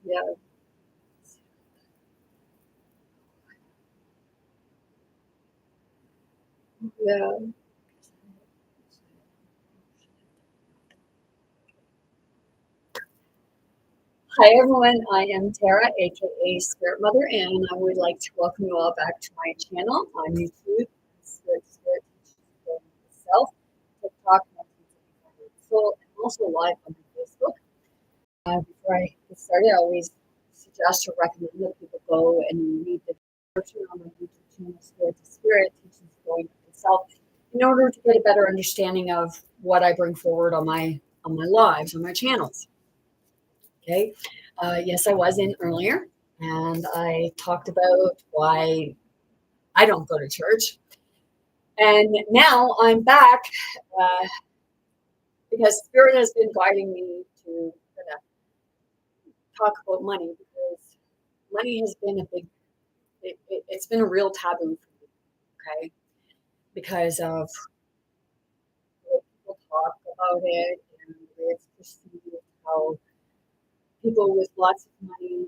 Yeah. Yeah. Hi, everyone. I am Tara, aka Spirit Mother, and I would like to welcome you all back to my channel on YouTube, Spirit for Myself, TikTok, Soul, and also live on Facebook. Before I get started, I always suggest or recommend that people go and read the description on my YouTube channel, Spirit to Spirit, Teachings Going Up Yourself, in order to get a better understanding of what I bring forward on my lives, on my channels. Okay. Yes, I was in earlier, and I talked about why I don't go to church. And now I'm back uh, because Spirit has been guiding me to kind of talk about money because money has been it's been a real taboo for me. Okay. Because of what people talk about it and the way it's perceived, how people with lots of money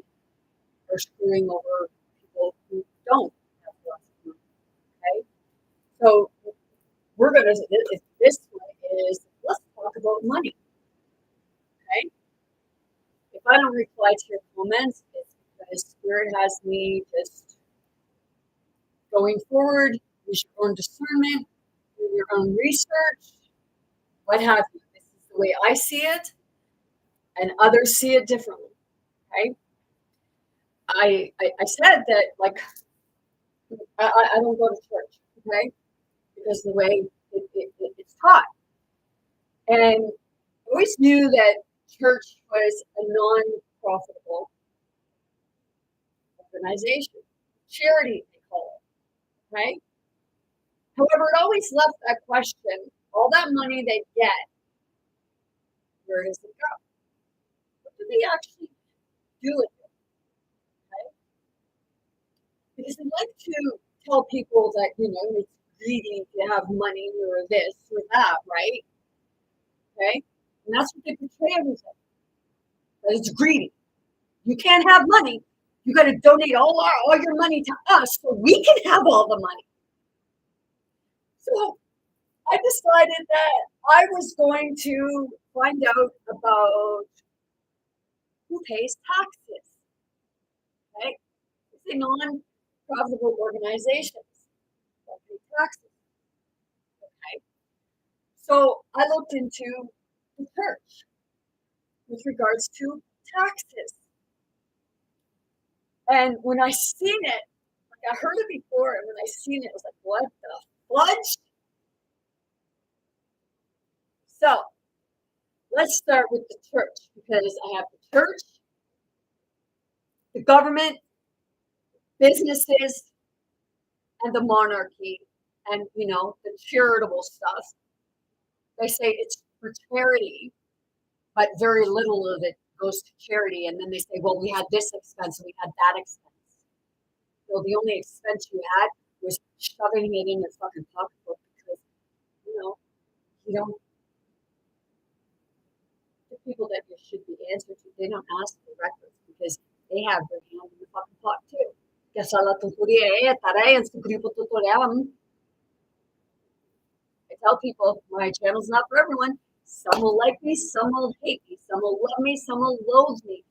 are screwing over people who don't have lots of money. Okay. So we're gonna this one is let's talk about money. Okay. If I don't reply to your comments, it's because Spirit has me just going forward, use your own discernment, do your own research, what have you. This is the way I see it, and others see it differently. Okay. I said that like I don't go to church, okay, because the way it's taught. And I always knew that church was a non-profitable organization, charity, they call it, right? However, it always left that question, all that money they get, where does it go? What do they actually do with it, right? Because they like to tell people that, it's greedy to have money or this or that, right? Okay? And that's what they portray everything, that it's greedy. You can't have money. You got to donate all your money to us so we can have all the money. So I decided that I was going to find out about who pays taxes. Okay, it's a non-profitable organizations that pay taxes. Okay, so I looked into the church with regards to taxes, and when I seen it, like I heard it before, and when I seen it, it was like, what the fudge? So let's start with the church because I have the church, the government, businesses, and the monarchy, and the charitable stuff. They say it's for charity, but very little of it goes to charity. And then they say, well, we had this expense and we had that expense. So the only expense you had was shoving it in your fucking pocketbook because you know you don't the people that you should be answered to, they don't ask for records because they have their hand in the fucking pot too. I tell people my channel's not for everyone. Some will like me, some will hate me, some will love me, some will loathe me,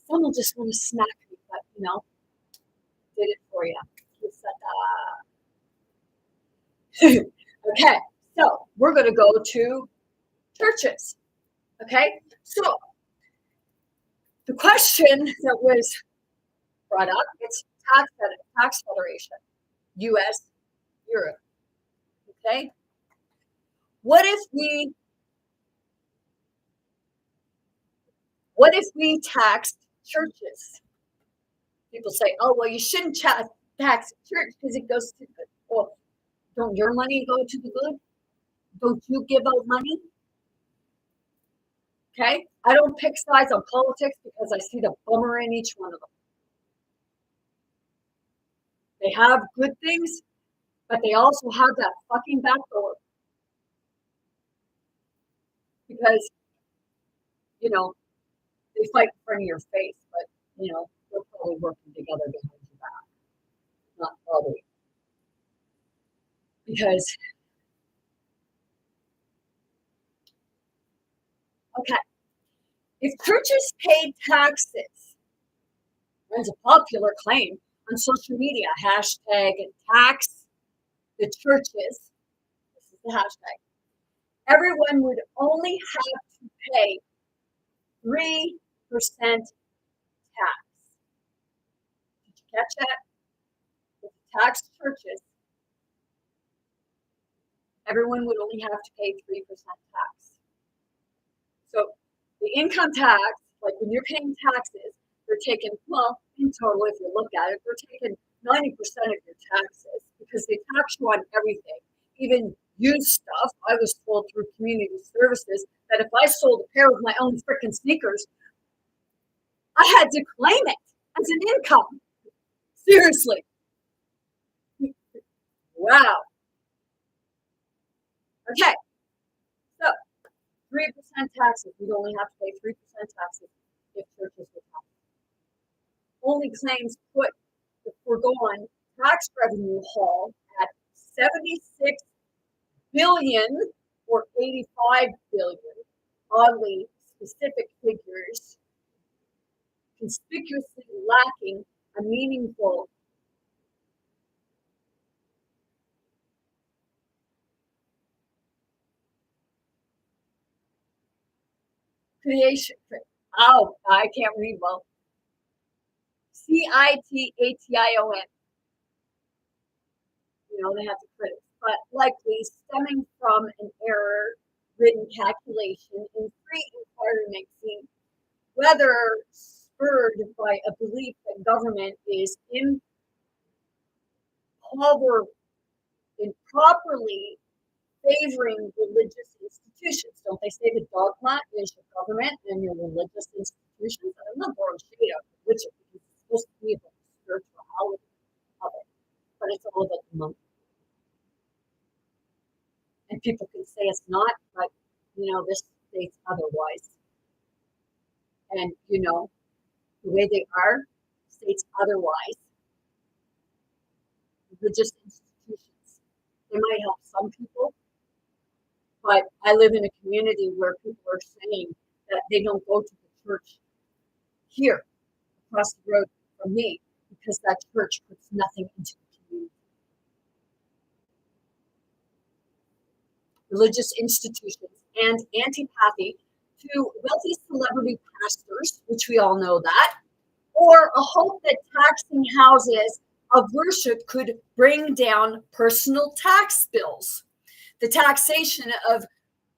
some will just want to smack me, but did it for you. Okay, so we're going to go to churches. Okay, so the question that was brought up, it's tax federation, U.S., Europe. Okay, what if we what if we taxed churches? People say, oh, well, you shouldn't tax church because it goes to good. Well, don't your money go to the good? Don't you give out money? Okay. I don't pick sides on politics because I see the bummer in each one of them. They have good things, but they also have that fucking backdoor because, you know, They fight in front of your face, but they're probably working together behind your back. Not probably. Because, okay, if churches paid taxes, there's a popular claim on social media, hashtag tax the churches. This is the hashtag. Everyone would only have to pay 3% tax. Did you catch that? If you tax churches, everyone would only have to pay 3% tax. So the income tax, like when you're paying taxes, they're taking, well, in total, if you look at it, they're taking 90% of your taxes because they tax you on everything, even used stuff. I was told through community services that if I sold a pair of my own freaking sneakers, I had to claim it as an income. Seriously. Wow. Okay. So 3% taxes. We'd only have to pay 3% taxes if churches were taxed. Only claims put the foregone tax revenue haul at 76 billion or 85 billion. Oddly specific figures, conspicuously lacking a meaningful creation. Oh, I can't read well. CITATION. They have the critics, but likely stemming from an error-ridden calculation in Free Inquiry magazine, whether spurred by a belief that government is improperly favoring religious institutions. Don't they say the dogma is your government and your religious institutions? And I'm not blowing shade out of religion because it's supposed to be about the spirituality of it, but it's all about the money. And people can say it's not, but this states otherwise. And the way they are states otherwise. Religious institutions, they might help some people, but I live in a community where people are saying that they don't go to the church here across the road from me because that church puts nothing into the community. Religious institutions and antipathy to wealthy celebrity pastors, which we all know that, or a hope that taxing houses of worship could bring down personal tax bills. The taxation of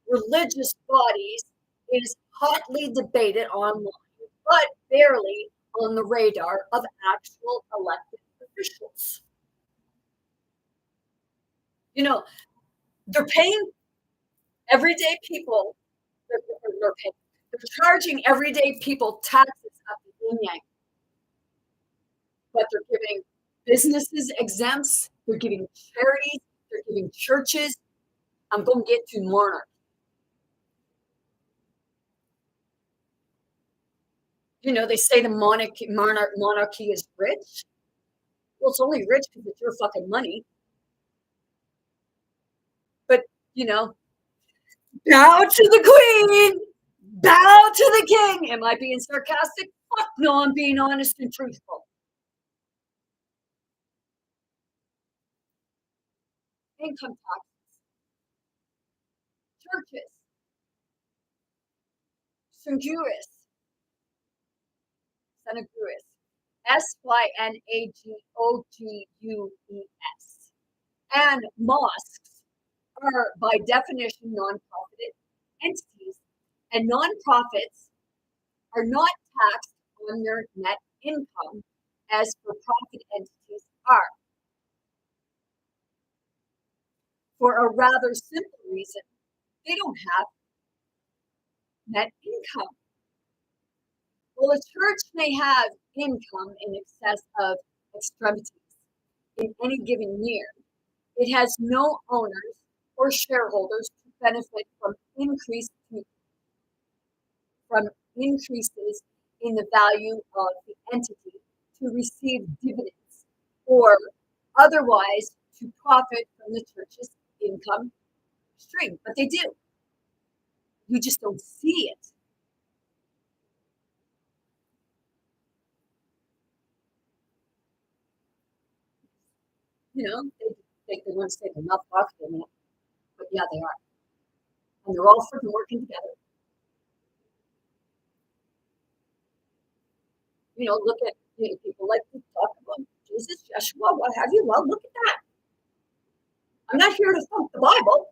religious bodies is hotly debated online, but barely on the radar of actual elected officials. They're paying everyday people, they're charging everyday people taxes at the yin yang, but they're giving businesses exempts, they're giving charities, they're giving churches. I'm going to get to monarchy. They say the monarchy is rich. Well, it's only rich because it's your fucking money. But, bow to the queen, bow to the king. Am I being sarcastic? Fuck no, I'm being honest and truthful. Income taxes, churches, Synagogues, Synagogues, and mosques are by definition non-profit entities, and nonprofits are not taxed on their net income as for-profit entities are, for a rather simple reason. They don't have net income. Well, a church may have income in excess of extremities in any given year. It has no owners or shareholders to benefit from increases in the value of the entity to receive dividends or otherwise to profit from the church's income stream. But they do. You just don't see it. They want to say they're not profiting, but yeah, they are. And they're all freaking working together. Look at people like to talk about Jesus, Yeshua, what have you. Well, look at that. I'm not here to quote the Bible.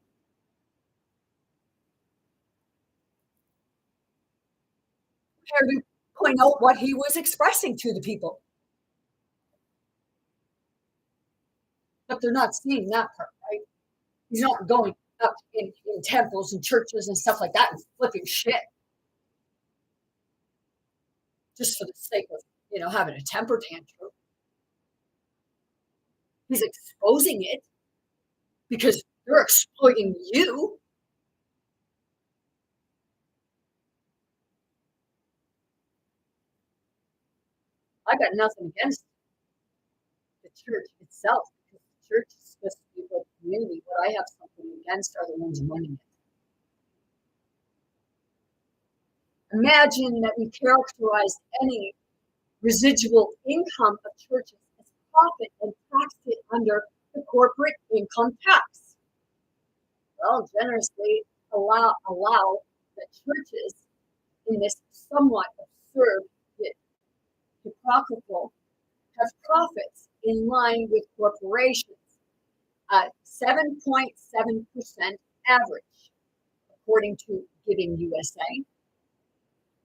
I'm here to point out what he was expressing to the people. But they're not seeing that part, right? He's not going up in temples and churches and stuff like that and flipping shit just for the sake of, having a temper tantrum. He's exposing it because they're exploiting you. I got nothing against the church itself because the church is supposed to be a community. What I have something against are the ones running it. Imagine that we characterize any residual income of churches as profit and tax it under the corporate income tax. Well, generously allow that churches in this somewhat absurd yet hypocritical have profits in line with corporations at 7.7% average, according to Giving USA.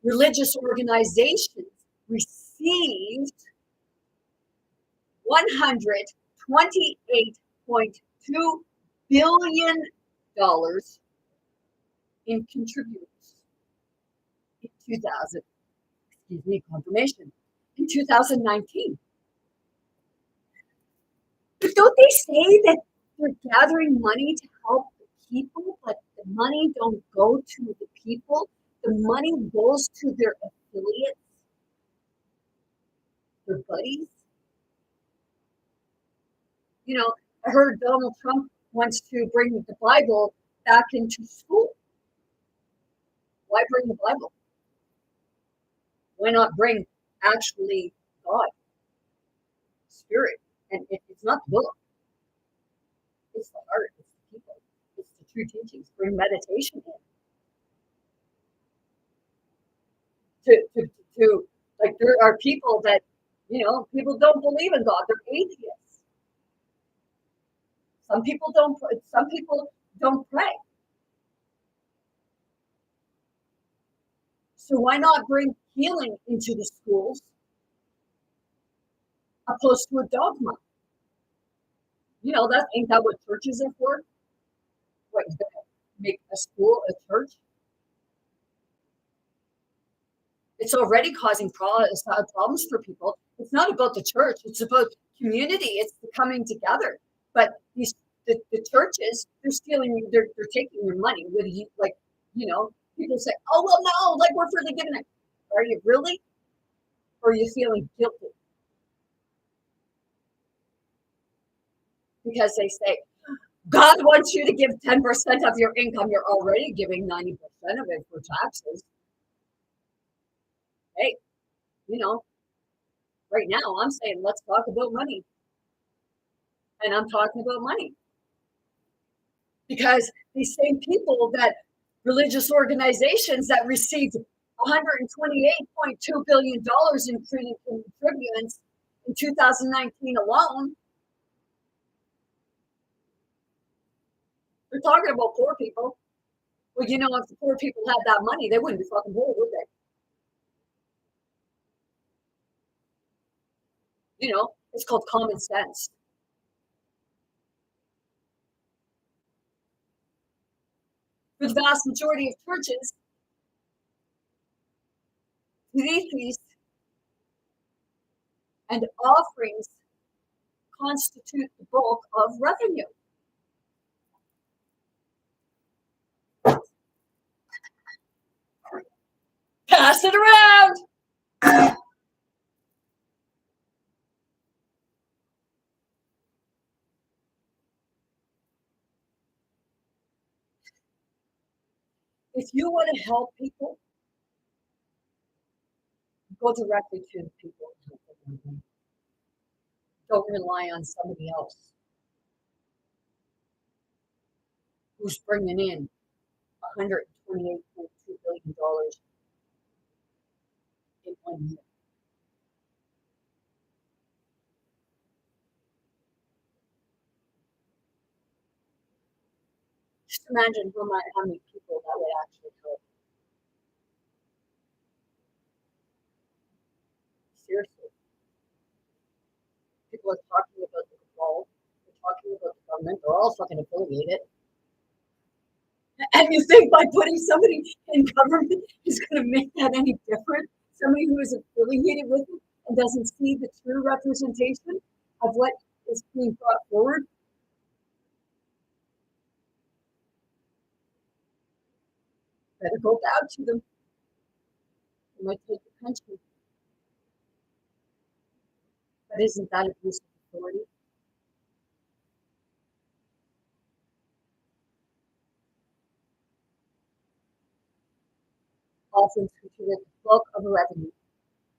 Religious organizations received $128.2 billion in contributors in 2019. But don't they say that they're gathering money to help the people, but the money don't go to the people? The money goes to their affiliates, their buddies. I heard Donald Trump wants to bring the Bible back into school. Why bring the Bible? Why not bring actually God, Spirit? And it's not the book. It's the heart. It's the people. It's the true teachings. Bring meditation in. To like, there are people that, people don't believe in God. They're atheists. Some people don't pray. So why not bring healing into the schools opposed to a dogma? Ain't that what churches are for? What, you gonna make a school a church? It's already causing problems for people. It's not about the church. It's about community. It's the coming together. But the churches, they're stealing. They're taking your money. With you, people say, "Oh well, no, like we're freely giving it." Are you really? Or are you feeling guilty because they say God wants you to give 10% of your income? You're already giving 90% of it for taxes. Hey, right now I'm saying let's talk about money. And I'm talking about money. Because these same people that religious organizations that received $128.2 billion in contributions in 2019 alone, they're talking about poor people. Well, if the poor people had that money, they wouldn't be fucking poor, would they? It's called common sense. For the vast majority of churches, fees and offerings constitute the bulk of revenue. Pass it around. If you want to help people, go directly to the people. Don't rely on somebody else who's bringing in $128.2 billion in 1 year. Just imagine how many people that would actually help. Seriously. People are talking about the cabal. They're talking about the government. They're all fucking affiliated. And you think by putting somebody in government is going to make that any different? Somebody who is affiliated with it and doesn't see the true representation of what is being brought forward? Better go bow to them. They might take the country. But isn't that abuse of authority? Often considered the bulk of revenue.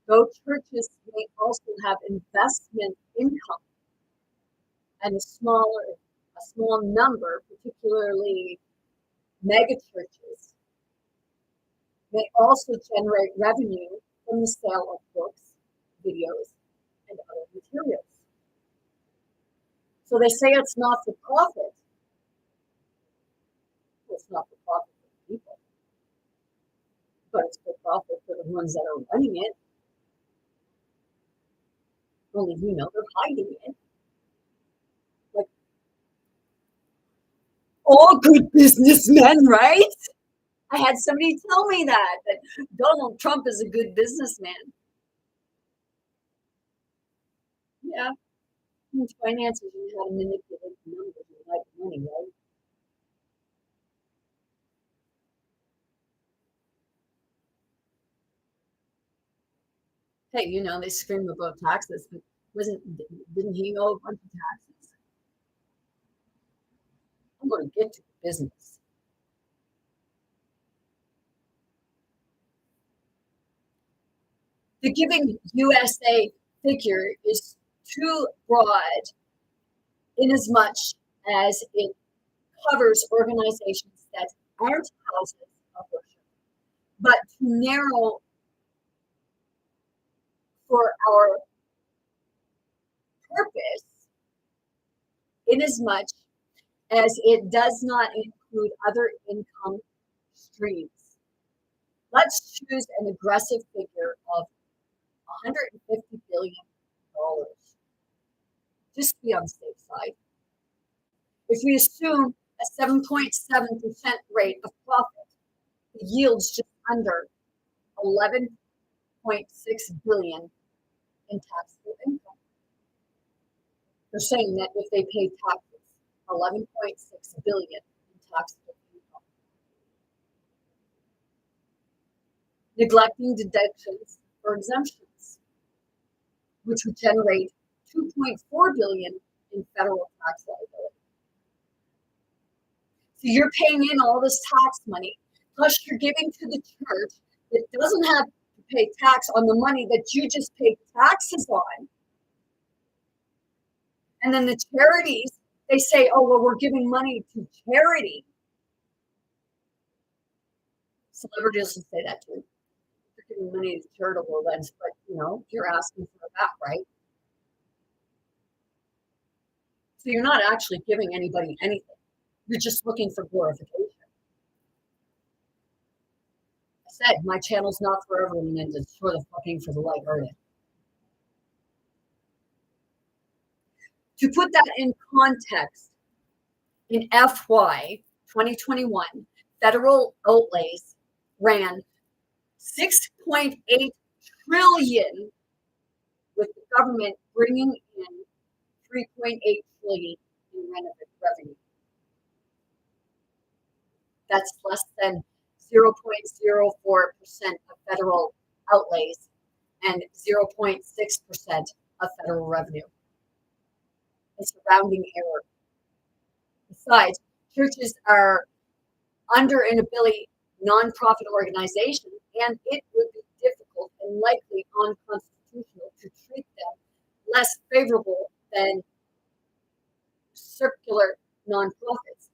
Though churches may also have investment income and a small number, particularly mega churches, may also generate revenue from the sale of books, videos, and other materials. So they say it's not for profit. Well, it's not for profit for the people, but it's for profit for the ones that are running it. Only they're hiding it. Like all good businessmen, right? I had somebody tell me that Donald Trump is a good businessman. Yeah, his finances and how to manipulate the numbers and like money, right? Hey, they scream about taxes, but wasn't didn't he owe a bunch of taxes? I'm going to get to the business. The Giving USA figure is too broad in as much as it covers organizations that aren't houses of worship, but too narrow for our purpose in as much as it does not include other income streams. Let's choose an aggressive figure of $150 billion, just to be on the safe side. If we assume a 7.7% rate of profit, it yields just under 11.6 billion in taxable income. They're saying that if they pay taxes, 11.6 billion in taxable income. Neglecting deductions or exemptions, which would generate 2.4 billion in federal tax liability. So you're paying in all this tax money, plus you're giving to the church that doesn't have to pay tax on the money that you just paid taxes on. And then the charities, they say, oh, well, we're giving money to charity. Celebrities will say that too. You're giving money to charitable events, but you're asking for it back, right? So you're not actually giving anybody anything. You're just looking for glorification. I said my channel's not for everyone, and it's for the fucking for the lighthearted. To put that in context, in FY 2021, federal outlays ran 6.8 trillion, with the government bringing in 3.8 trillion in revenue. That's less than 0.04% of federal outlays and 0.6% of federal revenue. It's a rounding error. Besides, churches are under an ability nonprofit organization, and it would be difficult and likely unconstitutional to treat them less favorable than circular nonprofits.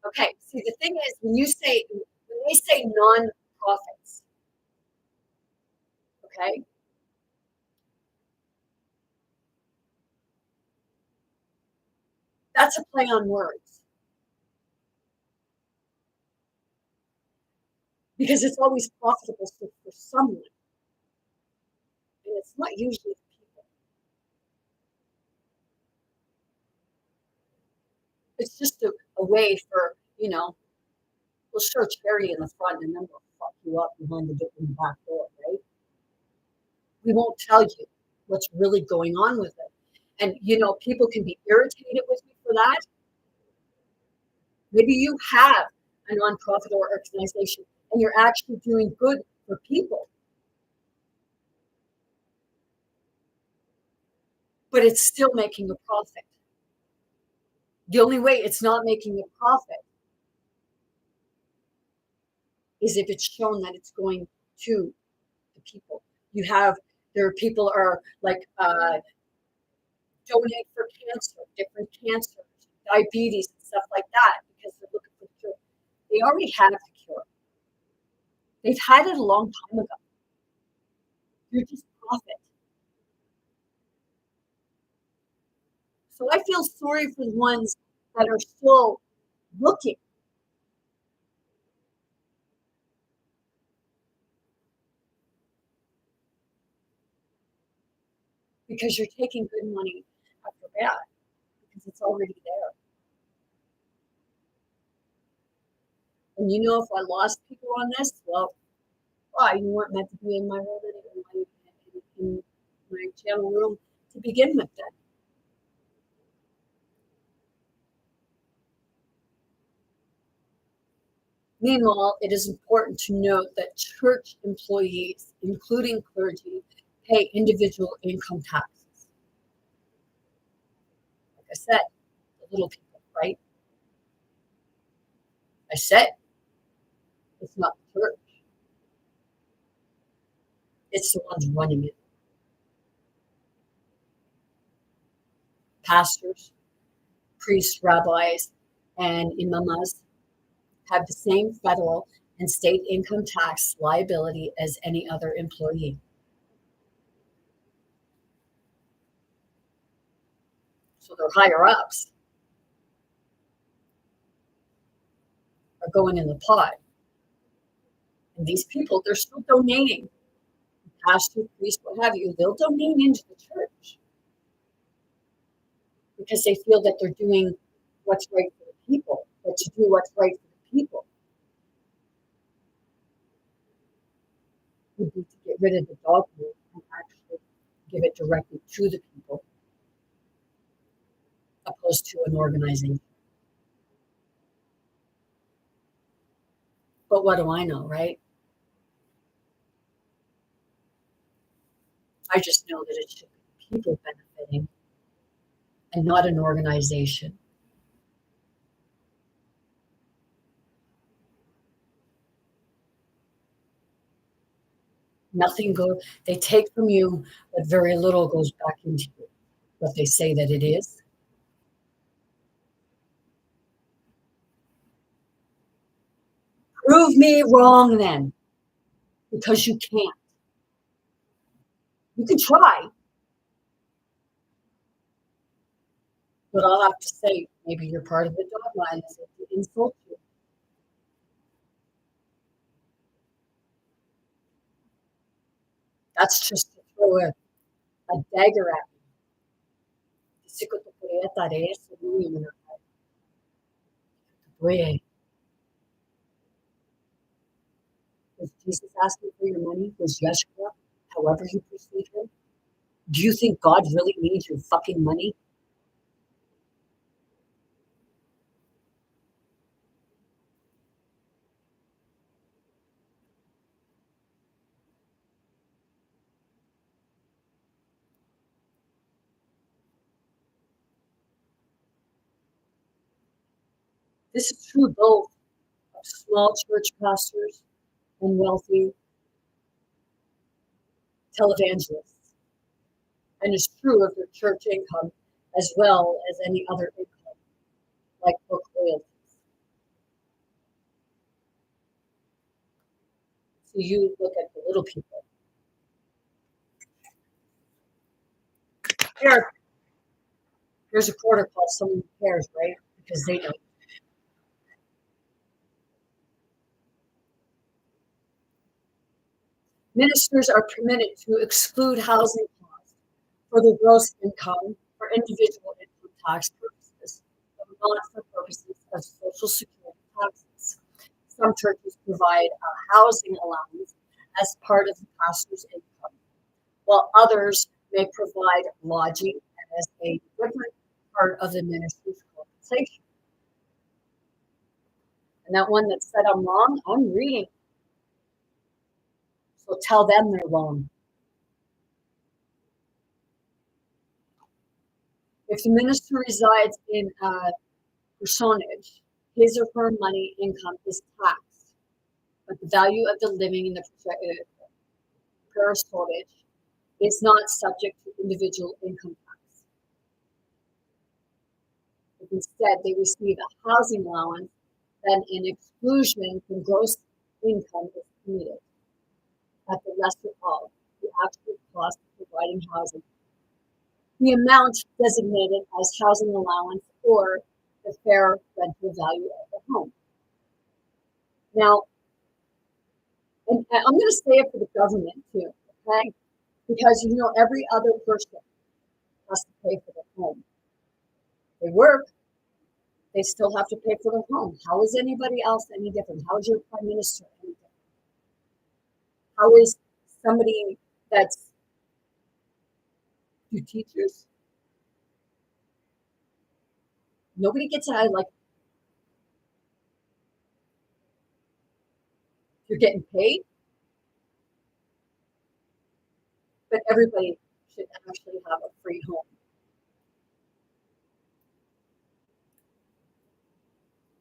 Okay, see, the thing is, when they say nonprofits, okay, that's a play on words because it's always profitable for someone, and it's not usually the people. It's just a way for, we'll show charity in the front and then we'll fuck you up behind in the back door, right? We won't tell you what's really going on with it. And, people can be irritated with me for that. Maybe you have a nonprofit or organization and you're actually doing good for people. But it's still making a profit. The only way it's not making a profit is if it's shown that it's going to the people. There are people are like donate for cancer, different cancers, diabetes, and stuff like that because they're looking for the cure. They already have the cure. They've had it a long time ago. You're just profit. So I feel sorry for the ones that are still looking. Because you're taking good money after bad, because it's already there. And if I lost people on this, well, you weren't meant to be in my room, in my channel room to begin with then. Meanwhile, it is important to note that church employees, including clergy, pay individual income taxes. Like I said, the little people, right? I said, it's not the church. It's the ones running it. Pastors, priests, rabbis, and imams have the same federal and state income tax liability as any other employee. So their higher ups are going in the pot. And these people, they're still donating. Pastor, priest, what have you, they'll donate into the church because they feel that they're doing what's right for the people, but to do what's right for the people would be to get rid of the dogma and actually give it directly to the people, opposed to an organization. But what do I know, right? I just know that it should be people benefiting and not an organization. Nothing goes, they take from you, but very little goes back into you. What they say that it is. Prove me wrong then, because you can't. You can try, but I'll have to say, maybe you're part of the dogma and to insult you. That's just to throw a dagger at me. Was Jesus asking for your money? Was Yeshua, however you perceive him? Do you think God really needs your fucking money? This is true both of small church pastors and wealthy televangelists, and is true of their church income as well as any other income, like book royalties. So you look at the little people. Here's a quarter call. Someone cares, right? Because they don't. Ministers are permitted to exclude housing costs for their gross income for individual income tax purposes, but not for purposes of Social Security taxes. Some churches provide a housing allowance as part of the pastor's income, while others may provide lodging as a different part of the ministry's compensation. And that one that said I'm wrong, I'm reading. So tell them they're wrong. If the minister resides in a personage, his or her money income is taxed, but the value of the living in the personage is not subject to individual income tax. If instead they receive a housing allowance, then an exclusion from gross income is permitted at the lesser of the actual cost of providing housing. The amount designated as housing allowance or the fair rental value of the home. Now, and I'm going to say it for the government too, okay? Because every other person has to pay for their home. They work, they still have to pay for their home. How is anybody else any different? How is your prime minister any different? How is somebody that's two teachers? Nobody gets out like you're getting paid, but everybody should actually have a free home.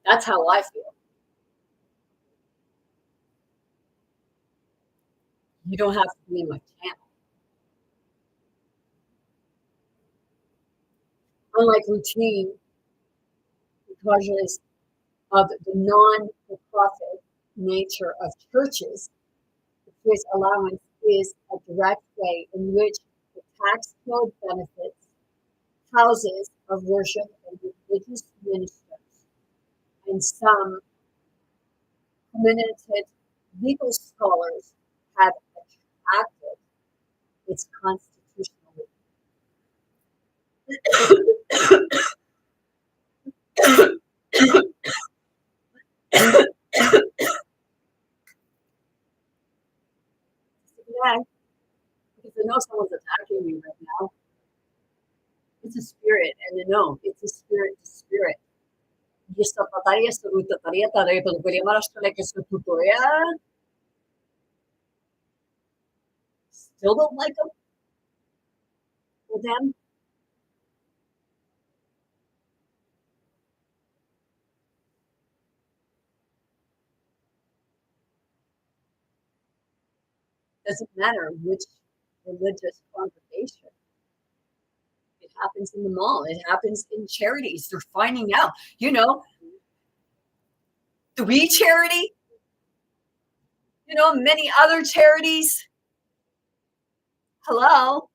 That's how I feel. You don't have to be in my channel. Unlike routine, because of the non-for-profit nature of churches, the choice allowance is a direct way in which the tax code benefits houses of worship and religious ministers, and some prominent legal scholars have attracted its constitutionality. Yeah, because I know someone's attacking me right now. It's a spirit, and no, it's a spirit to spirit. Still don't like them? Well, then, doesn't matter which religious congregation. It happens in the mall. It happens in charities. They're finding out. The We Charity, many other charities. Hello.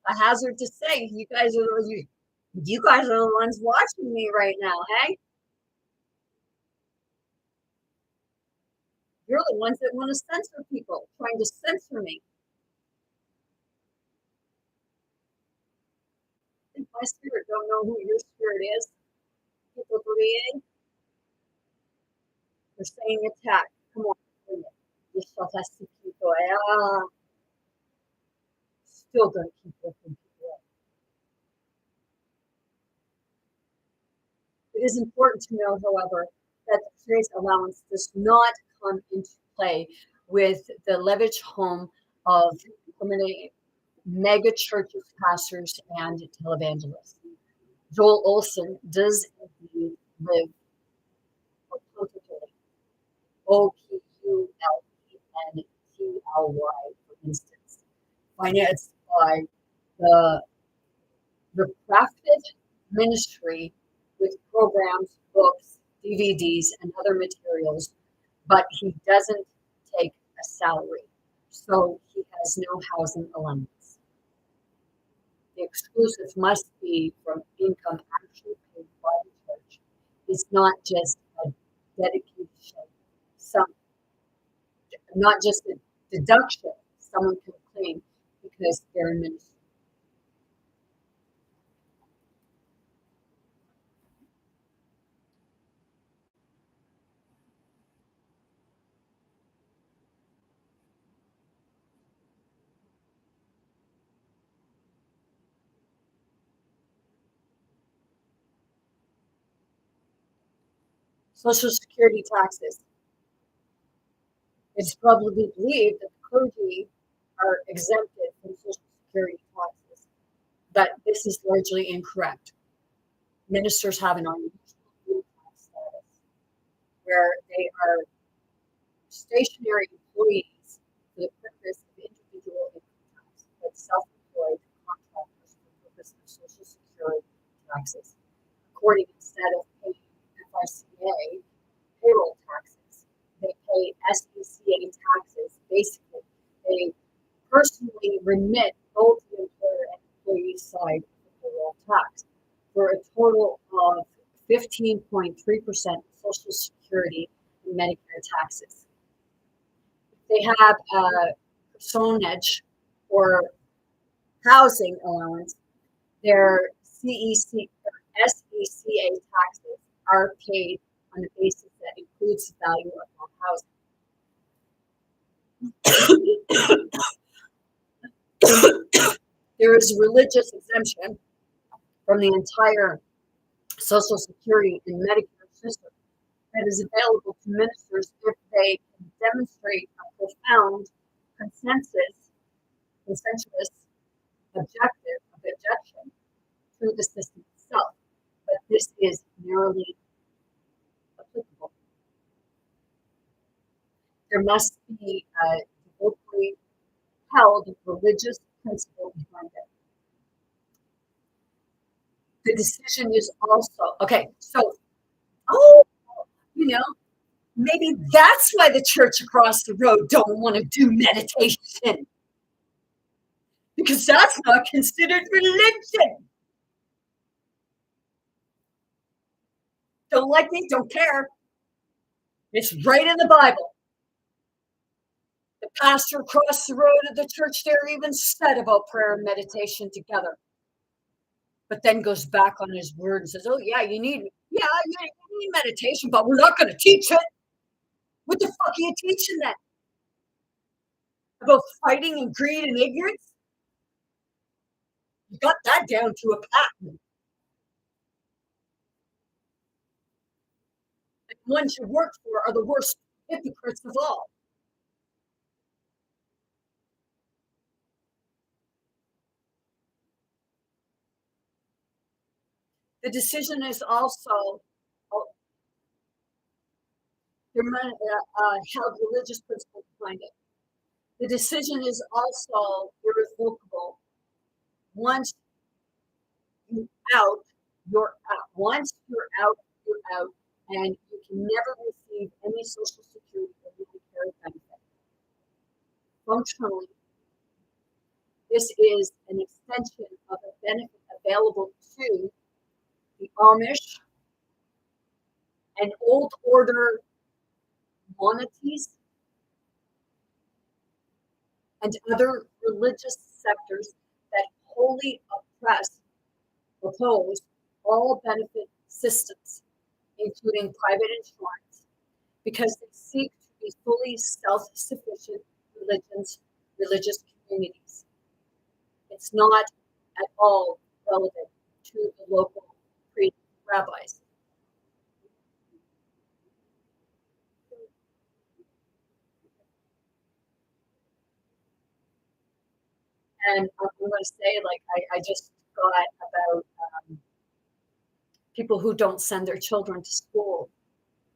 A hazard to say, you guys are the ones watching me right now, hey? You're the ones that want to censor people, trying to censor me. I think my spirit don't know who your spirit is. People believe they're saying attack. Come on, still gonna keep lifting people up. It is important to know, however, that the choice allowance does not come into play with the leverage home of mega churches, pastors, and televangelists. Joel Olson does indeed live OPULENTLY, for instance, financed by the crafted ministry with programs, books, DVDs, and other materials, but he doesn't take a salary, so he has no housing allowance. The exclusive must be from income actually paid by the church. It's not just a dedication, not just a deduction someone can claim because they're in ministry. Social Security taxes. It's probably believed that the clergy are exempted from Social Security taxes, but this is largely incorrect. Ministers have an unusual tax status where they are stationary employees for the purpose of individual income tax, but self-employed contractors for the purpose of Social Security taxes. According, instead of paying FRCA payroll taxes, they pay SECA taxes. Basically, they personally remit both the employer and employee side of the payroll tax for a total of 15.3% Social Security and Medicare taxes. They have a personage or housing allowance. Their CEC or SECA taxes are paid on a basis that includes the value of housing. There is religious exemption from the entire Social Security and Medicare system that is available to ministers if they can demonstrate a profound consensuous objection to the system itself. But this is narrowly applicable. There must be a devoutly held religious principle behind it. The decision is also okay. So, maybe that's why the church across the road don't want to do meditation, because that's not considered religion. Don't like me, don't care. It's right in the Bible. The pastor across the road of the church there even said about prayer and meditation together, but then goes back on his word and says, oh yeah, you need meditation, but we're not going to teach it. What the fuck are you teaching then? About fighting and greed and ignorance? You got that down to a pattern. The ones you work for are the worst hypocrites of all. The decision is also held religious principle behind it. The decision is also irrevocable. Once you're out, you're out. Once you're out, you're out, and you can never receive any Social Security or Medicare benefit. Functionally, this is an extension of a benefit available to the Amish and Old Order monarchies and other religious sectors that wholly oppose all benefit systems, including private insurance, because they seek to be fully self-sufficient religious communities. It's not at all relevant to the local rabbis. And I'm going to say, like, I just got about people who don't send their children to school.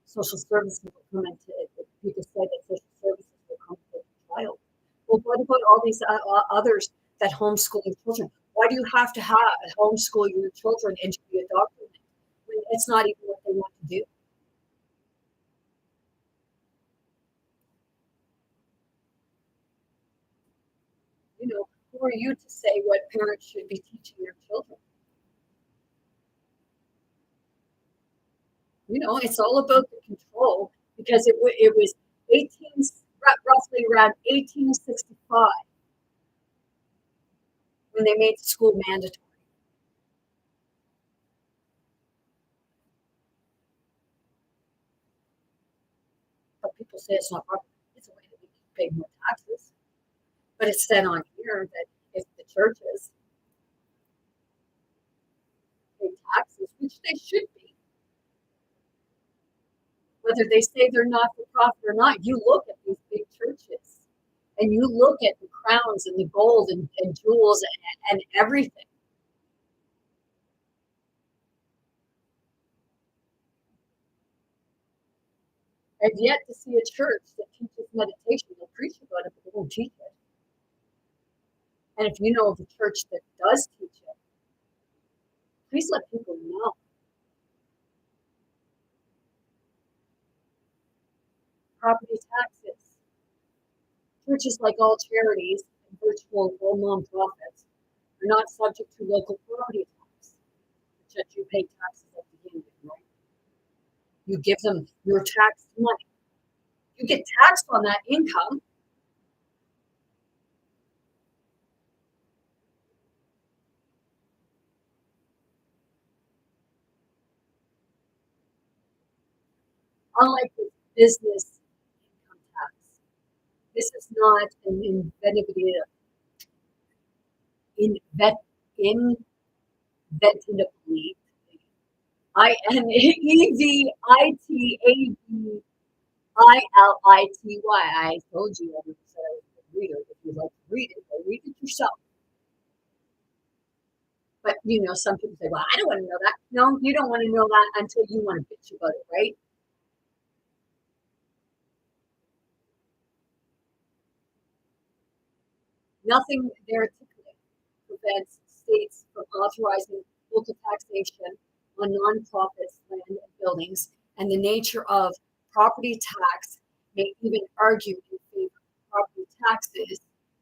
Social services will come into it. People say that social services will come to the child. Well, what about all these others that homeschool their children? Why do you have to homeschool your children and to be a doctor when it's not even what they want to do? You know, who are you to say what parents should be teaching their children? You know, it's all about the control because it was 18, roughly around 1865 when they made school mandatory. But people say it's not proper. It's a way that we can pay more taxes. But it's said on here that if the churches pay taxes, which they should be, whether they say they're not for profit or not, you look at these big churches and you look at the crowns and the gold and jewels and everything. I've yet to see a church that teaches meditation. They'll preach about it, but they won't teach it. And if you know of a church that does teach it, please let people know. Property taxes. Churches, like all charities and virtual all nonprofits, are not subject to local property tax, which you pay taxes at the beginning, right? You give them your tax money. You get taxed on that income. Unlike the business income tax, this is not an invet, inventively, INEVITABILITY. I told you I was a reader. If you'd like to read it, go read it yourself. But you know, some people say, "Well, I don't want to know that." No, you don't want to know that until you want to bitch about it, right? Nothing there typically prevents states from authorizing local taxation on nonprofits, land, and buildings, and the nature of property tax may even argue in favor of property taxes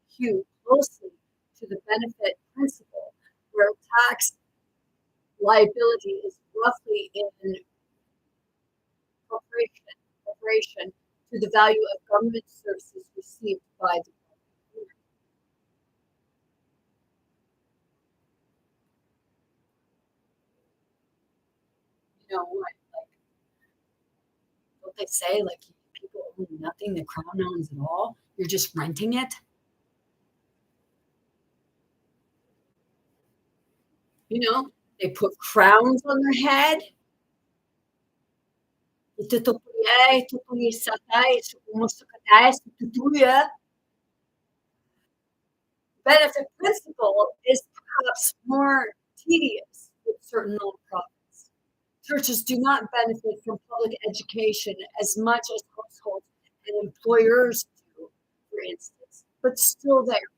hew closely to the benefit principle, where tax liability is roughly in proportion to the value of government services received by the consumer. You know what? Like, don't they say like people own nothing, the crown owns it all? You're just renting it. You know, they put crowns on their head. Benefit principle is perhaps more tedious with certain nonprofits. Churches do not benefit from public education as much as households and employers do, for instance, but still there.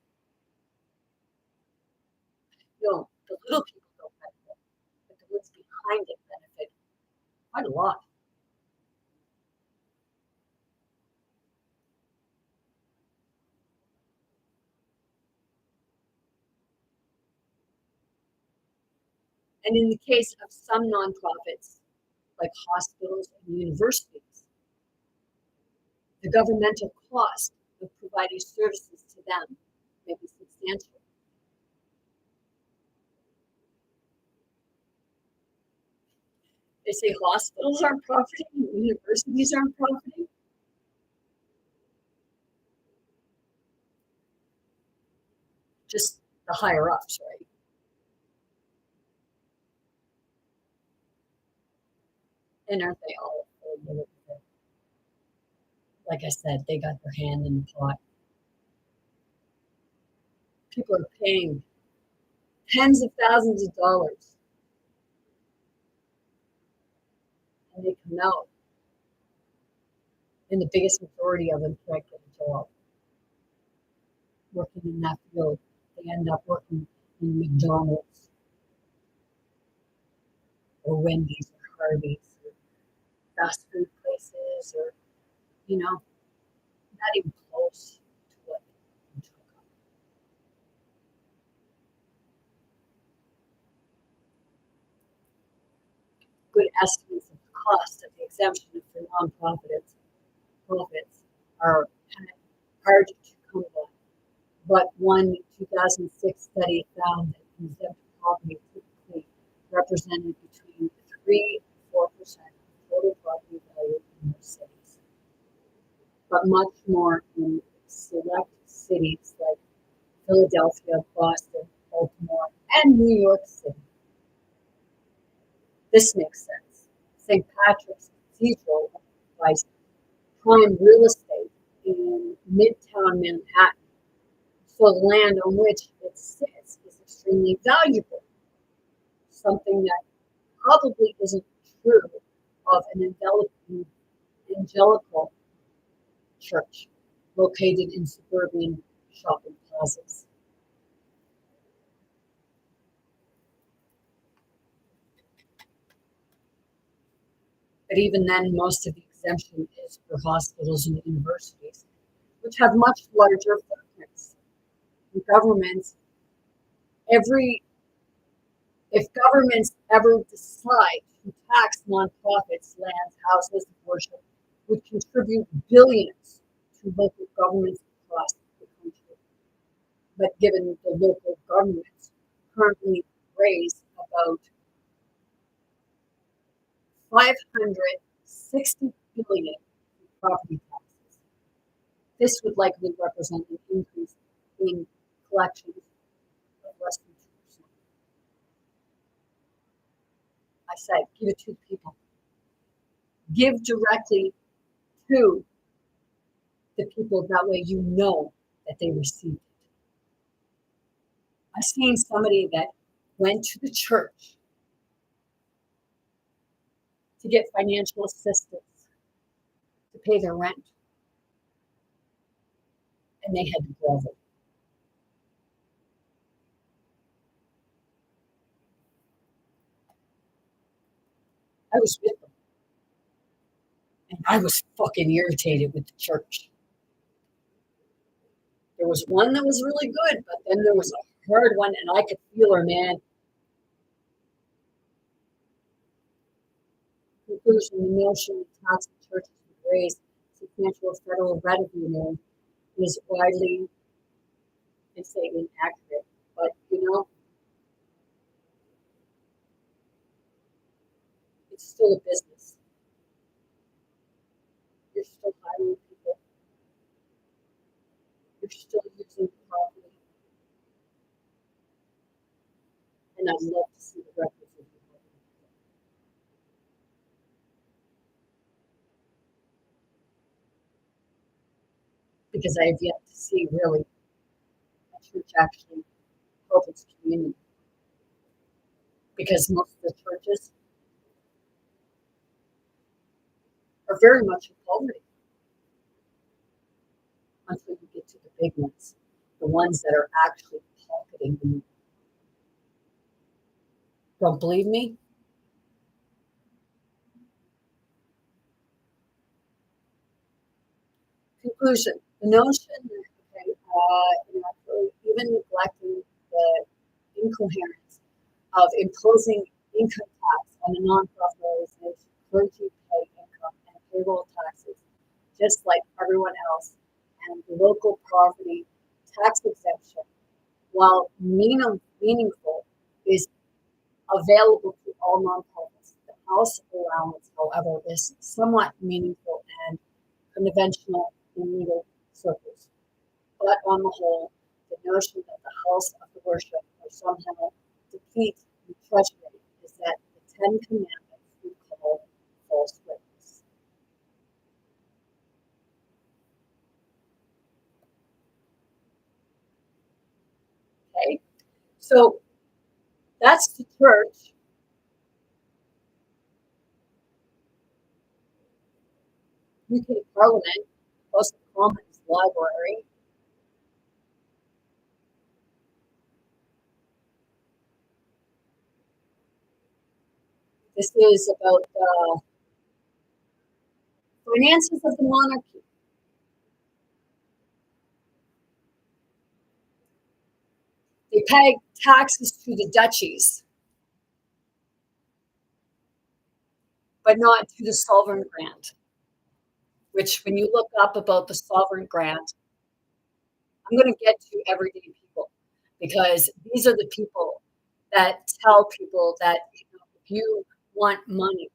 No, the little people don't benefit, but the ones behind it benefit quite a lot. And in the case of some nonprofits, like hospitals and universities, the governmental cost of providing services to them may be substantial. They say hospitals aren't profiting, universities aren't profiting. Just the higher ups, right? And aren't they all? Like I said, they got their hand in the pot. People are paying tens of thousands of dollars, and they come out, and the biggest majority of them can't get a job working in that field. They end up working in McDonald's or Wendy's or Hardee's or fast food places, or, not even close to what you took on. Good estimates of the cost of the exemption for nonprofits profits are kind of hard to come by. But one 2006 study found that exempt property typically represented between 3 and 4% of total property value in most cities, but much more in select cities like Philadelphia, Boston, Baltimore, and New York City. This makes sense. St. Patrick's Cathedral buys prime real estate in Midtown Manhattan, so the land on which it sits is extremely valuable, something that probably isn't true of an evangelical church located in suburban shopping plazas. But even then, most of the exemption is for hospitals and universities, which have much larger footprints. And if governments ever decide to tax nonprofits, lands, houses of worship, would contribute billions to local governments across the country. But given the local governments currently raise about $560 billion in property taxes, this would likely represent an increase in collections of less than 2%. I said, give it to the people. Give directly to the people. That way you know that they received it. I've seen somebody that went to the church to get financial assistance to pay their rent, and they had to grovel. I was with them, and I was fucking irritated with the church. There was one that was really good, but then there was a hard one, and I could feel her, man. Conclusion: the notion that tax the churches would raise substantial federal revenue is widely, and say, inaccurate. But it's still a business. You're still hiring people. You're still using the property, and I'd love to see the records of the property because I have yet to see really a church actually help its community. Because most of the churches are very much in poverty until you get to the big ones, the ones that are actually pocketing the money. Don't believe me? Conclusion: the notion that even neglecting the incoherence of imposing income tax on a nonprofit organization, clergy pay income and payroll taxes just like everyone else, and the local property tax exemption, while meaningful, is available to all nonprofits. The house allowance, however, is somewhat meaningful and conventional in legal circles. But on the whole, the notion that the house of the worship will somehow deplete the treasury is that the Ten Commandments we call false witness. So that's the church. UK Parliament, House of Commons Library. This is about the finances of the monarchy. They pay taxes to the duchies, but not to the sovereign grant, which when you look up about the sovereign grant, I'm going to get to everyday people because these are the people that tell people that if you want money,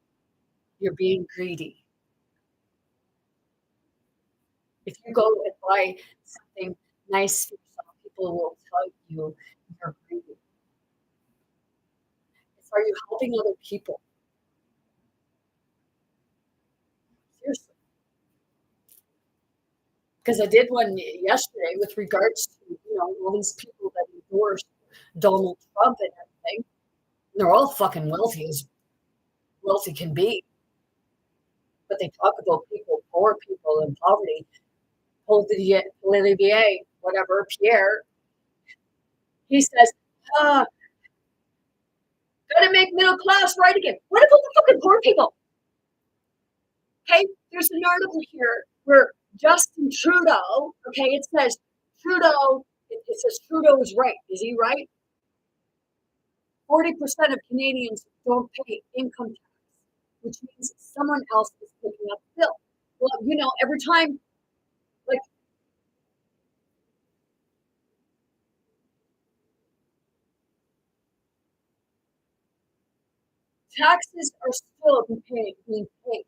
you're being greedy. If you go and buy something nice for yourself, people will tell you you're greedy. It's, are you helping other people? Seriously. Because I did one yesterday with regards to, all these people that endorse Donald Trump and everything. They're all fucking wealthy as wealthy can be. But they talk about people, poor people in poverty. Olivier, whatever, Pierre, he says, gotta make middle class right again. What about the fucking poor people? Okay, there's an article here where Justin Trudeau, okay, it says Trudeau, it says Trudeau is right. Is he right? 40% of Canadians don't pay income tax, which means someone else is picking up the bill. Well, every time, like, taxes are still being paid.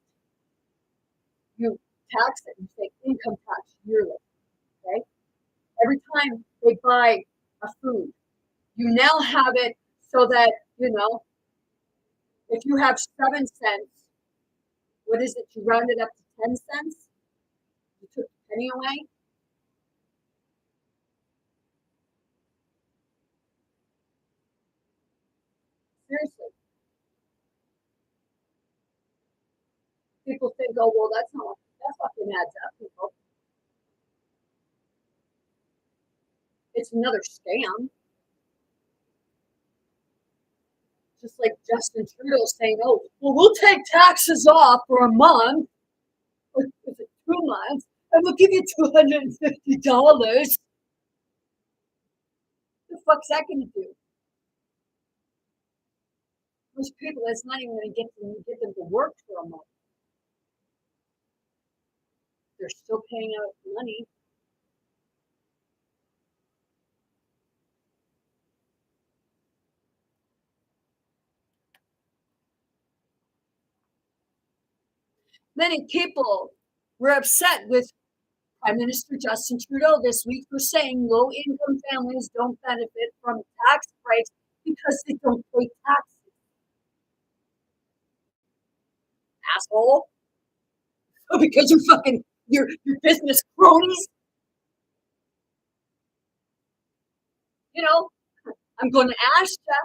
You tax it, you say income tax yearly, okay? Every time they buy a food, you now have it so that, if you have 7 cents, what is it? You round it up to 10 cents? You took the penny away? Seriously. People think, oh, well, that fucking adds up, people. It's another scam. Just like Justin Trudeau saying, oh, well, we'll take taxes off for a month, or is it 2 months, and we'll give you $250. The fuck's that going to do? Most people, it's not even going to get them to work for a month. They're still paying out money. Many people were upset with Prime Minister Justin Trudeau this week for saying low-income families don't benefit from tax breaks because they don't pay taxes. Asshole. Because you're fucking your business cronies. I'm going to ask you.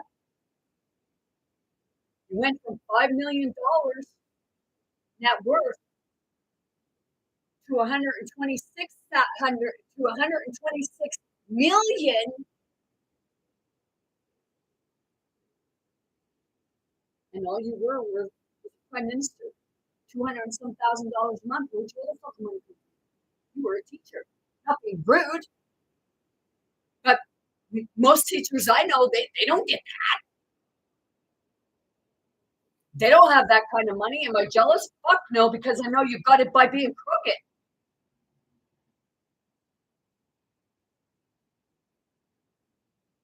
You went from $5 million net worth to 126 million, and all you were prime minister. 200 and some $1,000 a month. Where'd you get the fucking money from? You were a teacher. Not being rude, but most teachers I know, they don't get that. They don't have that kind of money. Am I jealous? Fuck no, because I know you got it by being crooked.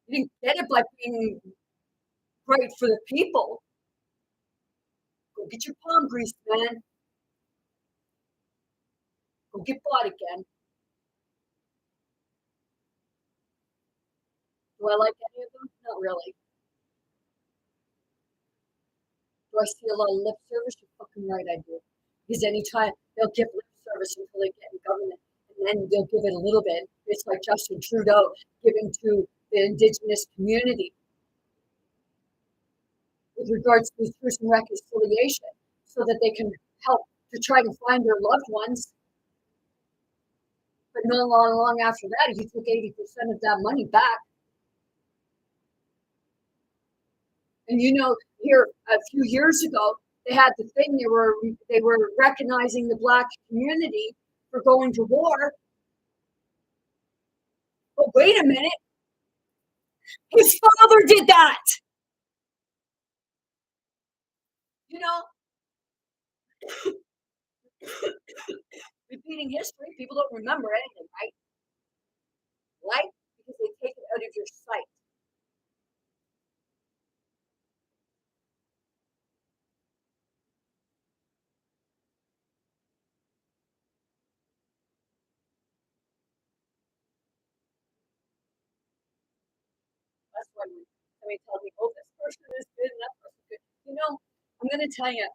You didn't get it by being great for the people. Go get your palm grease, man. Go get bought again. Do I like any of them? Not really. Do I see a lot of lip service? You're fucking right, I do. Because anytime they'll give lip service until they get in government, and then they'll give it a little bit. It's like Justin Trudeau giving to the indigenous community with regards to truth and reconciliation so that they can help to try to find their loved ones. But not long after that, he took 80% of that money back. And here a few years ago, they had the thing, they were recognizing the Black community for going to war. But wait a minute, his father did that. Repeating history, people don't remember anything, right? Right? Because they take it out of your sight. That's why when somebody tells me, oh, this person is good and that person is good. I'm going to tell you,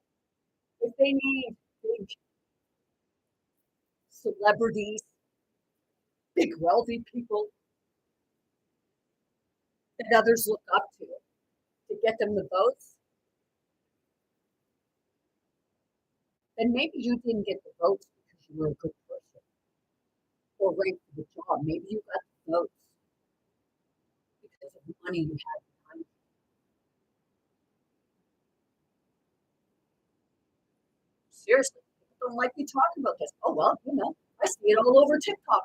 if they need big celebrities, big wealthy people that others look up to get them the votes, then maybe you didn't get the votes because you were a good person or ranked for the job. Maybe you got the votes because of the money you had behind you. Seriously, people don't like me talking about this. Oh, well, I see it all over TikTok.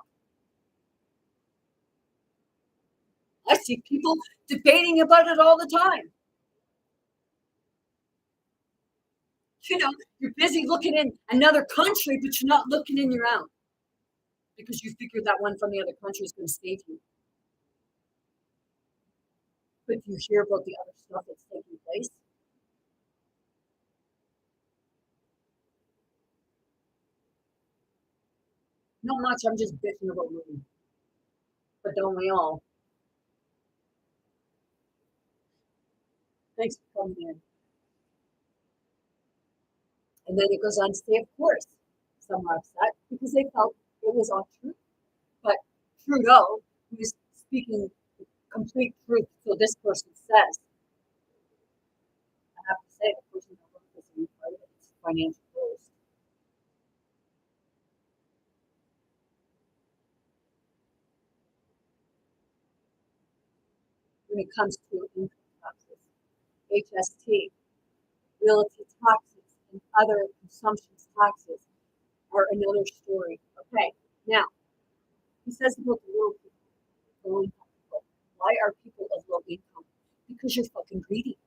I see people debating about it all the time. You're busy looking in another country, but you're not looking in your own because you figure that one from the other country is going to save you. But you hear about the other stuff that's taking place. Not much. I'm just bitching about money. But don't we all? Thanks for coming in. And then it goes on to say, of course, some are upset because they felt it was all true. But Trudeau, who is speaking complete truth, so this person says, I have to say, the person that wrote this in part of it's financial rules. When it comes to income taxes, HST, realty taxes, and other consumption taxes are another story. Okay, now, he says about the low income people. Why are people of low income? Because you're fucking greedy.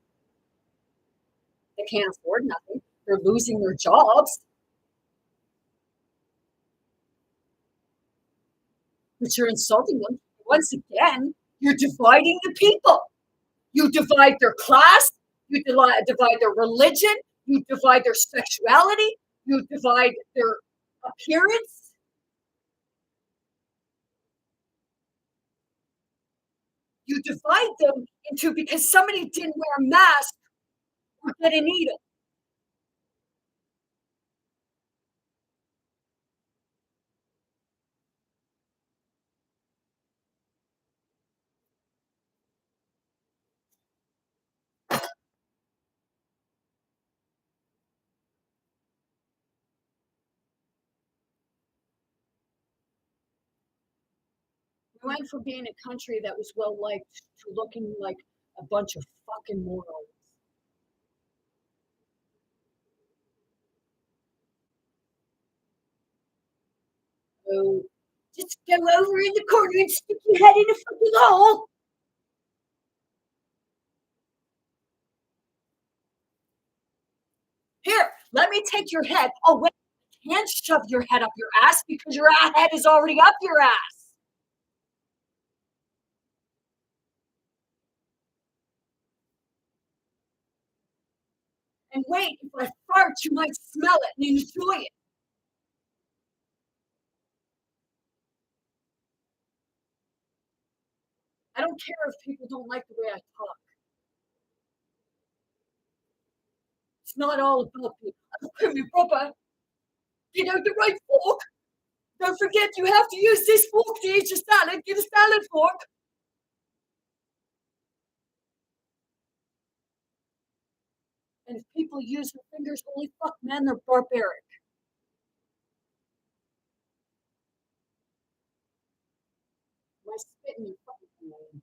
They can't afford nothing. They're losing their jobs. But you're insulting them. Once again, you're dividing the people. You divide their class. You divide their religion. You divide their sexuality. You divide their appearance. You divide them into because somebody didn't wear a mask or get a needle. We went from being a country that was well liked to looking like a bunch of fucking morons. So just go over in the corner and stick your head in a fucking hole. Here, let me take your head. Oh, wait, I can't shove your head up your ass because your head is already up your ass. And wait, if I fart, you might smell it and enjoy it. I don't care if people don't like the way I talk. It's not all about me. Okay, Robert, get out the right fork. Don't forget you have to use this fork to eat your salad. Get a salad fork. And if people use their fingers, holy fuck, man, they're barbaric. My spit in your fucking hand.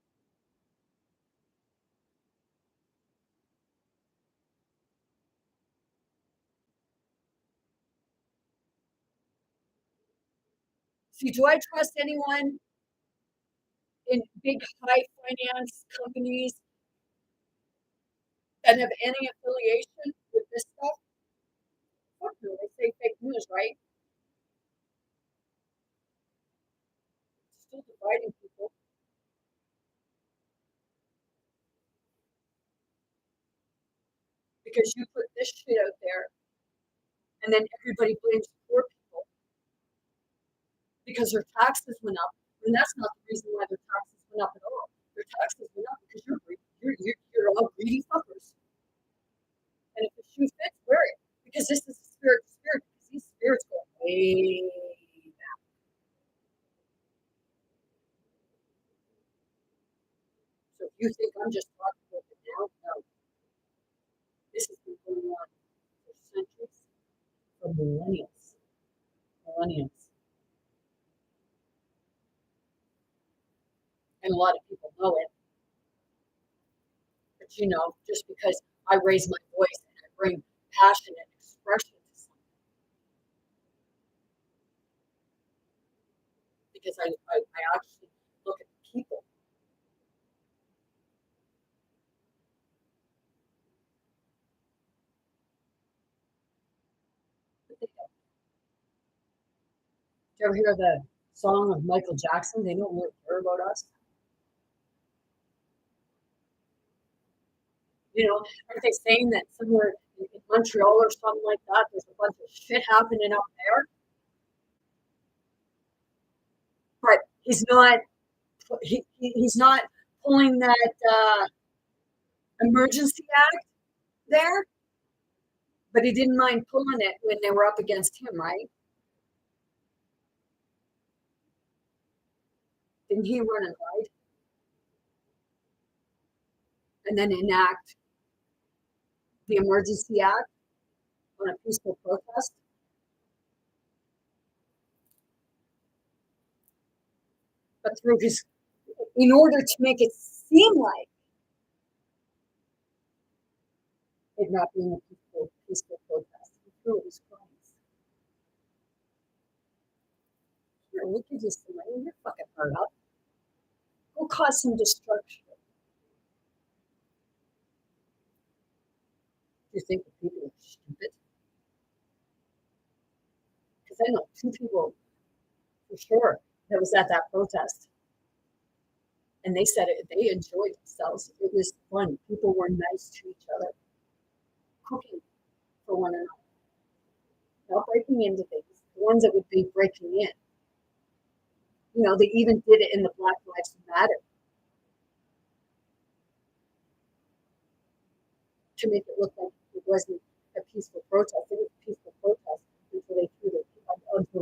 See, do I trust anyone in big high finance companies that have any affiliation with this stuff? Fuck no, they say fake news, right? It's still dividing people because you put this shit out there and then everybody blames poor people because their taxes went up. And that's not the reason why their taxes went up at all. Their taxes went up because you're greedy. You're all greedy fuckers. And if the shoe fits, wear it. Because this is a spirit to spirit. Because these spirits go way back. So if you think I'm just talking about it now, no. This has been going on for centuries, for millennials. Millennials. And a lot of people know it. But you know, just because I raise my voice and I bring passion and expression to something, because I actually look at the people. But they don't. Do you ever hear the song of Michael Jackson? They don't really care about us. You know, aren't they saying that somewhere in Montreal or something like that, there's a bunch of shit happening up there? But he's not pulling that emergency act there, but he didn't mind pulling it when they were up against him, right? Didn't he run and hide and then enact the emergency act on a peaceful protest? But through his, in order to make it seem like it not being a peaceful protest, he threw his crimes. Here, we'll give you some money. You're fucking hard up. Go cause some destruction. Do you think the people are stupid? Because I know two people for sure that was at that protest, and they said it. They enjoyed themselves. It was fun. People were nice to each other, cooking for one another, not breaking into things. The ones that would be breaking in, you know, they even did it in the Black Lives Matter to make it look like it wasn't a peaceful protest. It was a peaceful protest until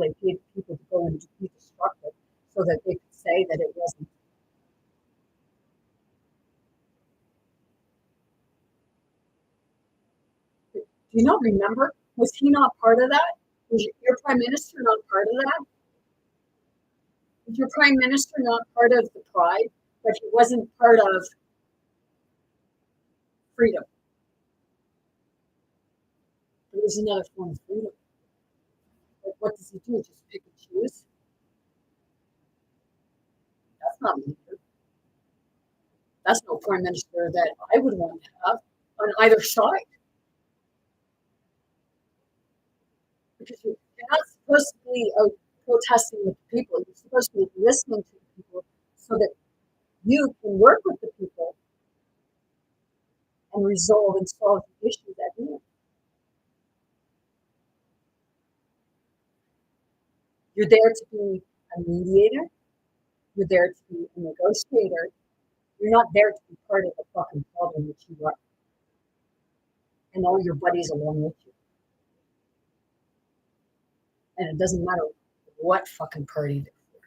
they paid people to go and be destructive so that they could say that it wasn't. Do you not remember? Was he not part of that? Was your prime minister not part of that? Was your prime minister not part of the pride? But he wasn't part of freedom. It was another form of freedom. Like, what does he do? Just pick and choose? That's not leader. That's no prime minister that I would want to have on either side. Because you're not supposed to be out protesting with the people. You're supposed to be listening to the people so that you can work with the people and resolve and solve the issues at hand. You're there to be a mediator. You're there to be a negotiator. You're not there to be part of the fucking problem that you are and all your buddies along with you. And it doesn't matter what fucking party they're for.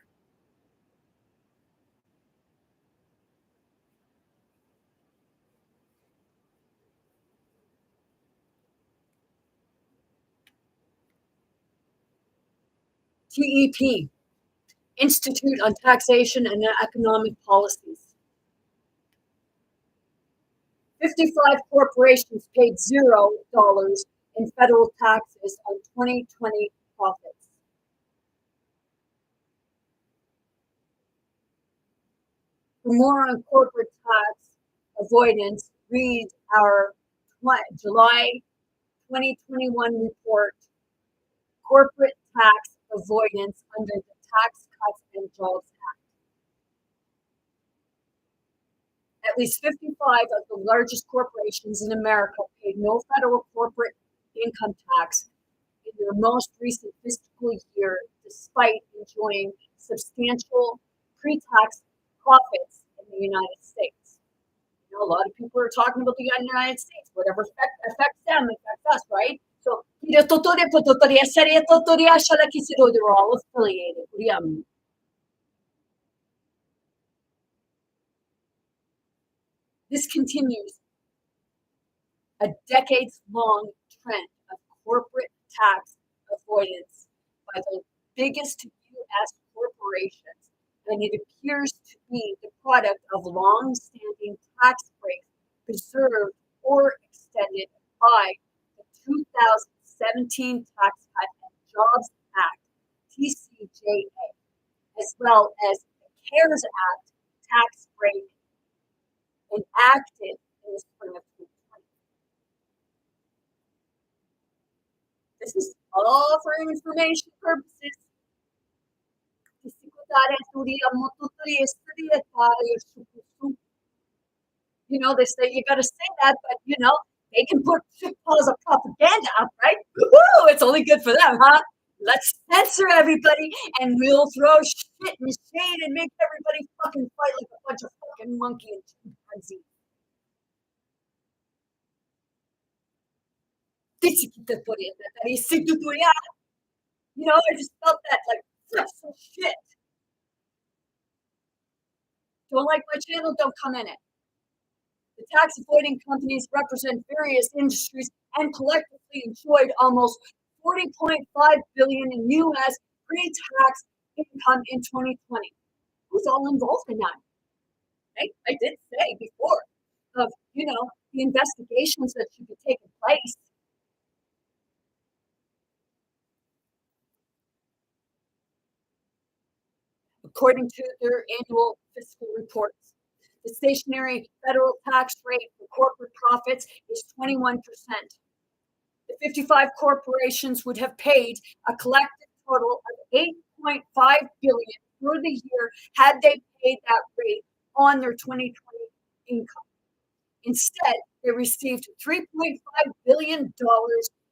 ITEP, Institute on Taxation and Economic Policies. 55 corporations paid $0 in federal taxes on 2020 profits. For more on corporate tax avoidance, read our July 2021 report, Corporate Tax Avoidance under the Tax Cuts and Jobs Act. At least 55 of the largest corporations in America paid no federal corporate income tax in their most recent fiscal year, despite enjoying substantial pre-tax profits in the United States. You know, a lot of people are talking about the United States. Whatever affects them affects us, right? So, they're all affiliated. This continues a decades-long trend of corporate tax avoidance by the biggest U.S. corporations, and it appears to be the product of long-standing tax breaks preserved or extended by the 2017 Tax Cut and Jobs Act, TCJA, as well as the CARES Act tax break enacted in the spring of 2020. This is all for information purposes. You know, they say you got to say that, but you know, they can put shitballs of propaganda up, right? Woo! It's only good for them, huh? Let's censor everybody and we'll throw shit and shade and make everybody fucking fight like a bunch of fucking monkey and chimpanzee. You know, I just felt that like that's some shit. Don't like my channel, don't come in it. The tax avoiding companies represent various industries and collectively enjoyed almost $40.5 billion in U.S. pre-tax income in 2020. Who's all involved in that? Right? I did say before of, you know, the investigations that should be taking place. According to their annual fiscal reports, the stationary federal tax rate for corporate profits is 21%. The 55 corporations would have paid a collective total of $8.5 billion for the year had they paid that rate on their 2020 income. Instead, they received $3.5 billion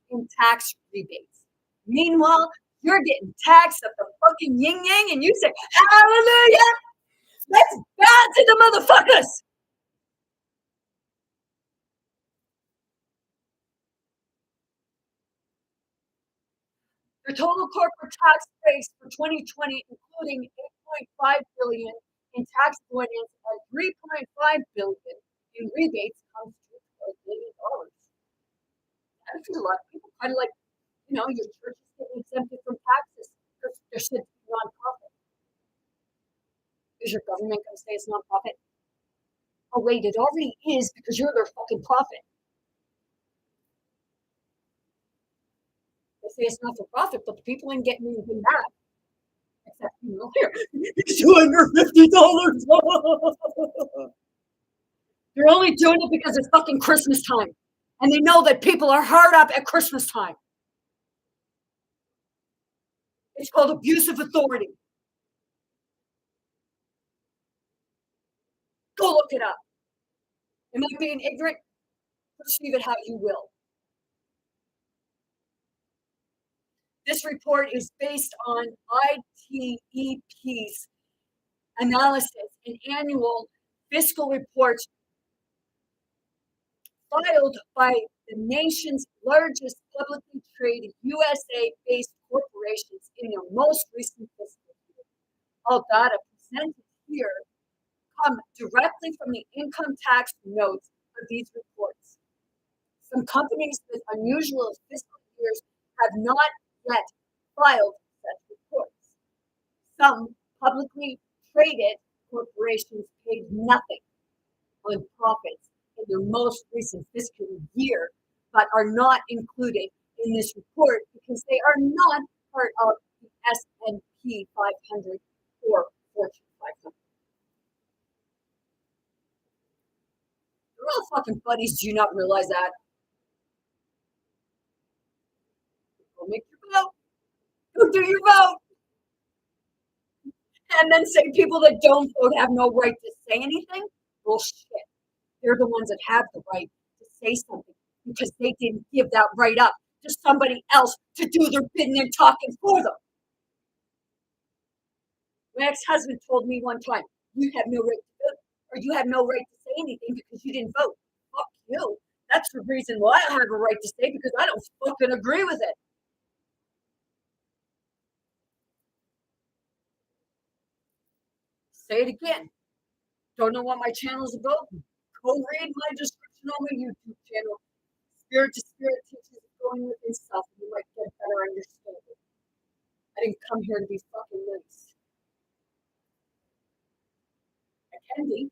in tax rebates. Meanwhile, you're getting taxed at the fucking yin yang, and you say, hallelujah! Let's bow to the motherfuckers! Their total corporate tax base for 2020, including $8.5 billion in tax avoidance and $3.5 billion in rebates, comes to $12 billion. I feel a lot of people kind of like, you know, your church is getting exempted from taxes because they're said to be nonprofit. Is your government going to say it's nonprofit? Oh, wait, it already is because you're their fucking profit. They say it's not for profit, but the people ain't getting anything back. Except, you know, here, $250. They're only doing it because it's fucking Christmas time. And they know that people are hard up at Christmas time. It's called abuse of authority. Go look it up. Am I being ignorant? Perceive it how you will. This report is based on ITEP's analysis and annual fiscal reports filed by the nation's largest publicly traded USA-based corporations in their most recent fiscal year. All data presented here come directly from the income tax notes of these reports. Some companies with unusual fiscal years have not yet filed such reports. Some publicly traded corporations paid nothing on profits in their most recent fiscal year, but are not included in this report because they are not part of the S&P 500 or Fortune 500. They're all fucking buddies. Do you not realize that? Go make your vote. Go do your vote. And then say people that don't vote have no right to say anything? Bullshit. They're the ones that have the right to say something because they didn't give that right up to somebody else to do their bidding and talking for them. My ex-husband told me one time, you have no right to vote, or you have no right to say anything because you didn't vote. Fuck you. That's the reason why I have a right to say, because I don't fucking agree with it. Say it again. Don't know what my channel is about? Go read my description on my YouTube channel. Spirit to Spirit teaches going within self, and you might get a better understanding. I didn't come here to be fucking nice. I can be.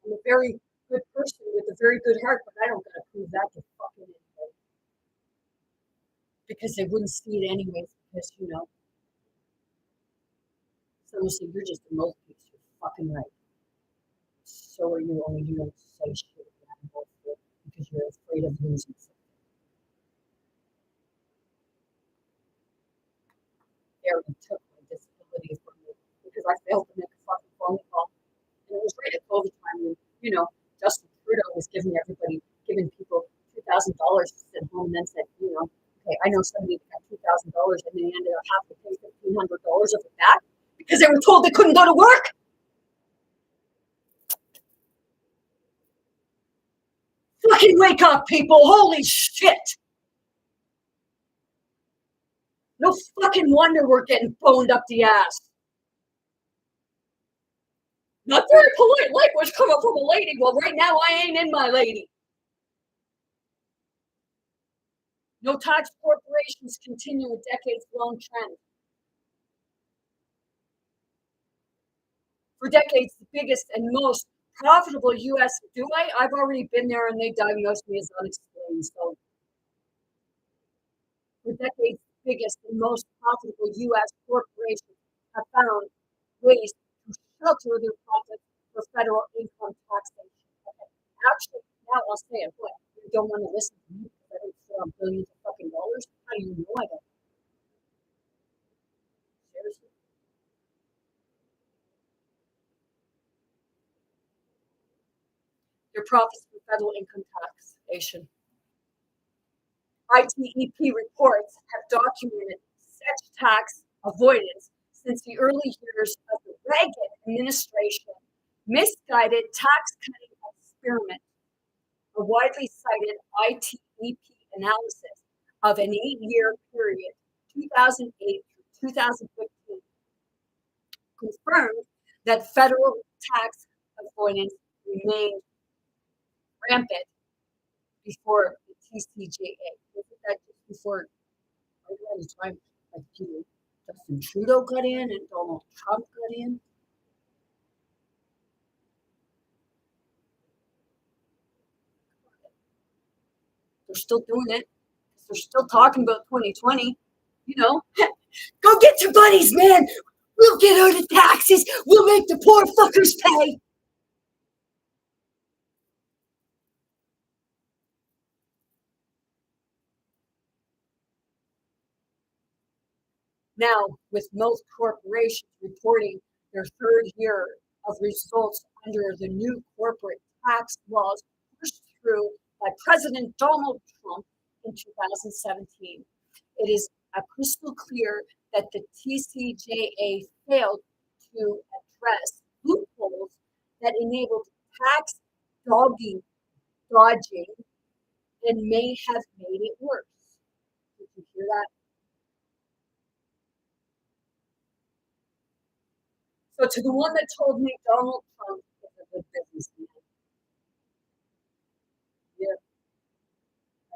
I'm a very good person with a very good heart, but I don't gotta prove that to fucking anybody. Because they wouldn't see it anyways, because someone will say, you're just a mouthpiece, you're fucking right. So are you, only you don't say shit because you're afraid of losing something. They already took my disability from me because I failed to make a fucking phone call. And it was right at COVID time when, Justin Trudeau was giving people $2,000 to sit home and then said, okay, I know somebody that got $2,000 and they ended up having to pay $1,500 of it back because they were told they couldn't go to work. Fucking wake up, people. Holy shit. No fucking wonder we're getting boned up the ass. Not very polite language coming from a lady. Well, right now I ain't in my lady. No tax corporations continue a decades-long trend. For decades, the biggest and most profitable U.S. I've already been there and they diagnosed me as unexplained. So, for decades, the biggest and most profitable U.S. corporations have found ways to shelter their profits for federal income taxation. Okay. Actually, now I'll say it. What? You don't want to listen to me because I don't sell billions of fucking dollars? How do you know I don't? Seriously? Their profits from federal income taxation. ITEP reports have documented such tax avoidance since the early years of the Reagan administration. Misguided tax cutting experiment, a widely cited ITEP analysis of an 8-year period, 2008 through 2015, confirmed that federal tax avoidance remained rampant before the TCJA. Wasn't that just before the time like Justin Trudeau got in and Donald Trump got in? They're still doing it. They're still talking about 2020. Go get your buddies, man. We'll get out of taxes. We'll make the poor fuckers pay. Now, with most corporations reporting their third year of results under the new corporate tax laws pushed through by President Donald Trump in 2017, it is crystal clear that the TCJA failed to address loopholes that enabled tax dodging and may have made it worse. Did you hear that? So to the one that told me Donald Trump is a good businessman, yeah,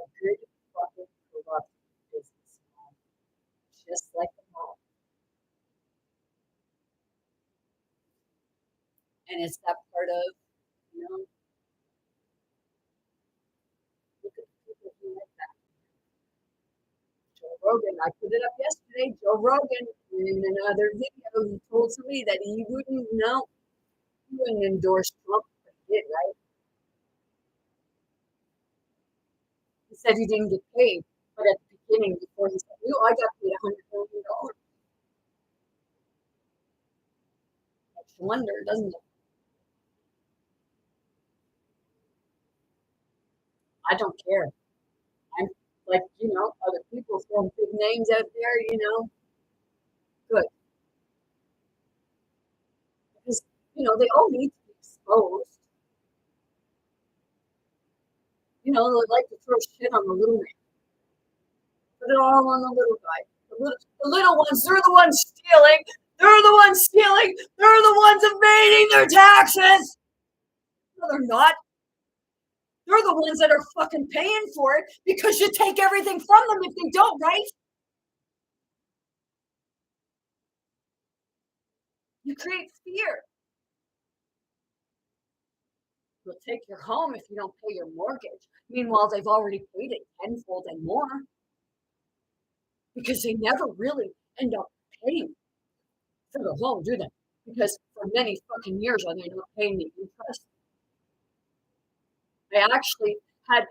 a good fucking corrupt businessman, just like the mob. And it's that part of, look at the people who like that. Joe Rogan, I put it up yesterday. Joe Rogan, in another video, he told somebody that he wouldn't know, he wouldn't endorse Trump, but he did, right? He said he didn't get paid, but at the beginning, before he said, "No, I got paid $100 million." Makes you wonder, doesn't it? I don't care. I'm like, other people throwing big names out there, good. Because, they all need to be exposed. They like to throw shit on the little man. Put it all on the little guy. The little ones, they're the ones stealing. They're the ones stealing. They're the ones evading their taxes. No, they're not. They're the ones that are fucking paying for it because you take everything from them if they don't, right? You create fear. They'll take your home if you don't pay your mortgage. Meanwhile, they've already paid it tenfold and more because they never really end up paying for the home, do they? Because for many fucking years, are they not paying the interest? I actually had,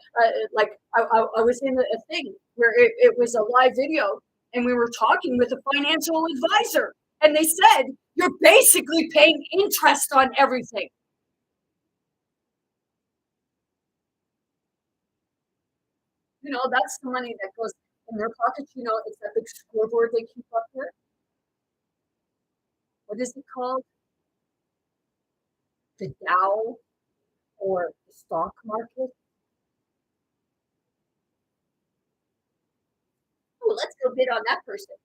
I was in a thing where it was a live video and we were talking with a financial advisor and they said, you're basically paying interest on everything. That's the money that goes in their pockets. It's that big scoreboard they keep up here. What is it called? The Dow or the stock market? Oh, let's go bid on that person.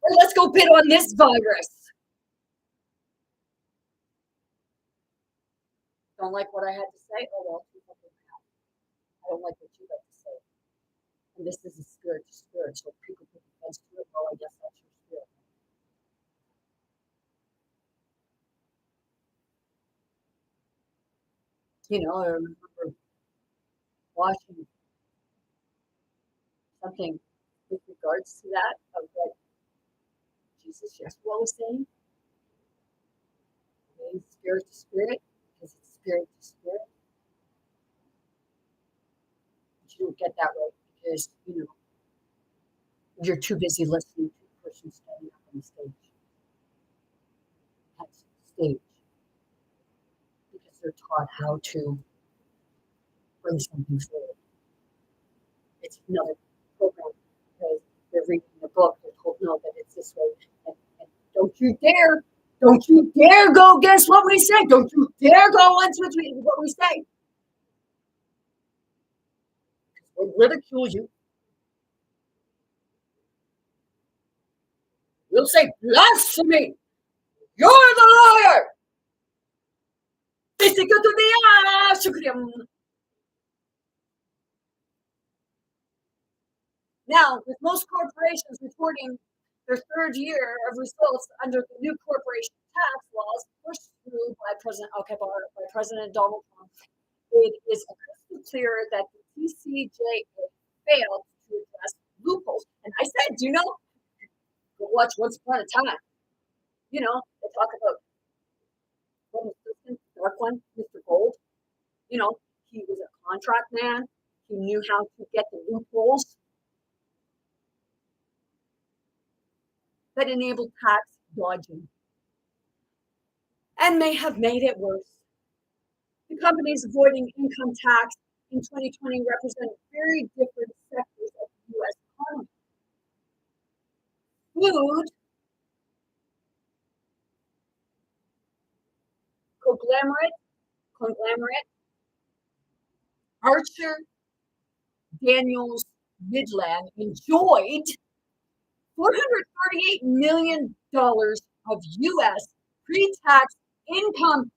Or let's go bid on this virus. Don't like what I had to say? Oh, well, I don't like what you had to say. And this is a spirit to spirit, so people put defense to it. Well, I guess that's your spirit. I remember watching something with regards to that of what Jesus Yeshua was saying. Spirit to spirit, because it's spirit to spirit. But you don't get that right because, you're too busy listening to the person standing up on the stage. That's the stage. Because they're taught how to bring something forward. It's another program because they're reading the book. They're told, no, that it's this way. And don't you dare go against what we say. Don't you dare go against what we say. We'll ridicule you. We'll say blasphemy. You're the liar. Now, with most corporations reporting their third year of results under the new corporation tax laws pushed through by President Donald Trump, it is crystal clear that the TCJA failed to address loopholes. And I said, go watch Once Upon a Time. They talk about Dark One, Mr. Gold. He was a contract man. He knew how to get the loopholes that enabled tax dodging and may have made it worse. The companies avoiding income tax in 2020 represent very different sectors of the U.S. economy. Food, conglomerate, Archer Daniels Midland enjoyed $438 million of U.S. pre-tax income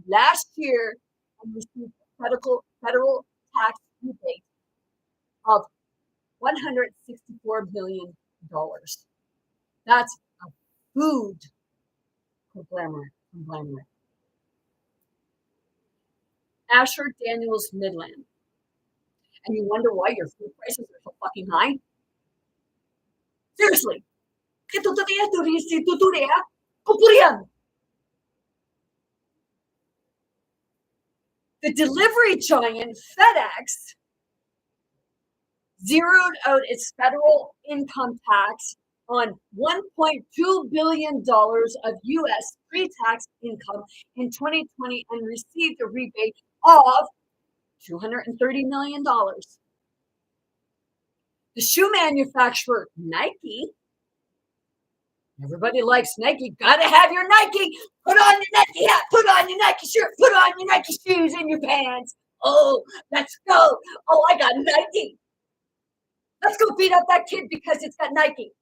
last year and received federal tax rebate of $164 million. That's a food conglomerate. Asher Daniels Midland. And you wonder why your food prices are so fucking high? Seriously. The delivery giant FedEx zeroed out its federal income tax on $1.2 billion of U.S. pre-tax income in 2020 and received a rebate of $230 million. The shoe manufacturer Nike, everybody likes Nike, gotta have your Nike, put on your Nike hat, put on your Nike shirt, put on your Nike shoes and your pants. Oh, let's go. Oh, I got Nike. Let's go beat up that kid because it's got Nike.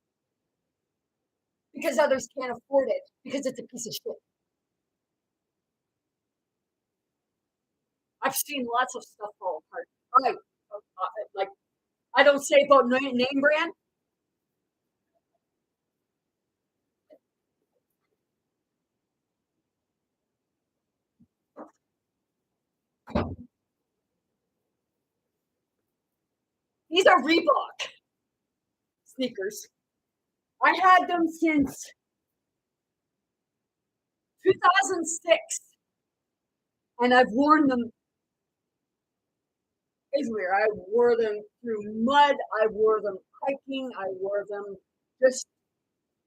Because others can't afford it, because it's a piece of shit. I've seen lots of stuff fall apart. Like, I don't say about name brand. These are Reebok sneakers. I had them since 2006, and I've worn them everywhere. I wore them through mud. I wore them hiking. I wore them just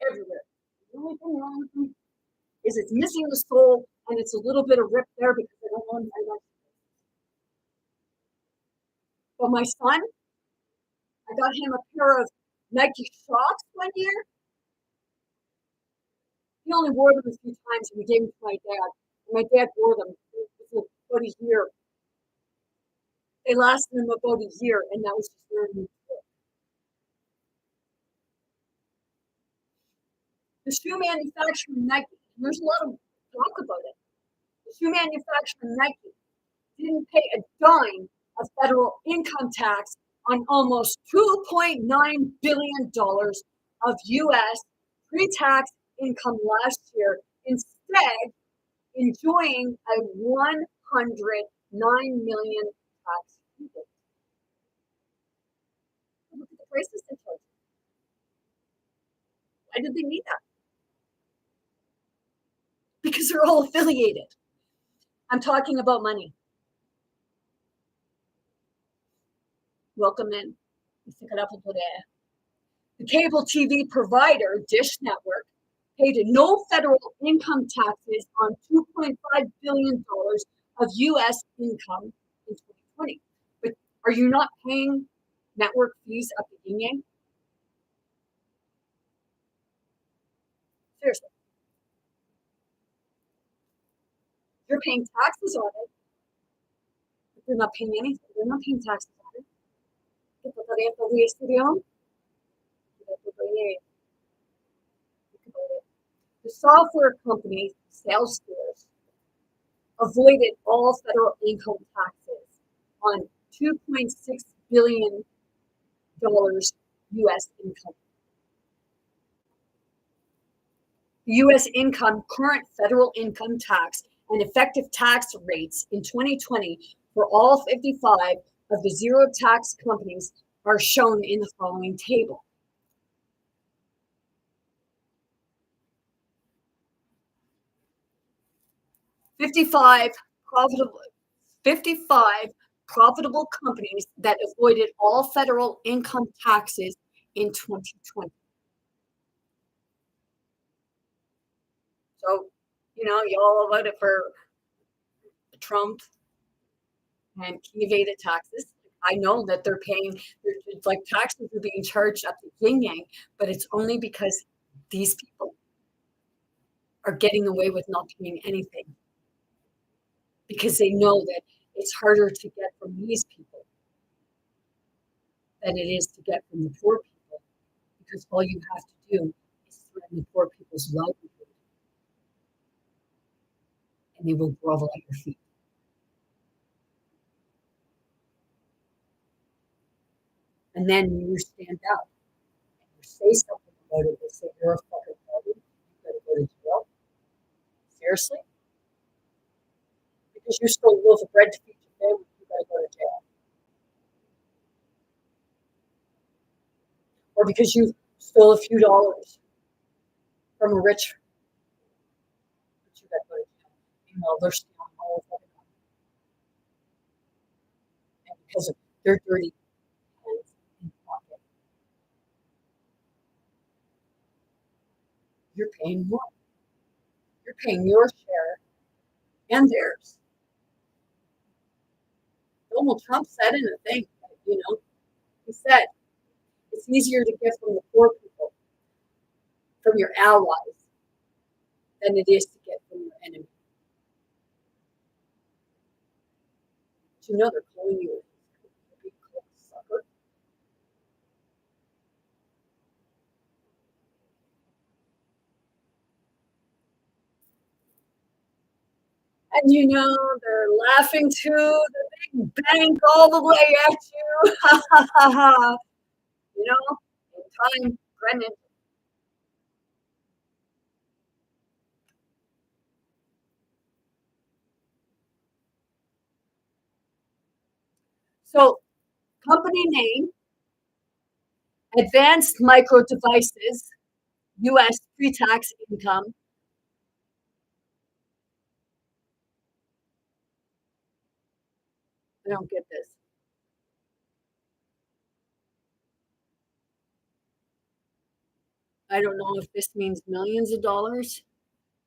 everywhere. The only thing wrong with them is it's missing the sole, and it's a little bit of rip there because I don't want to. But my son, I got him a pair of Nike socks one year. He only wore them a few times, and we gave them to my dad. And my dad wore them for about a year. They lasted him about a year, and that was just very new. The shoe manufacturer Nike, there's a lot of talk about it. The shoe manufacturer Nike didn't pay a dime of federal income tax on almost $2.9 billion of U.S. pre-tax income last year, instead enjoying a $109 million tax rebate. Look at the prices they charge. Why did they need that? Because they're all affiliated. I'm talking about money. Welcome in. The cable TV provider, Dish Network, paid no federal income taxes on $2.5 billion of U.S. income in 2020. But are you not paying network fees at the yin yang? Seriously. You're paying taxes on it, but they're not paying anything. They're not paying taxes on it. The software company Salesforce avoided all federal income taxes on $2.6 billion U.S. income. The U.S. income, current federal income tax, and effective tax rates in 2020 for all 55 of the zero tax companies are shown in the following table. Fifty-five profitable companies that avoided all federal income taxes in 2020. So, y'all voted for Trump and he evaded taxes. I know that they're paying, it's like taxes are being charged at the yin yang, but it's only because these people are getting away with not paying anything because they know that it's harder to get from these people than it is to get from the poor people, because all you have to do is threaten the poor people's livelihood and they will grovel at your feet. And then when you stand up and you say something about it, they say you're a fucking party. You Seriously? Because you stole a loaf of bread to feed your family, you gotta go to jail. Or because you stole a few dollars from a rich, but you gotta go to jail. Meanwhile, they're stealing all of it. And because of their dirty hands in pocket, you're paying more. You're paying your share and theirs. Donald Trump said in a thing, he said it's easier to get from the poor people, from your allies, than it is to get from your enemy. But you know they're calling you a big sucker. And they're laughing too, the big bank all the way at you. Ha ha ha ha. In time, Brennan. So, company name, Advanced Micro Devices, US pre-tax income. I don't get this. I don't know if this means millions of dollars.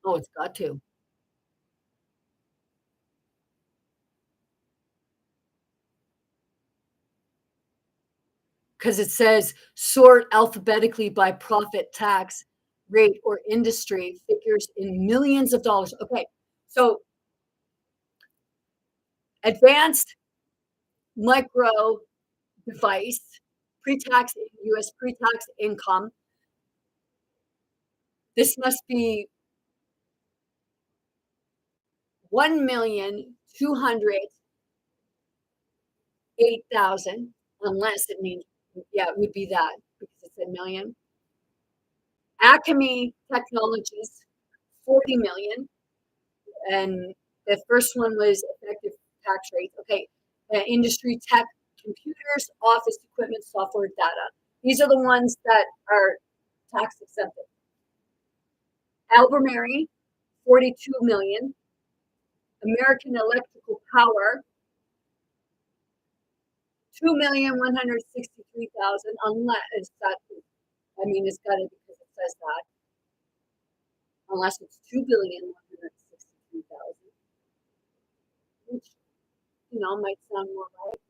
Oh, it's got to. Because it says sort alphabetically by profit tax rate or industry, figures in millions of dollars. Okay, so advanced micro device, pre-tax US pre-tax income. This must be 1,208,000, unless it means, yeah, it would be that because it's a million. Acme Technologies, 40 million. And the first one was effective tax rate. Okay, industry tech, computers, office equipment, software, data. These are the ones that are tax exempted. Albemarle, 42 million. American Electrical Power, 2,163,000. Unless it's that, I mean, it's got to because it says that. Unless it's 2,163,000, which might sound more right.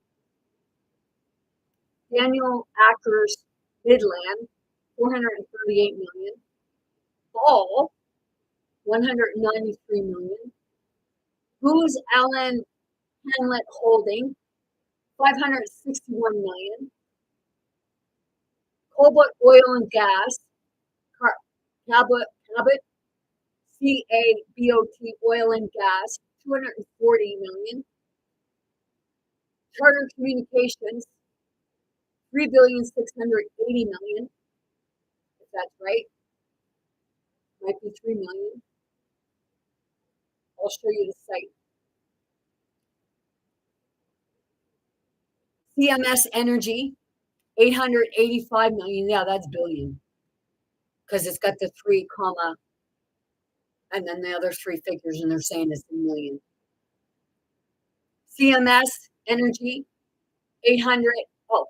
Daniel Ackers Midland, 438 million. Ball, 193 million. Booz Allen Hamlet Holding, 561 million. Cabot Oil and Gas, Cabot, C-A-B-O-T Oil and Gas, 240 million. Charter Communications, 3,680,000,000. If that's right, might be 3 million. I'll show you the site. CMS Energy, 885 million. Yeah, that's billion. Because it's got the 3 comma and then the other 3 figures, and they're saying it's a million. CMS Energy, 800. Oh,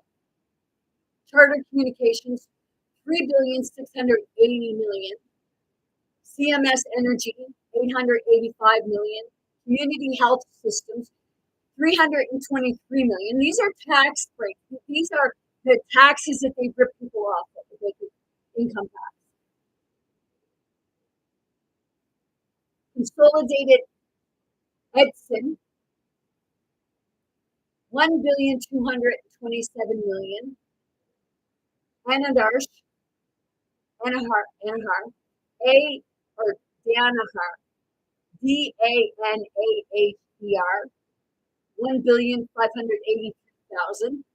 Charter Communications, 3,680,000,000. CMS Energy, 885 million. Community Health Systems, 323 million. These are tax breaks. These are the taxes that they rip people off of, like income tax. Consolidated Edison, 1,227,000,000. Anadarsh, Anahar, A or Danaher, DANAHER, 1,583,000.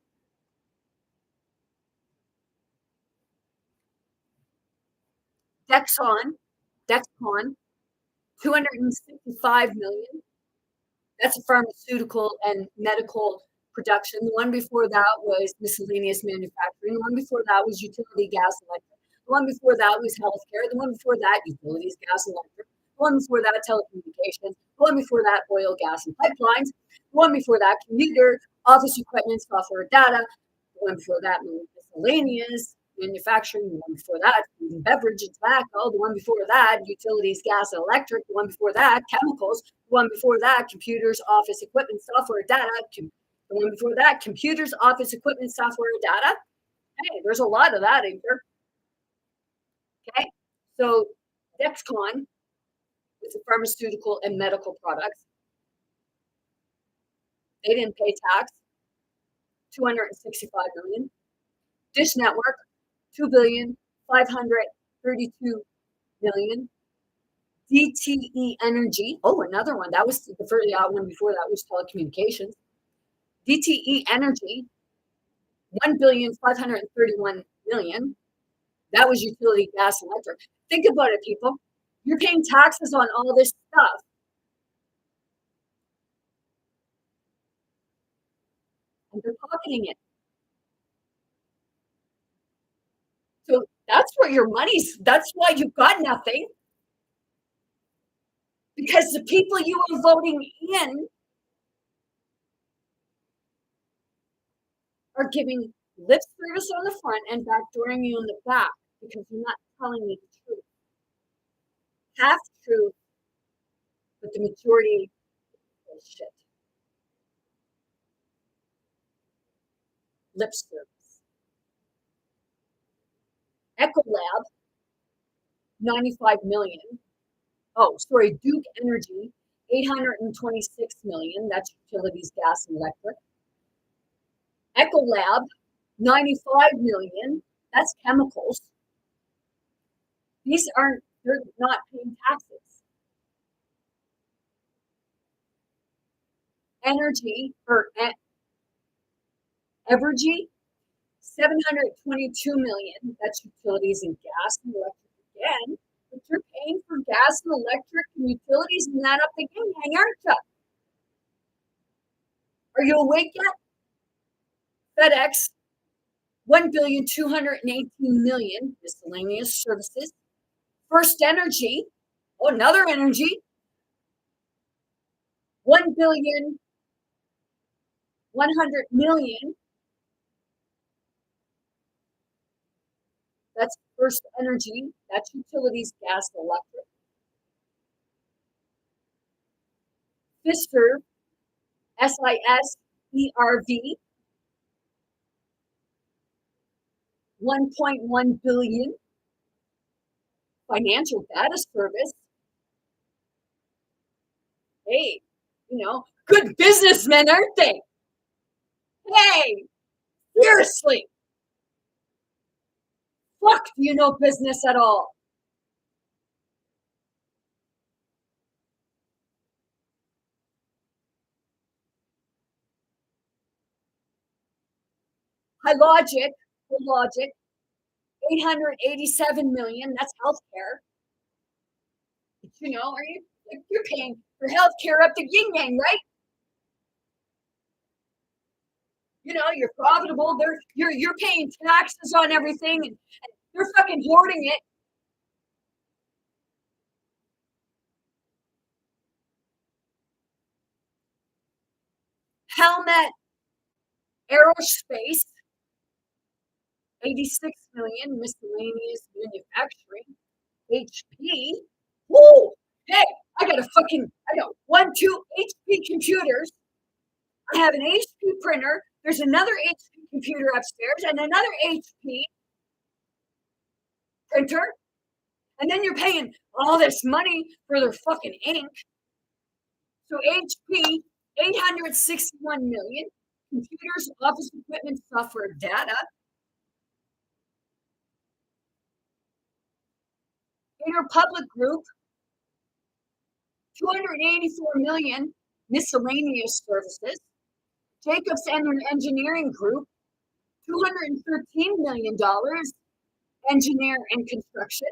Dexcon, 265 million. That's a pharmaceutical and medical production. The one before that was miscellaneous manufacturing. The one before that was utility, gas, electric. The one before that was healthcare. The one before that, utilities, gas, electric. The one before that, telecommunications. The one before that, oil, gas, and pipelines. The one before that, computer, office equipment, software, data. The one before that, miscellaneous manufacturing. The one before that, food and beverage and tobacco. The one before that, utilities, gas, and electric. The one before that, chemicals. The one before that, computers, office equipment, software, data. The one before that, computers, office equipment, software, data. Hey, there's a lot of that in here. Okay, so Dexcom is a pharmaceutical and medical products. They didn't pay tax, 265 million. Dish Network, 2,532,000,000. DTE Energy, oh, another one. That was the first one before that was telecommunications. DTE Energy, 1,531,000,000. That was utility, gas, and electric. Think about it, people. You're paying taxes on all this stuff. And they're pocketing it. So that's where your money's, that's why you've got nothing. Because the people you are voting in are giving lip service on the front and backdooring you in the back because you're not telling me the truth. Half truth, but the majority is shit. Lip service. Ecolab, 95 million. Oh, sorry, Duke Energy, 826 million. That's utilities, gas, and electric. Ecolab, 95 million. That's chemicals. These aren't, they're not paying taxes. Energy or Evergy, 722 million. That's utilities and gas and electric again. But you're paying for gas and electric and utilities and that up the gang, aren't you? Are you awake yet? FedEx, 1,218,000,000. Miscellaneous services. First Energy, oh, another energy, 1,100,000,000. That's First Energy. That's utilities, gas, electric. Fiserv, SISERV, 1.1 billion. Financial data service. Hey, good businessmen, aren't they? Hey, seriously. Fuck, do you know business at all? High Logic, 887 million. That's healthcare. Are you're paying for healthcare up to yin yang, right? You're profitable. You're paying taxes on everything, and they're fucking hoarding it. Helmet Aerospace, 86 million. Miscellaneous manufacturing. HP. Woo! Hey, I got 2 HP computers. I have an HP printer. There's another HP computer upstairs and another HP printer. And then you're paying all this money for their fucking ink. So HP, 861 million. Computers, office equipment, software, data. Interpublic Group, 284 million. Miscellaneous services. Jacobs Engineering Group, $213 million. Engineer and construction.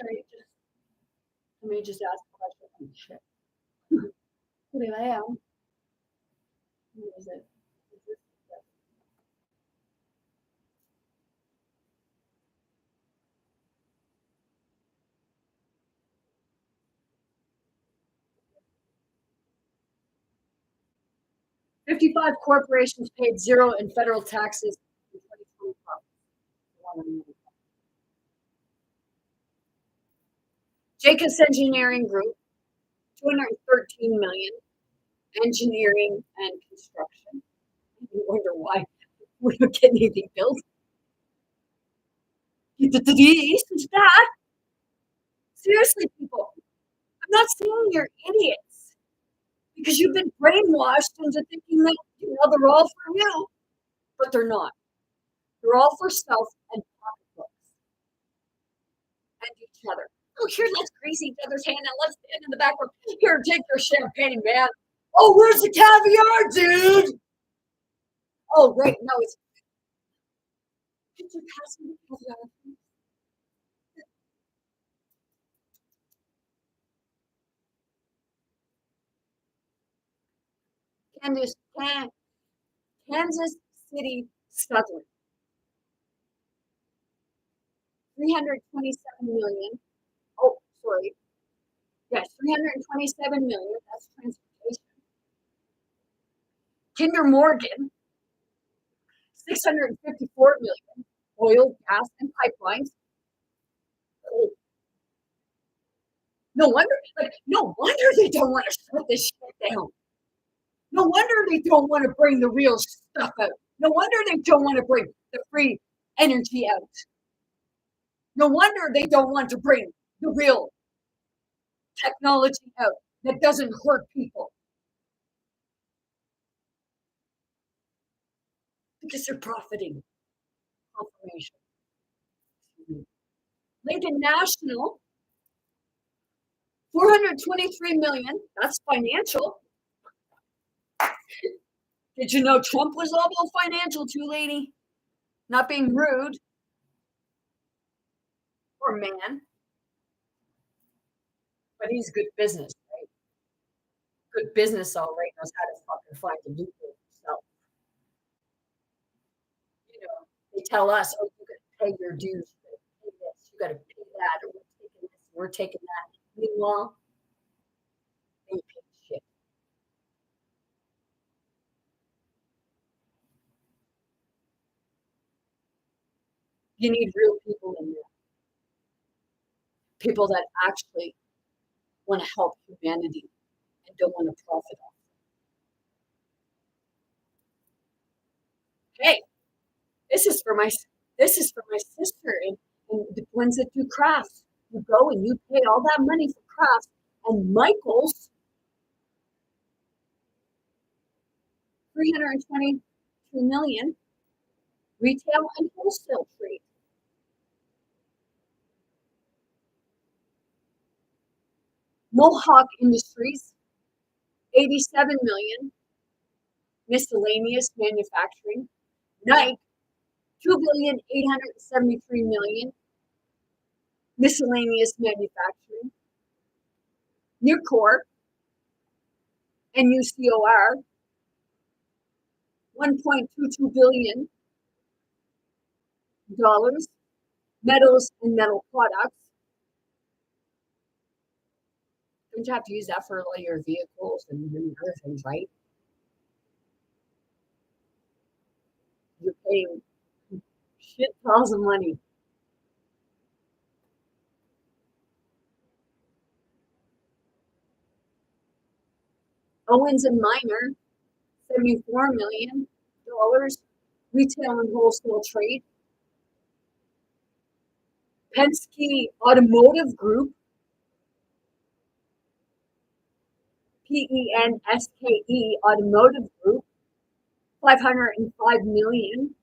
Let me just ask a question. Shit. Here I am. Who is it? Is this- 55 corporations paid zero in federal taxes in 2025. Jacobs Engineering Group, 213 million, engineering and construction. You wonder why we don't get anything built. This is that. Seriously, people, I'm not saying you're idiots because you've been brainwashed into thinking that they're all for you, but they're not. They're all for self and pocketbooks and each other. Oh, here, let's grease each other's hand and let's stand in the background. Here, take your champagne, man. Oh, where's the caviar, dude? Oh, right, no, it's. Could you pass me the caviar? Kansas, Kansas City Southern, 327 million. Oh, sorry. Yes, 327 million. That's transportation. Kinder Morgan, 654 million. Oil, gas, and pipelines. Oh, no wonder they don't want to shut this shit down. No wonder they don't want to bring the real stuff out. No wonder they don't want to bring the free energy out. No wonder they don't want to bring the real technology out that doesn't hurt people. Because they're profiting. Confirmation. Lincoln National, 423 million. That's financial. Did you know Trump was all about financial too, lady? Not being rude. Or man. But he's good business, right? Good business, all right, knows how to fucking find the loophole himself. They tell us, oh, you got to pay your dues, you got to pay this, you got to pay that, or we're taking this, we're taking that. Meanwhile, they pay shit. You need real people in there, people that actually want to help humanity and don't want to profit off. Hey, this is for my this is for my sister and the ones that do crafts. You go and you pay all that money for crafts, and Michael's 322 million retail and wholesale trade. Mohawk Industries, 87 million miscellaneous manufacturing. Nike, 2,873,000,000 miscellaneous manufacturing. Nucor, NUCOR, 1.22 billion dollars, metals and metal products. Don't you have to use that for all your vehicles and other things, right? You're paying shit tons of money. Owens and Minor, $74 million, retail and wholesale trade. Penske Automotive Group, PENSKE Automotive Group, $505 million,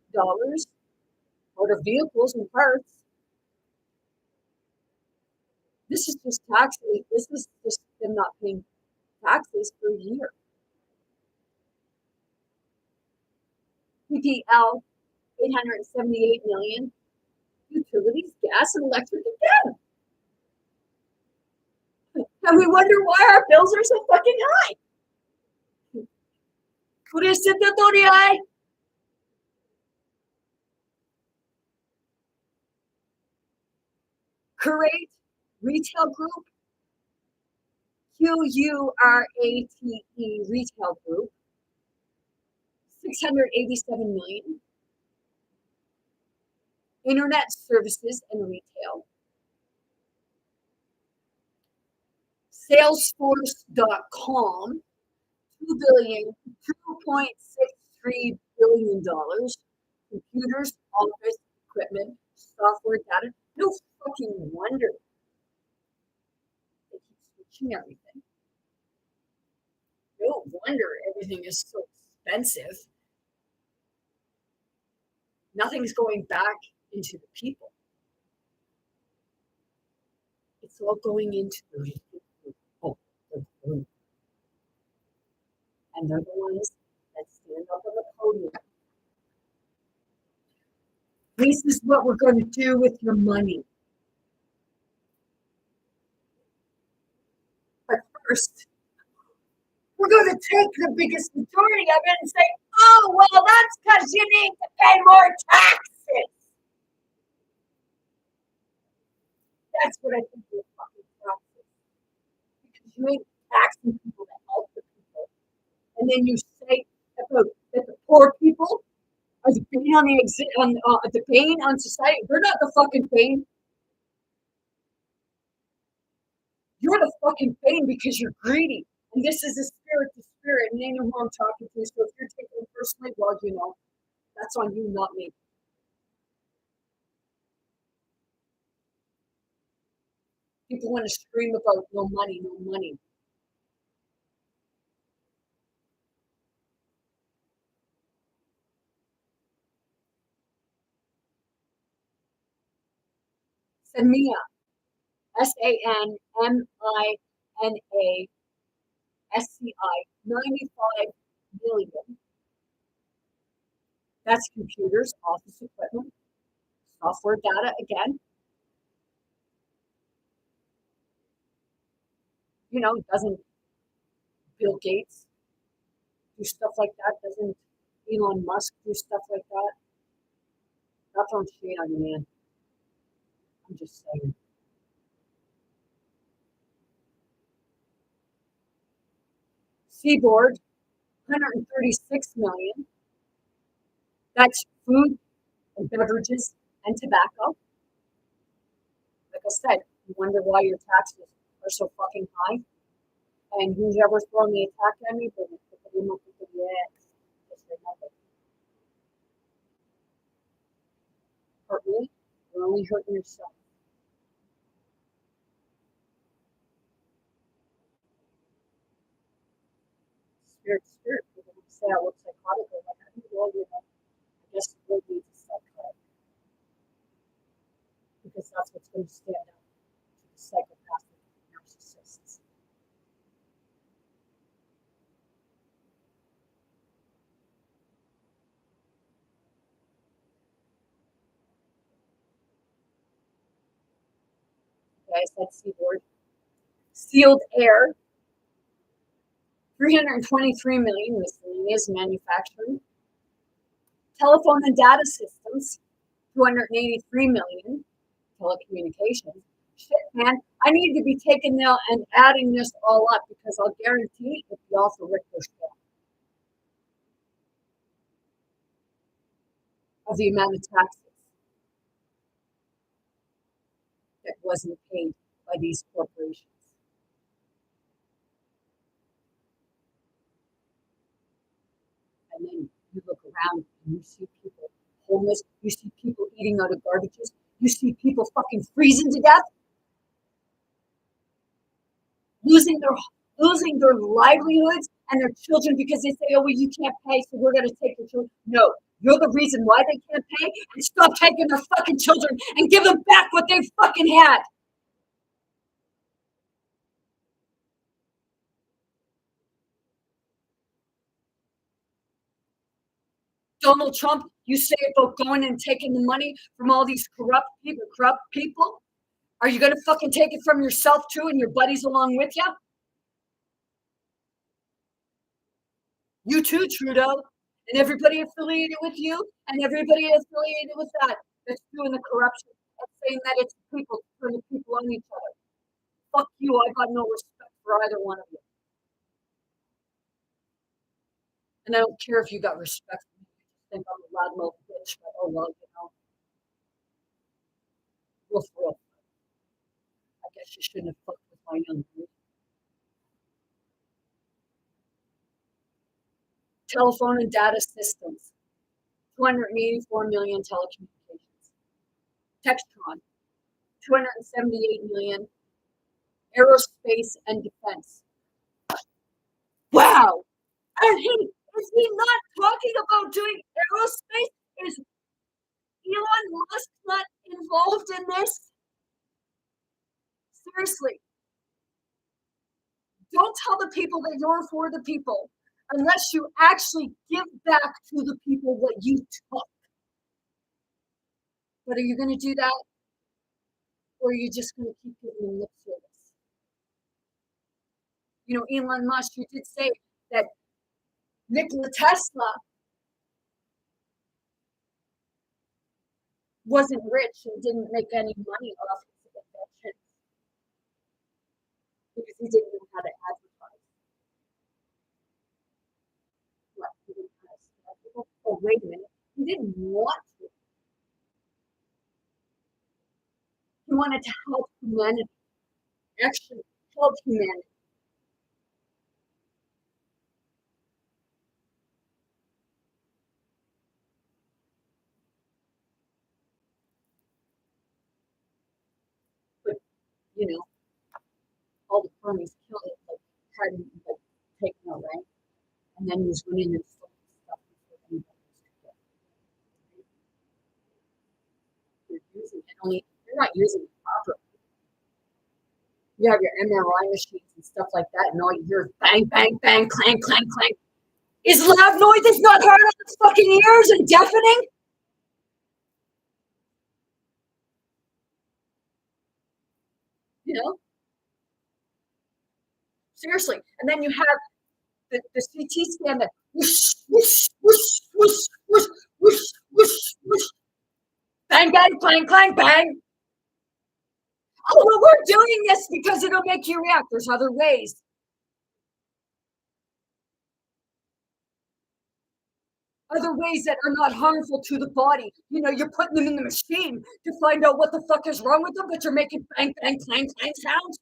motor vehicles and parts. This is just taxes. This is just them not paying taxes for a year. PPL, 878 million. Utilities, gas, and electric again. we wonder why our bills are so fucking high. Qurate Retail Group, Qurate Retail Group, 687 million. Internet services and retail. Salesforce.com, $2.63 billion. Computers, office, equipment, software, data. No fucking wonder they keep switching everything. No wonder everything is so expensive. Nothing's going back into the people. It's all going into the people. And they're the ones that stand up on the podium. This is what we're going to do with your money. But first, we're going to take the biggest majority of it and say, oh, well, that's because you need to pay more taxes. That's what I think you're fucking taxes. Because you ain't taxing people to help the people. And then you say that the poor people are the pain the pain on society. They're not the fucking pain. You're the fucking pain because you're greedy. And this is a spirit to spirit, and they know who I'm talking to. So if you're taking it personally, well, that's on you, not me. People want to scream about no money, no money. Sanmina, SANMINASCI, 95 million. That's computers, office equipment, software, data again. Doesn't Bill Gates do stuff like that? Doesn't Elon Musk do stuff like that? Not throwing shade on you, man. I'm just saying. Seaboard, 136 million. That's food and beverages and tobacco. Like I said, you wonder why your taxes are so fucking high. And who's ever thrown the attack at me, but hurt me, you're only hurting yourself. Spirit, people say I look psychotic, like, I think, well, I guess it will be psychotic. Because that's what's going to stand out to the psychopathic narcissists. Okay, I said Seaboard. Sealed Air, 323 million, miscellaneous manufacturing. Telephone and data systems, 283 million. Telecommunications. Shit, man, I need to be taking now and adding this all up because I'll guarantee it'll be also Richter scale of the amount of taxes that wasn't paid by these corporations. And then you look around and you see people homeless, you see people eating out of garbages, you see people fucking freezing to death, losing their livelihoods and their children because they say, oh, well, you can't pay, so we're going to take your children. No, you're the reason why they can't pay, and stop taking their fucking children and give them back what they fucking had. Donald Trump, you say about going and taking the money from all these corrupt people. Are you going to fucking take it from yourself too and your buddies along with you? You too, Trudeau. And everybody affiliated with you and everybody affiliated with that's doing the corruption and saying that it's people turning people on each other. Fuck you. I got no respect for either one of you. And I don't care if you got respect for me. I think I'm a loudmouth bitch, but oh well, Real for real. I guess you shouldn't have fucked with my young dude. Telephone and data systems, 284 million telecommunications. Textron, 278 million. Aerospace and defense. Wow. And is he not talking about doing aerospace? Is Elon Musk not involved in this? Seriously. Don't tell the people that you're for the people unless you actually give back to the people what you took. But are you going to do that? Or are you just going to keep giving them lip service? You know, Elon Musk, you did say that Nikola Tesla wasn't rich and didn't make any money off his inventions because he didn't know how to advertise. What? He didn't know how to sell people? Oh, wait a minute. He didn't want to. He wanted to help humanity. Actually, help humanity. But, you know, all the cronies killed it, like, had him like, taken away. And then he was running and stuff before anybody was You're using it only, you're not using it properly. You have your MRI machines and stuff like that, and all you hear is bang, bang, bang, clang, clang, clang. Is loud noises not hard on the fucking ears and deafening? You know? Seriously. And then you have the CT scan that whoosh, whoosh, whoosh, whoosh, whoosh, whoosh, whoosh, whoosh. Bang, bang, clang, clang, bang. Oh, well, we're doing this because it'll make you react. There's other ways. Other ways that are not harmful to the body. You know, you're putting them in the machine to find out what the fuck is wrong with them, but you're making bang, bang, clang, clang sounds.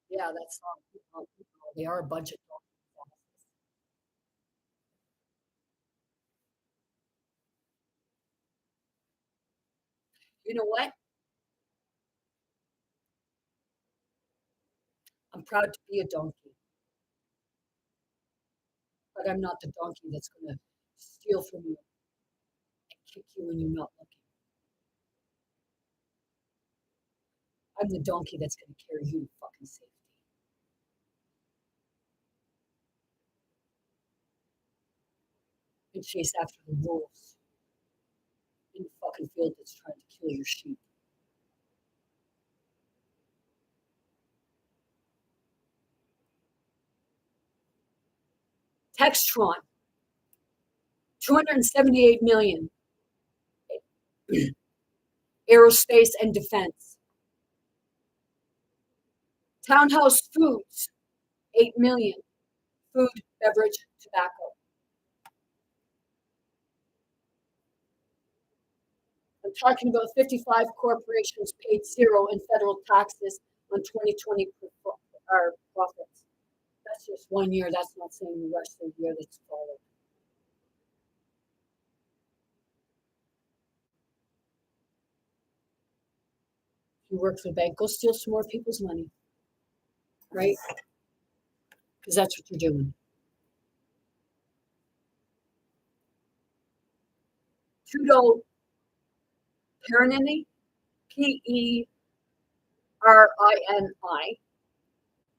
Yeah, that's not. They are a bunch of donkeys. You know what? I'm proud to be a donkey, but I'm not the donkey that's going to steal from you and kick you when you're not looking. I'm the donkey that's going to carry you to fucking safety and chase after the wolves in the fucking field that's trying to kill your sheep. Textron, 278 million. Aerospace and defense. Townhouse Foods, 8 million. Food, beverage, tobacco. I'm talking about 55 corporations paid zero in federal taxes on 2020 profits. That's just 1 year. That's not saying the rest of the year that's followed. You work for the bank, go steal some more people's money, right? Because that's what you're doing. Trudeau Perini, Perini,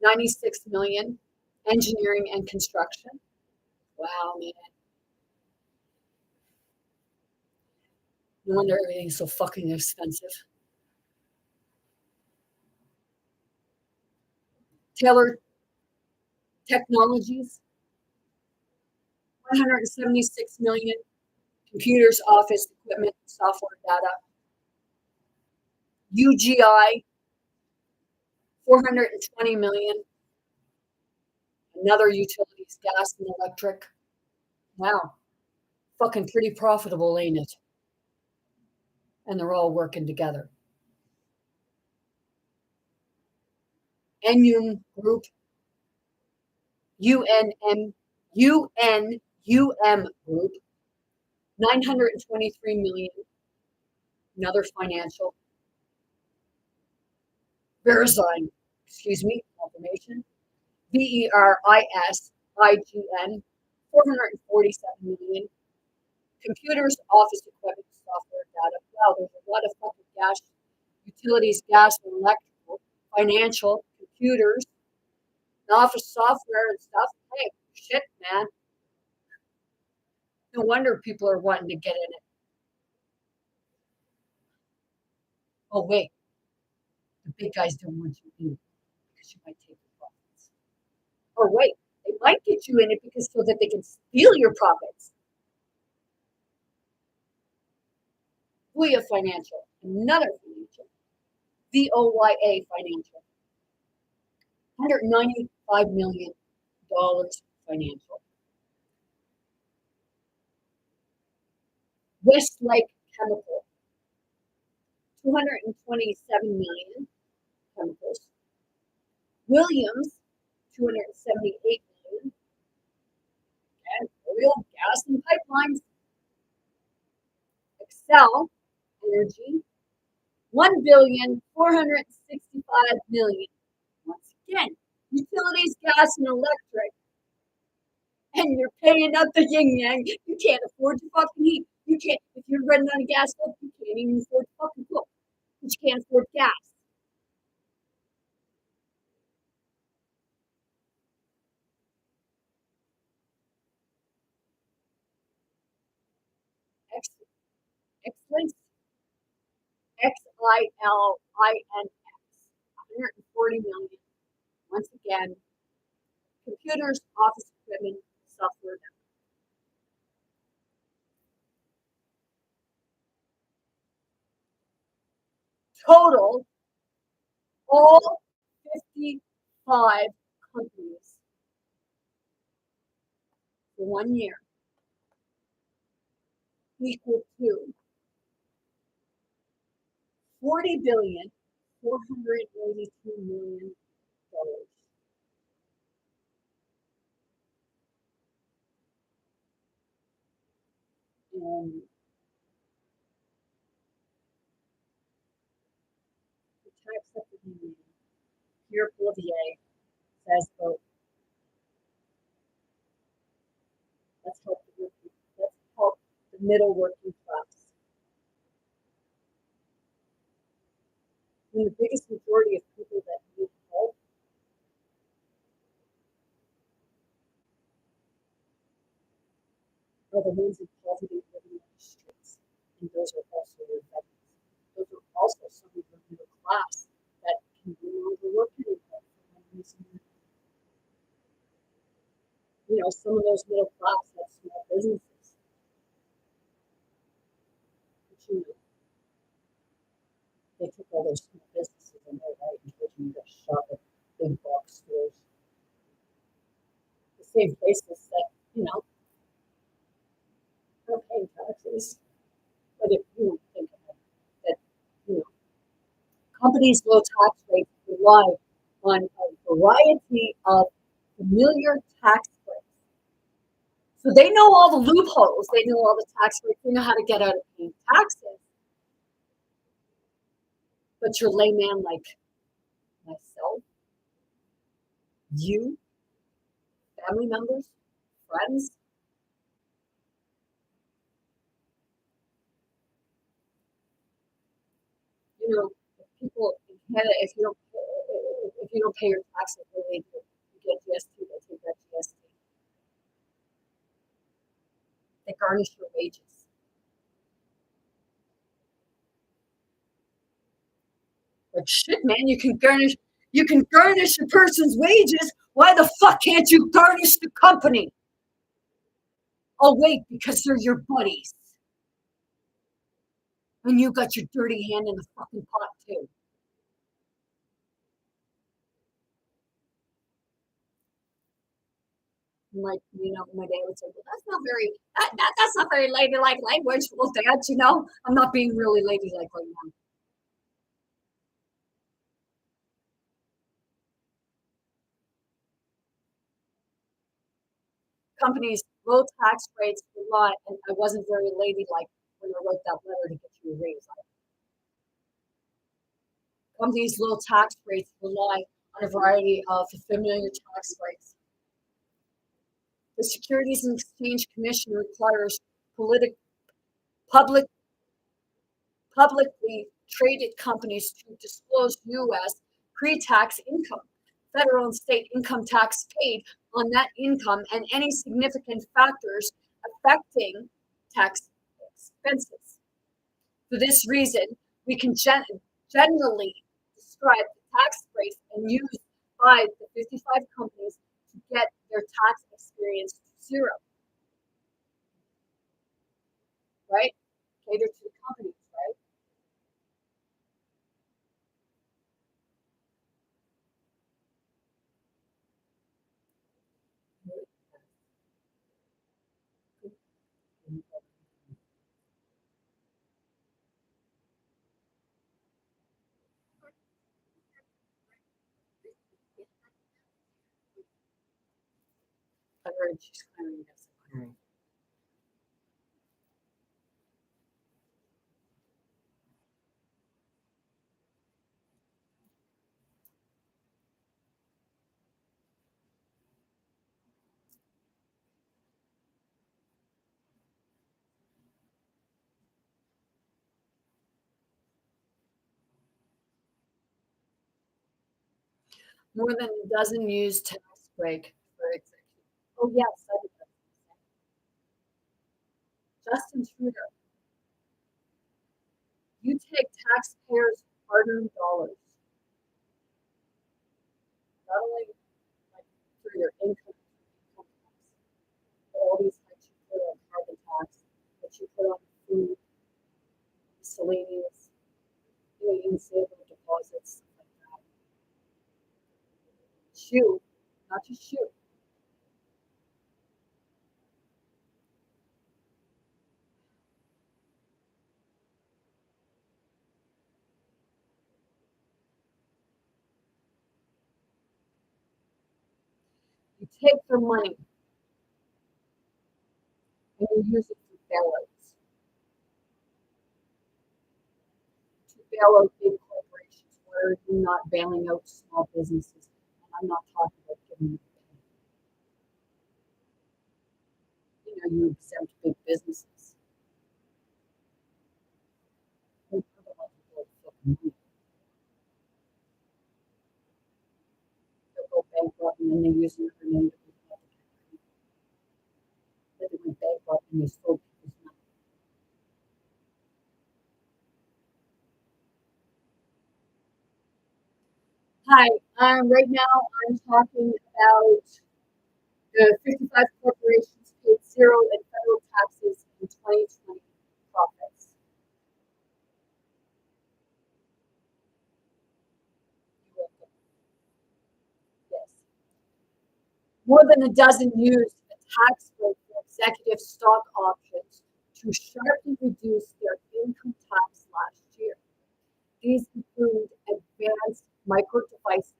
96 million. Engineering and construction. Wow, man. No wonder everything's so fucking expensive. Taylor Technologies, 176 million. Computers, office equipment, software, data. UGI, 420 million. Another utilities, gas and electric. Wow. Fucking pretty profitable, ain't it? And they're all working together. NUM Group, UNM Group, 923 million. Another financial. Verisign, confirmation. VERISIGN, 447 million. Computers, office equipment, software, data. Wow, there's a lot of fucking gas, utilities, gas and electrical, financial, computers, office software and stuff. Hey, shit, man. No wonder people are wanting to get in it. Oh, wait. The big guys don't want you in it because you might take your profits. Oh, wait. They might get you in it because so that they can steal your profits. Voya Financial, another financial. VOYA Financial, $195 million financial. Westlake Chemical, 227 million chemicals. Williams, 278 million. And oil, gas, and pipelines. Excel Energy, 1,465,000,000. Once again, utilities, gas, and electric. And you're paying up the yin yang. You can't afford to fucking eat. You can't, if you're running on a gas stove, you can't even afford to fucking cook. But you can't afford gas. Excellence, XILINX, 140 million. Once again, computers, office equipment, software. Total, all 55 companies for 1 year equal to $40,482,000,000. And the tax equity Pierre Bolivier says, "Vote. Let's help the middle working class." And the biggest majority of people that need help are the ones in poverty living on the streets. And those are also your veterans. Those are also some of the middle class that can no longer work anymore for one reason or another. You know, some of those middle class have small businesses. But you know, they took all those small businesses and they're right and told you to shop at big box stores. The same places that, you know, are paying taxes. But if you think about it, that, you know, companies' low tax rates rely on a variety of familiar tax breaks. So they know all the loopholes, they know all the tax breaks, they know how to get out of paying taxes. But your layman like myself, you, family members, friends, you know, people in Canada, if you don't pay your taxes, they do. You get GST, they take that GST. They garnish your wages. Like shit, man, you can garnish a person's wages. Why the fuck can't you garnish the company? Oh wait, because they're your buddies. And you got your dirty hand in the fucking pot too. Like, my dad would say, well, that's not very ladylike language. Well, Dad, I'm not being really ladylike right now. Companies' low tax rates rely, and I wasn't very ladylike when I wrote that letter to get you a raise. Companies' low tax rates rely on a variety of familiar tax rates. The Securities and Exchange Commission requires public publicly traded companies to disclose U.S. pre-tax income, federal and state income tax paid on that income, and any significant factors affecting tax expenses. For this reason, we can generally describe the tax rates and use by the 55 companies to get their tax experience to zero, right? Cater to the companies, right? I heard she's claiming this. More than a dozen use tax break for executive. Oh yes, I did that. Justin Trudeau, you take taxpayers' hard-earned dollars, not only like through your income tax, but all these hikes you put on carbon tax, that you put on food, miscellaneous, savable deposits, stuff like that. Shoe, not just shoe. You take their money and you use it for bailouts, to bail out big corporations. Where you're not bailing out small businesses, and I'm not talking about giving them you exempt big businesses. They put a lot of fucking money. They'll go bankrupt and then they use another name to report the that they went bankrupt and they stole people's money. Hi, right now I'm talking about the 55 corporations paid zero in federal taxes in 2020 profits. Yes. More than a dozen used a tax break for executive stock options to sharply reduce their income tax last year. These include Advanced Micro Devices,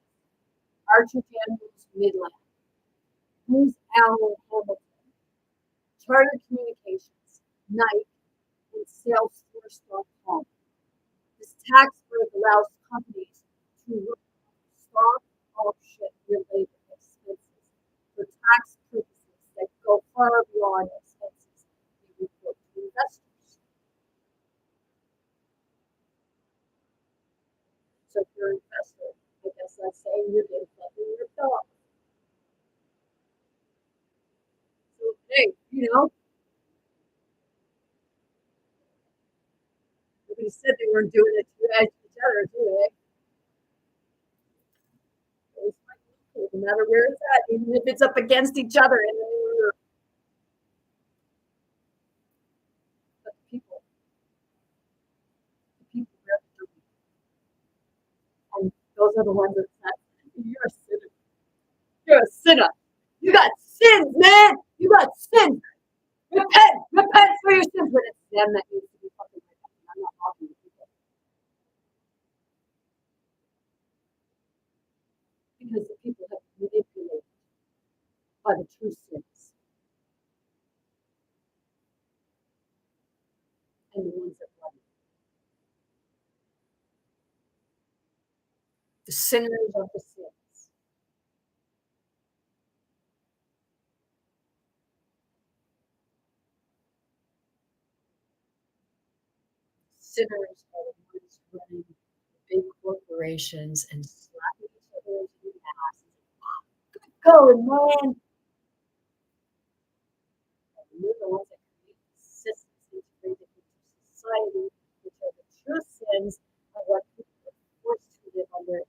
Archer Daniels Midland, Booz Allen Hamilton, Charter Communications, Nike, and Salesforce.com. This tax break allows companies to look at stock option related expenses for tax purposes that go far beyond expenses they report to investors. You know, nobody said they weren't doing it to each other, do they? It's like, no matter where it's at, even if it's up against each other, and then we're people, the people really, and those are the ones that said, "You're a sinner. You're a sinner. You got sins, man. You got sins. Repent for your sins." But it's them that needs to be fucking repenting. I'm not talking to people because the people have been manipulated by the true sins and the ones that love you. The sinners of the sins. Sinners are the ones running big corporations and slapping each other in the ass. Good going, man. And we're the ones that create systems integrated into society, which are the true sins of what people are forced to live under.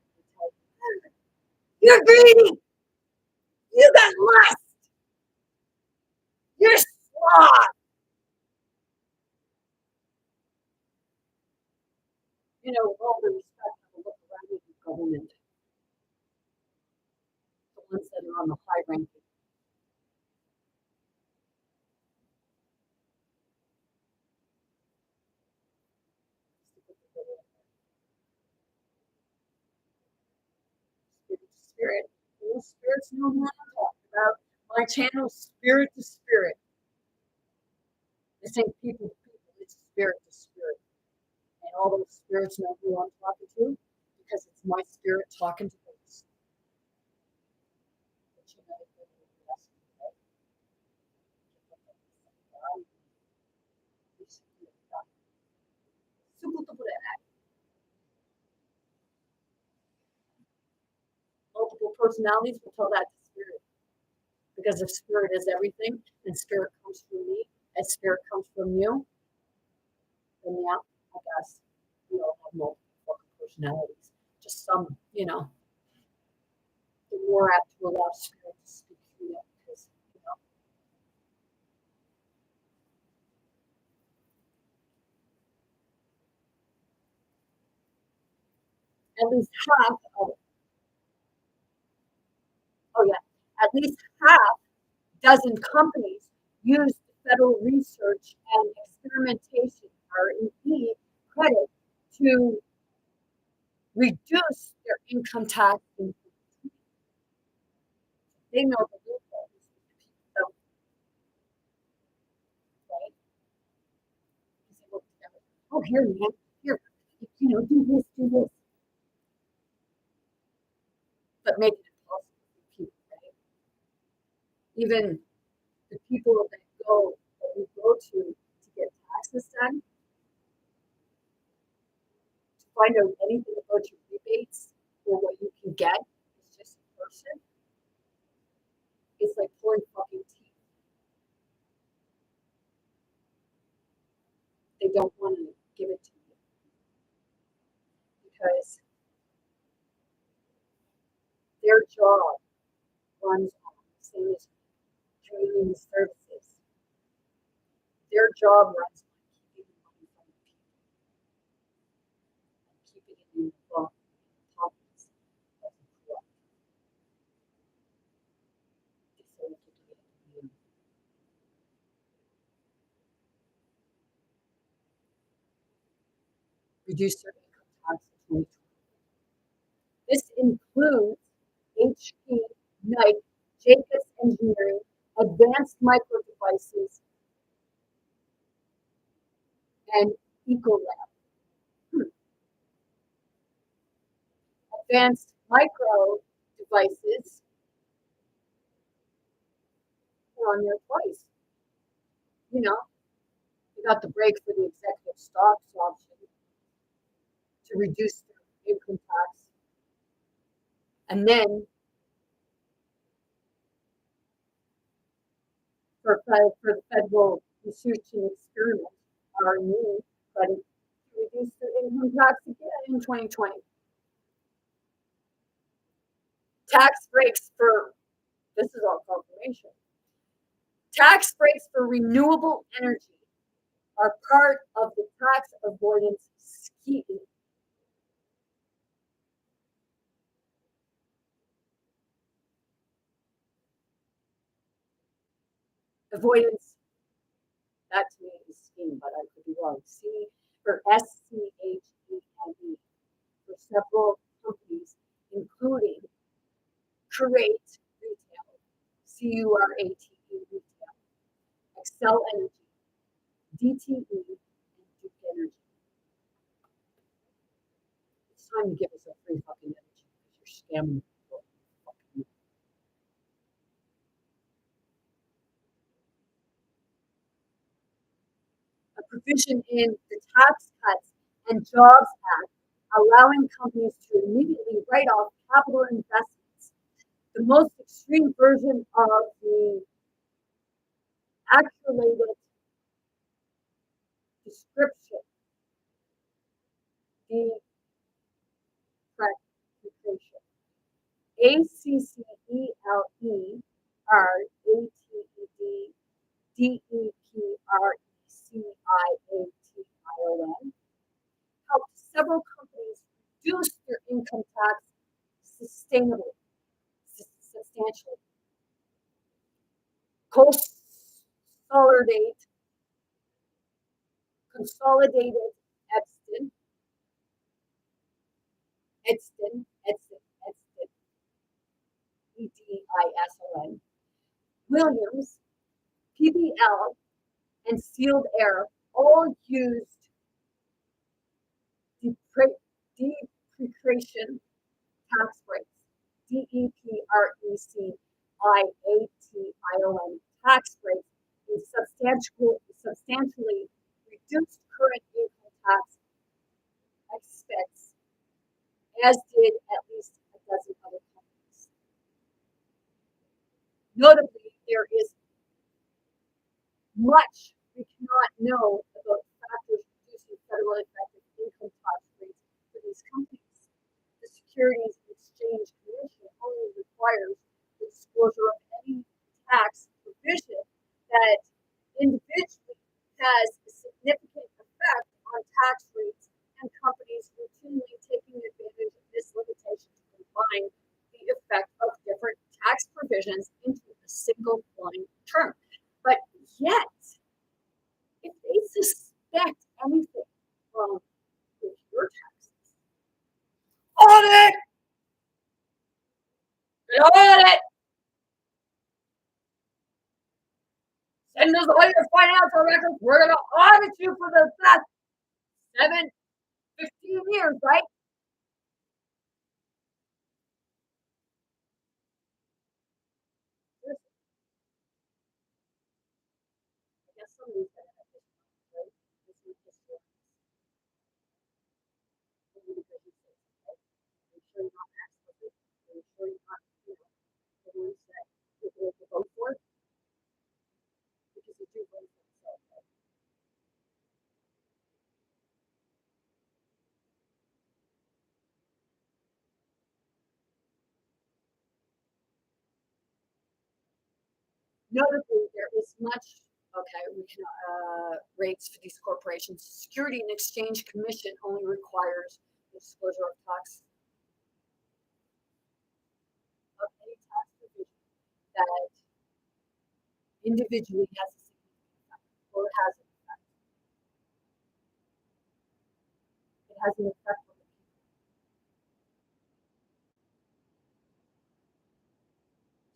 You're greedy. You got lust. You're sloth. You know, with all the respect, I look around at the government, the ones that are on the high ranking. Spirit to spirit. Those spirits know what I'm talking about. My channel, Spirit to Spirit. This ain't people to people, it's spirit to spirit. And all those spirits know who I'm talking to because it's my spirit talking to those. Multiple personalities will tell that to spirit because if spirit is everything and spirit comes from me and spirit comes from you, then yeah, I guess we all have multiple personalities. Just some, the more apt to allow spirit to speak through them because, at least half of, oh yeah, at least half dozen companies use federal research and experimentation or indeed credit to reduce their income tax. They know the loopholes. So, right? Oh, here, man, here, do this, do this. But make it impossible for people, right? Even the people that we go to get taxes done, to find out anything about your rebates or what you can get, is just a person. It's like pulling fucking teeth. They don't want to give it to you because their job runs on the same as community services. Their job runs on keeping the money from the people and keeping it in the pockets of the corrupt. Reduce their income tax in 2020. This includes HP, Nike, Jacobs Engineering, Advanced Micro Devices, and Ecolab. Advanced Micro Devices are on there twice. You got the break for the executive stocks option to reduce their income tax. And then, for a for the Federal Research and Experiment, RME, credit to reduce their income tax again in 2020. Tax breaks for, this is all confirmation, tax breaks for renewable energy are part of the tax avoidance scheme. Avoidance, that to me is scheme, but I could be wrong. C for SCHEME for several companies, including Curate Retail, CURATE Retail, Excel Energy, DTE, and Duke Energy. It's time to give us a free fucking energy because you're scamming people. A provision in the Tax Cuts and Jobs Act allowing companies to immediately write off capital investments. The most extreme version of the accelerated description, the practication. ACCELERADEPRECIATION helped several companies reduce their income tax substantially. Consolidated Edison, EDISON, Williams, PBL, and Sealed Air all used depreciation tax breaks, DEPRECIATION tax breaks, and substantially reduced current income tax expense, as did at least a dozen other companies. Notably, there is much we cannot know about factors reducing federal effective income tax rates for these companies. The Securities and Exchange Commission only requires the disclosure of any tax provision that individually has a significant effect on tax rates, and companies routinely taking advantage of this limitation to combine the effect of different tax provisions into a single line term. But yet, if they suspect anything wrong with your taxes, audit! Audit! Send us all your financial records. We're going to audit you for the past 7, 15 years, right? I guess somebody's going to have this, right? This is just I'm sure you're not accidentally. I'm sure you're not, the ones that people will vote for because they do vote for themselves. Right? Notably, there is much, okay, we can, rates for these corporations. Security and Exchange Commission only requires the disclosure of tax, of any tax provision that individually has a significant effect or has an effect. It has an effect on the people.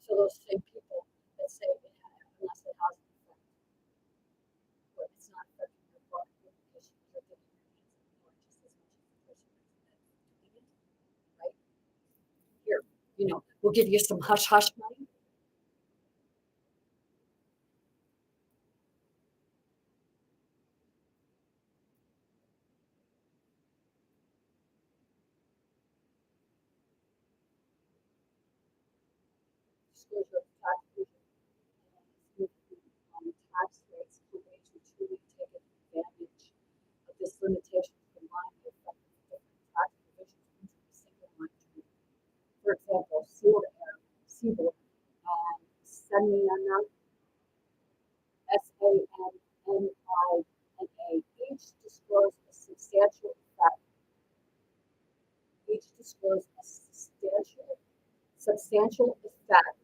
So those same people that say it has, unless it has an effect, but it's not affecting your body because you're taking your hands in the just as much as the person that's doing it, right? Here, we'll give you some hush hush money. Disclosure of tax provision limitations combine the effect of different tax provisions into a single line treaty. For example, sealed air, seaboard, and Samiana, SANNINA, each disclose a substantial effect. Each disclose a substantial effect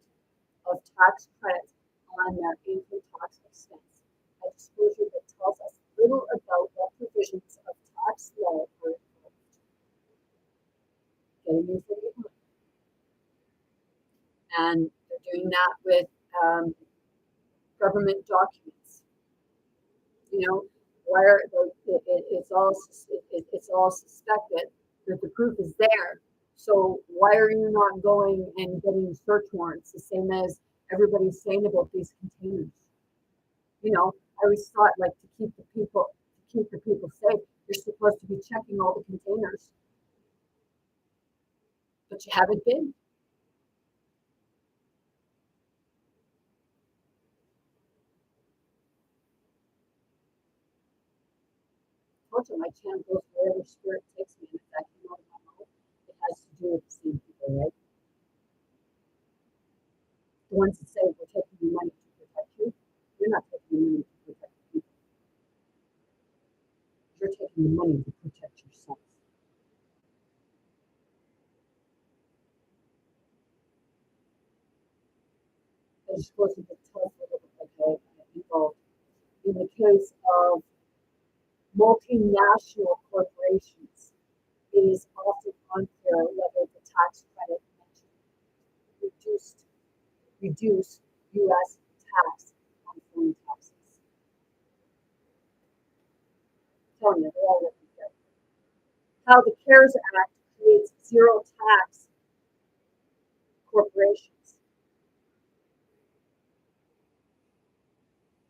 of tax credits on their income tax expense. A disclosure that tells us little about what provisions of tax law are involved. Getting you for the money. And they're doing that with government documents. You know, where it's all suspected that the proof is there. So why are you not going and getting search warrants? The same as everybody's saying about these containers. You know, I always thought like to keep the people safe, you're supposed to be checking all the containers, but you haven't been. Unfortunately, my channel goes wherever spirit takes me, and if that came out of my mouth, it has to do with the same people, right? The ones that say we're taking your money to protect you, you're not taking your money to protect people. You're taking your money to protect yourself. I just wasn't the tough okay, involved. In the case of multinational corporations, it is often unclear whether the tax credit mentioned reduce U.S. tax on foreign taxes. Telling you, they're all looking good. How the CARES Act creates zero tax corporations.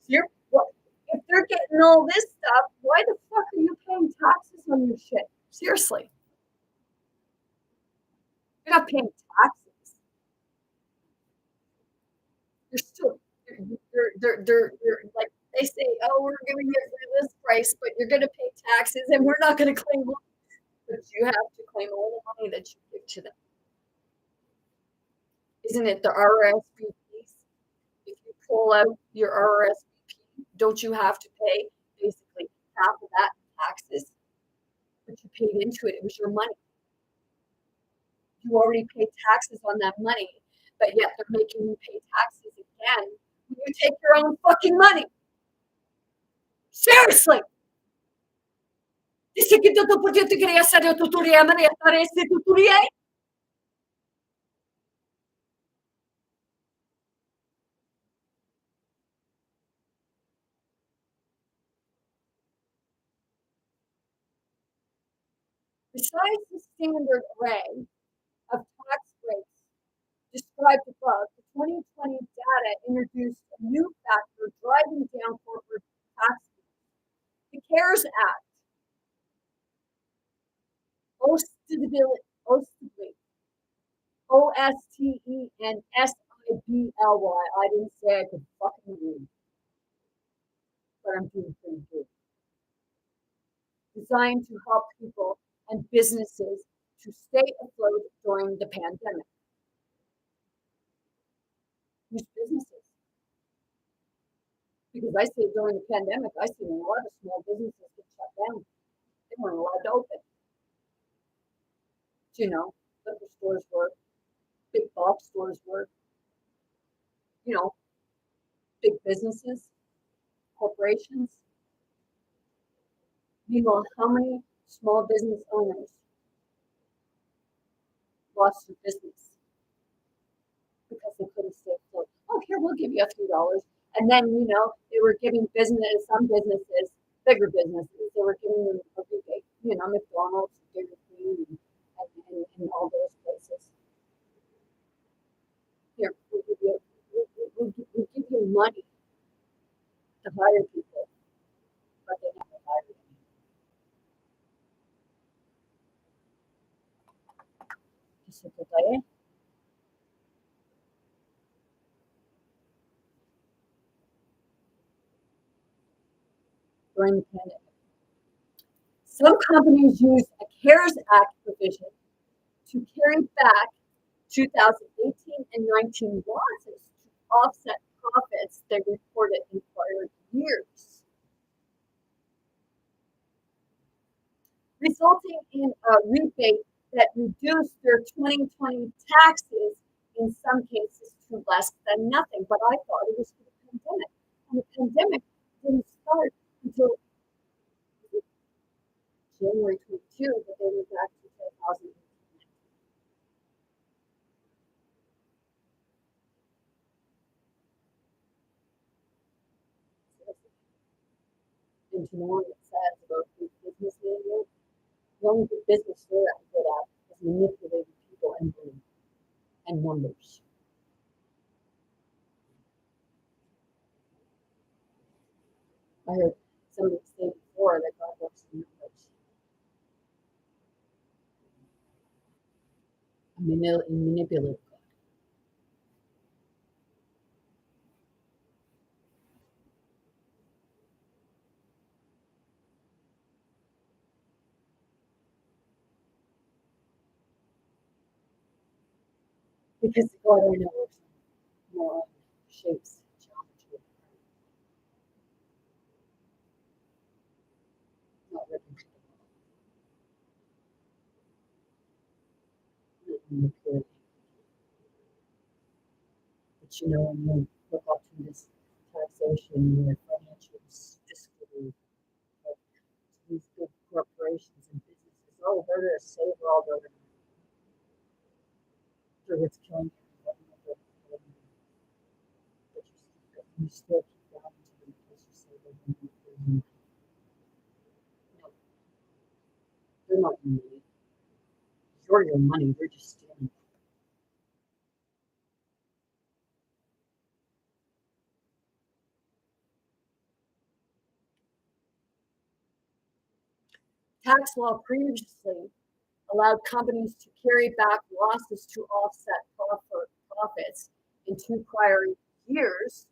So if they're getting all this stuff, why the fuck are you paying taxes on your shit? Seriously. You're not paying taxes. You're still, they're like, they say, oh, we're giving it for this price, but you're going to pay taxes and we're not going to claim money. But you have to claim all the money that you give to them. Isn't it the RSVPs? If you pull out your RSVP, don't you have to pay basically half of that in taxes? But you paid into it, it was your money. You already paid taxes on that money, but yet they're making you pay taxes again when you take your own fucking money. Seriously. Dice que todo porque te quería hacer el tutorial, me estar este tutorial. Besides the standard array of tax rates described above, the 2020 data introduced a new factor driving down corporate tax rates. The CARES Act, ostensibly, OSTENSIBLY. I didn't say I could fucking read, but I'm doing pretty good. Designed to help people and businesses to stay afloat during the pandemic. Whose businesses? Because I see during the pandemic, I see a lot of small businesses get shut down. They weren't allowed to open. You know, liquor stores were, big box stores were, you know, big businesses, corporations. Meanwhile, how many small business owners lost their business because they couldn't stay afloat? Oh, here, we'll give you a few dollars. And then, you know, they were giving some businesses, bigger businesses, they were giving them a rebate, you know, McDonald's, Dairy Queen, and all those places. Here, we'll give you money to hire people, but they never hired them. During the pandemic. Some companies use a CARES Act provision to carry back 2018 and 19 losses to offset profits they reported in prior years, resulting in a rebate that reduced their 2020 taxes in some cases to less than nothing. But I thought it was for the pandemic. And the pandemic didn't start until January 22, but they went back to 2018. And to know what it says about the business manual, the only business they're good at is manipulating people and money and numbers. I heard somebody say before that God works in numbers. A manipulative God. Because God I know works more on shapes, geometry, not written manipulating. But you know, when you look up to this taxation, your financials, fiscally, like these big corporations and businesses, oh, they're going to save all their through what's killing everybody. But you still keep going to them because you say they're going to be free. No, they're not your money. You're your money. They're just stealing. Tax law previously allowed companies to carry back losses to offset profits in 2 prior years.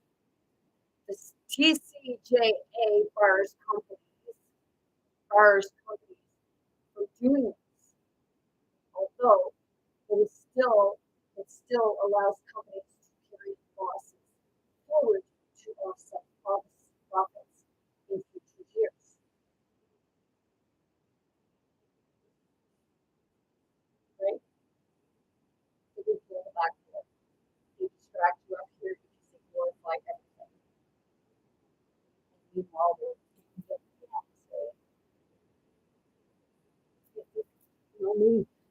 The TCJA bars companies from doing this, although it still allows companies to carry losses forward to offset profits in future years. Right? So we pull the back door. They distract you up here because they glorify everything. And meanwhile, you can get the opposite. You know,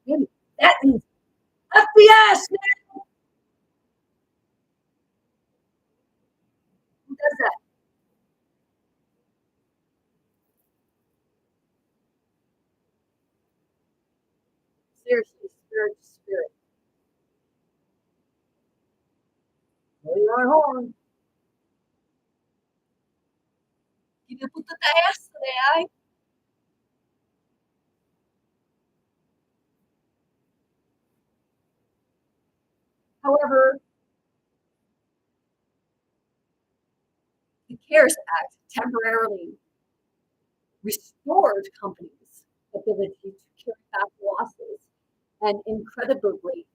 maybe that means up the ass, man. Who does that? Seriously, spirit to spirit. Blow your horn. Give you put the ass today. However, the CARES Act temporarily restored companies' ability to carry back losses and incredibly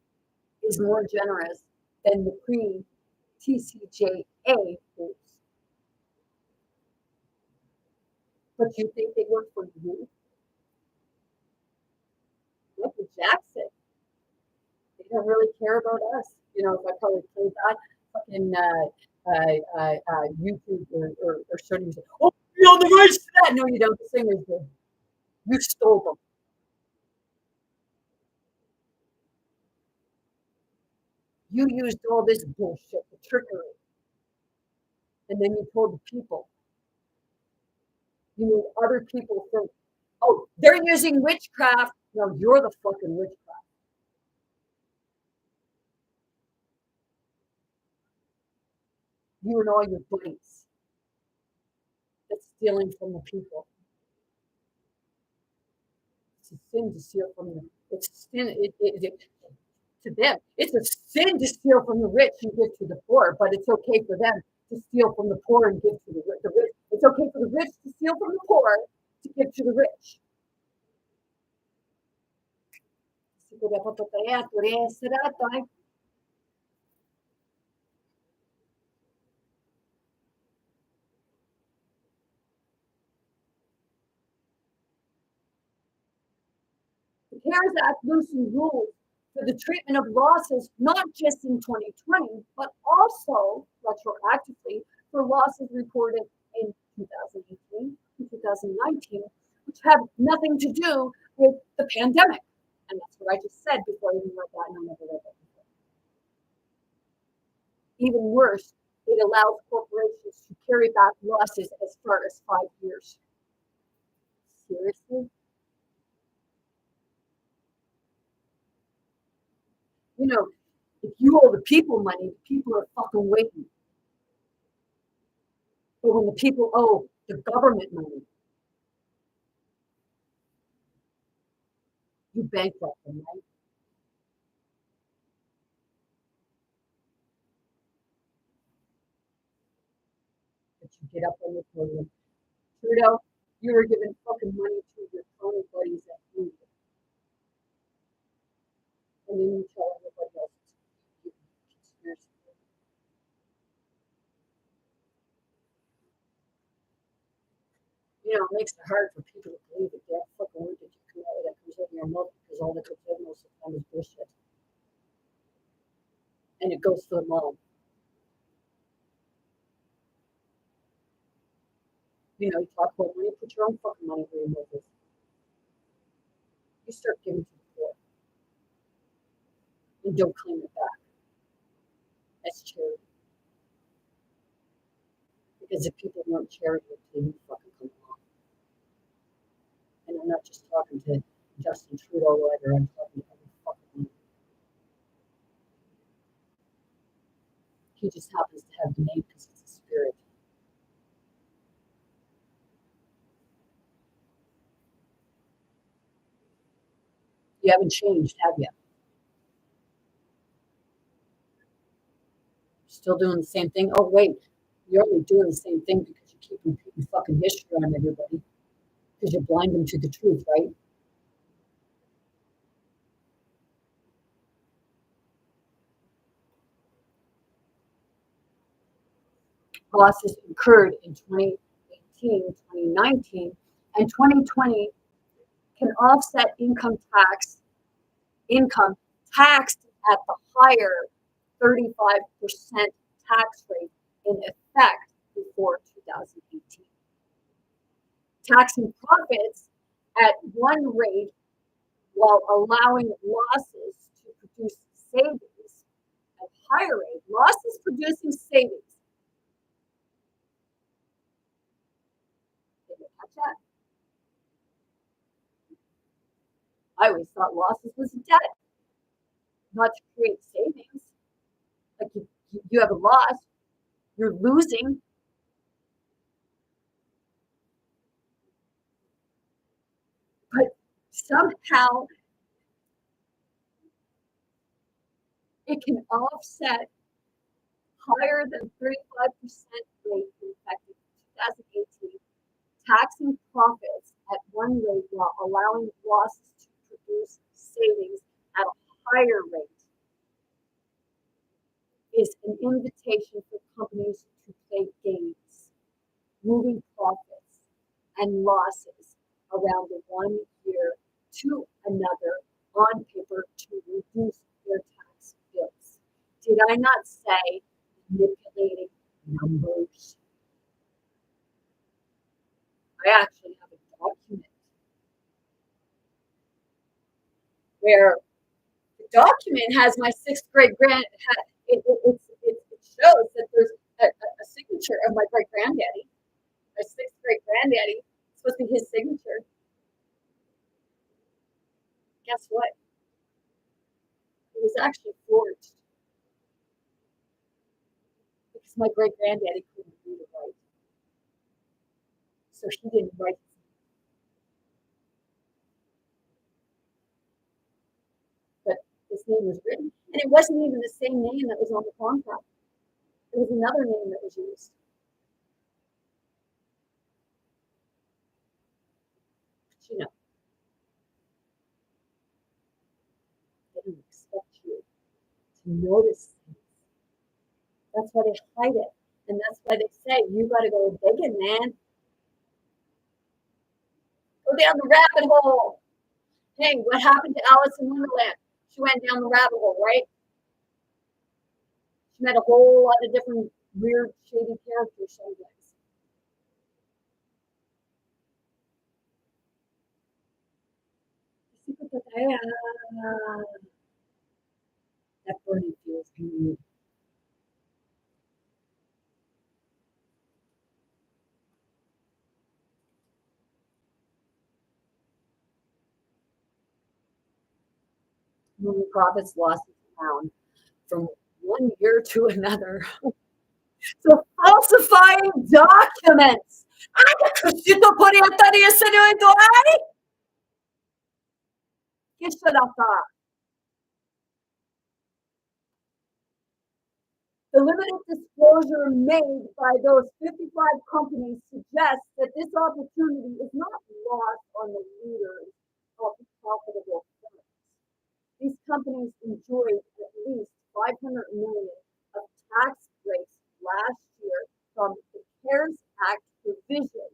is more generous than the pre-TCJA rules. But you think they work for you? Michael Jackson, they don't really care about us. You know, if I probably played that fucking YouTube or something, oh, you know the rights to that. No, you don't. The singers do. You stole them. You used all this bullshit, the trickery, and then you told the people. You made other people think, oh, they're using witchcraft. No, you're the fucking witchcraft. You and all your buddies. That's stealing from the people. It's a sin to steal from them. It's a sin. To them, it's a sin to steal from the rich and give to the poor, but it's okay for them to steal from the poor and give to the rich. It's okay for the rich to steal from the poor to give to the rich. The CARES Act loosened rules for the treatment of losses, not just in 2020, but also retroactively for losses reported in 2018 and 2019, which have nothing to do with the pandemic. And that's what I just said before I even read that, and I never read that before. Even worse, it allows corporations to carry back losses as far as 5 years. Seriously? You know, if you owe the people money, the people are fucking waiting. But when the people owe the government money, you bankrupt them, right? But you get up on your podium. Trudeau, you were giving fucking money to your Tony buddies at food. And then you tell everybody else it's conspiracy. It makes it hard for people to believe that that fucking word that you come out that comes out of your mouth because all that comes out most of the time is bullshit. And it goes to them all. You talk about money, put your own fucking money where your mouth is. You start giving to the poor. And don't claim it back. That's charity. Because if people weren't charitable, they would fucking come along. And I'm not just talking to Justin Trudeau either, I'm talking to every fucking one. He just happens to have the name because it's a spirit. You haven't changed, have you? Still doing the same thing? Oh, wait. You're only doing the same thing because you keep repeating fucking history on everybody. Because you're blind them to the truth, right? Losses incurred in 2018, 2019, and 2020 can offset income taxed at the higher 35% tax rate in effect before 2018. Taxing profits at one rate while allowing losses to produce savings at higher rate. Losses producing savings. Did you catch that? I always thought losses was debt, not to create savings. Like you have a loss, you're losing. But somehow it can offset higher than 35% rate in effective 2018, taxing profits at one rate while allowing losses to produce savings at a higher rate is an invitation for companies to play games, moving profits and losses around the 1 year to another on paper to reduce their tax bills. Did I not say manipulating numbers? I actually have a document where the document has my sixth grade it shows that there's a signature of my great granddaddy, my sixth great granddaddy. It's supposed to be his signature. Guess what? It was actually forged because my great granddaddy couldn't read or write. So he didn't write his name. But his name was written. And it wasn't even the same name that was on the contract. It was another name that was used. But notice things. That's why they hide it. And that's why they say, you got to go digging, man. Go down the rabbit hole. Hey, what happened to Alice in Wonderland? She went down the rabbit hole, right? She met a whole lot of different weird, shady characters sometimes. That burning feels good. When the prophets lost his crown from one year to another. So falsifying documents. Cosito porientaria señorito, ay? ¿Qué será acá? The limited disclosure made by those 55 companies suggests that this opportunity is not lost on the leaders of the profitable firms. These companies enjoyed at least $500 million of tax breaks last year from the CARES Act provision,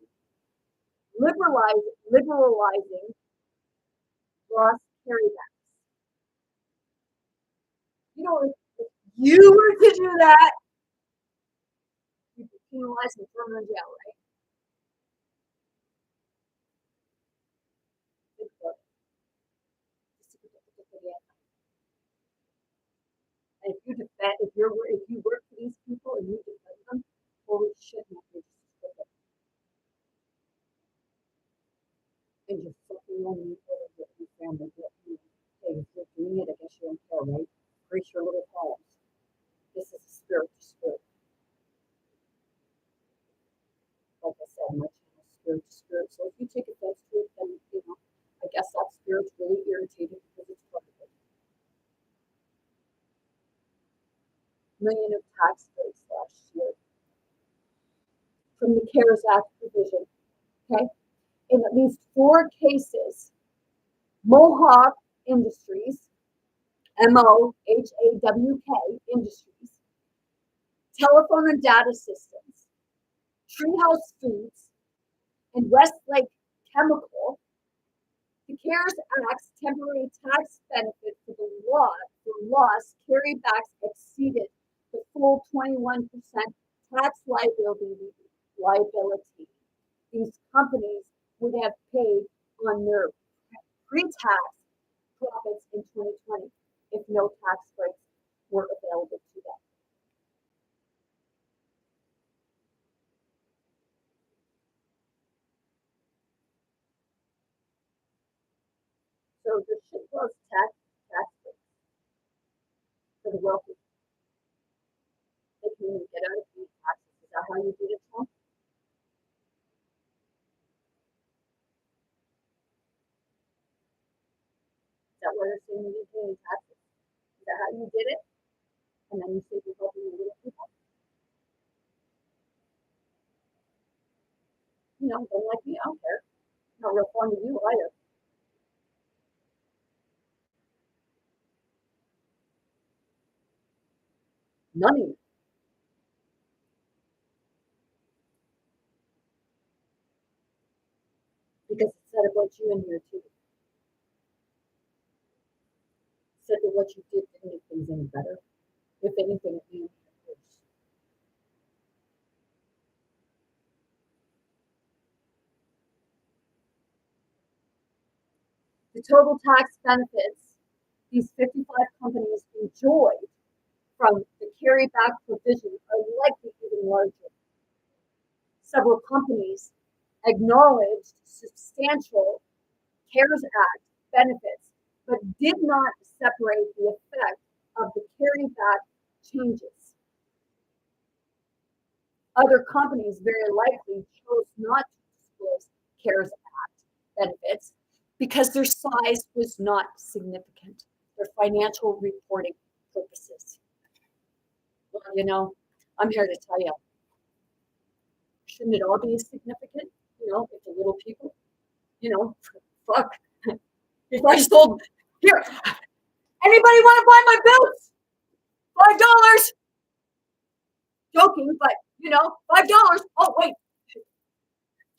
liberalizing loss carrybacks. You know, if you were to do that, you'd be penalized and thrown in jail, right? And if you work for these people and you defend them, holy shit, man, you're just stupid. And you're fucking lonely over your family. Hey, if you're doing it, I guess you don't care, right? Preach your little palms. This is a spirit to spirit. Like I said, my channel is spirit to spirit. So if you take offense to it, then I guess that spirit's really irritated because it's part of it. Million of tax breaks last year from the CARES Act provision. Okay, in at least 4 cases, Mohawk Industries, MOHAWK Industries, Telephone and Data Systems, Treehouse Foods, and Westlake Chemical, the CARES Act's temporary tax benefit for loss carrybacks exceeded the full 21% tax liability. These companies would have paid on their pre-tax profits in 2020 if no tax breaks were available to them. So the shit was tax breaks for the wealthy. They can even get out of paying taxes. Is that how you did it, Trump? Is that why you're saying you didn't pay any taxes? Is that how you did it? And then you say you're helping the little people? Don't like me, I don't care. Not real fond of you either. None of you. Because it said about you in here too. It said that what you did didn't make things any better. If anything, it made it worse. The total tax benefits these 55 companies enjoyed from the carryback provision are likely even larger. Several companies acknowledged substantial CARES Act benefits, but did not separate the effect of the carryback changes. Other companies very likely chose not to disclose CARES Act benefits because their size was not significant, their financial reporting purposes. Well, I'm here to tell you, shouldn't it all be significant? With the little people, fuck. If I sold, here, anybody want to buy my boots? joking, but $5. Oh wait,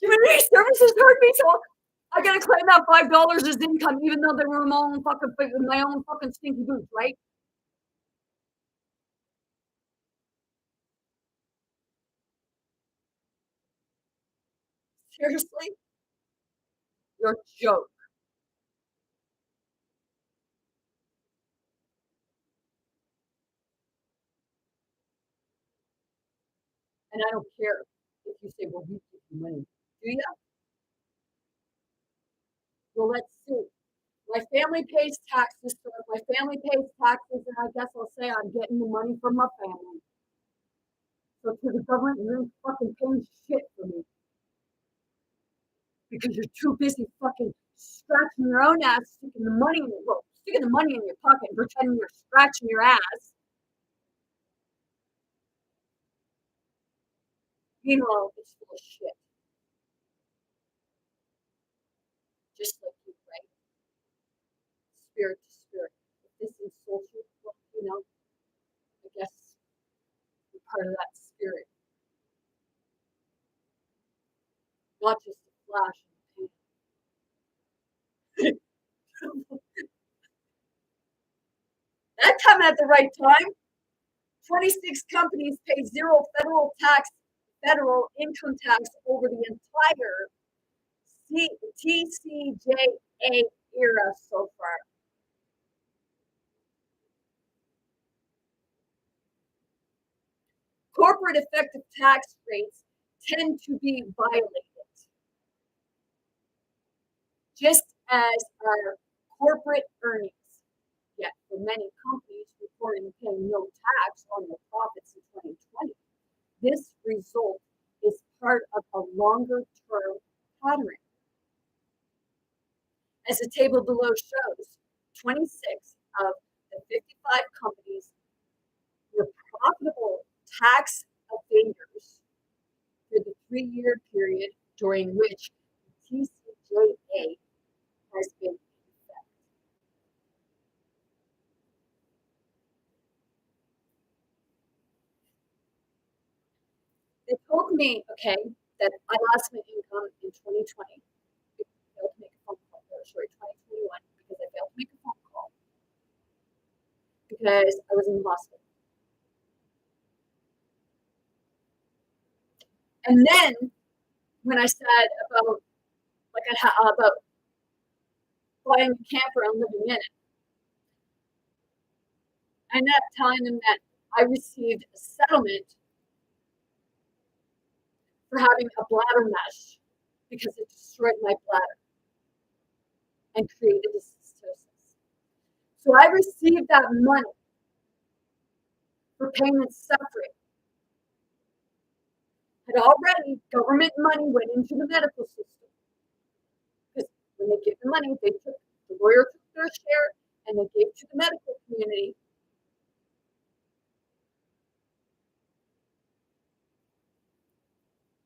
community services heard me, so I gotta claim that $5 as income, even though they were my own fucking stinky boots, right? Seriously, you're a joke, and I don't care if you say, "Well, we give you money." Do you? Well, let's see. My family pays taxes, so if my family pays taxes, then I guess I'll say I'm getting the money from my family. So to the government, you ain't fucking paying shit for me because you're too busy fucking scratching your own ass, sticking the money in your pocket and pretending you're scratching your ass. Meanwhile, it's full of shit, just like you, right? Spirit to spirit. If this insults you, well, I guess you're part of that spirit, not just a flash in the pan. That time at the right time. 26 companies pay zero federal income tax over the entire TCJA era so far. Corporate effective tax rates tend to be violated, just as are corporate earnings. Yet, for many companies reporting paying no tax on their profits in 2020, this result is part of a longer term pattern. As the table below shows, 26 of the 55 companies were profitable tax evaders for the 3-year period during which the TCJA has been in effect. They told me, okay, that I lost my income in 2020 because I failed to make a phone call. Or sorry, 2021 because I failed to make a phone call because I was in the hospital. And then when I said about buying a camper and living in it, I ended up telling them that I received a settlement for having a bladder mesh because it destroyed my bladder and created a cystosis. So I received that money for pain and suffering. And already government money went into the medical system. Because when they give the money, the lawyer took their share and they gave to the medical community.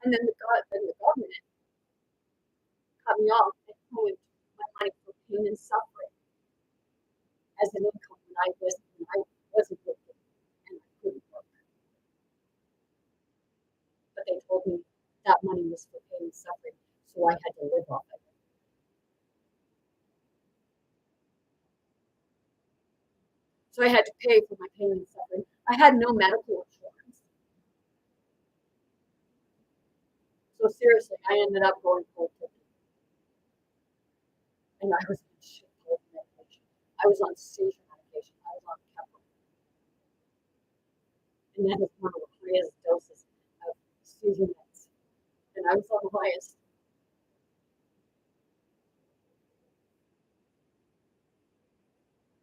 And then the government cut me off and claimed my money for pain and suffering as an income when I wasn't working and I couldn't work. But they told me that money was for pain and suffering, so I had to live off of it. So I had to pay for my pain and suffering. I had no medical insurance. So seriously, I ended up going cold turkey. And I was on shit medication. I was on seizure medication. I was on Keppel. And that is one of the highest doses of seizure meds. And I was on the highest.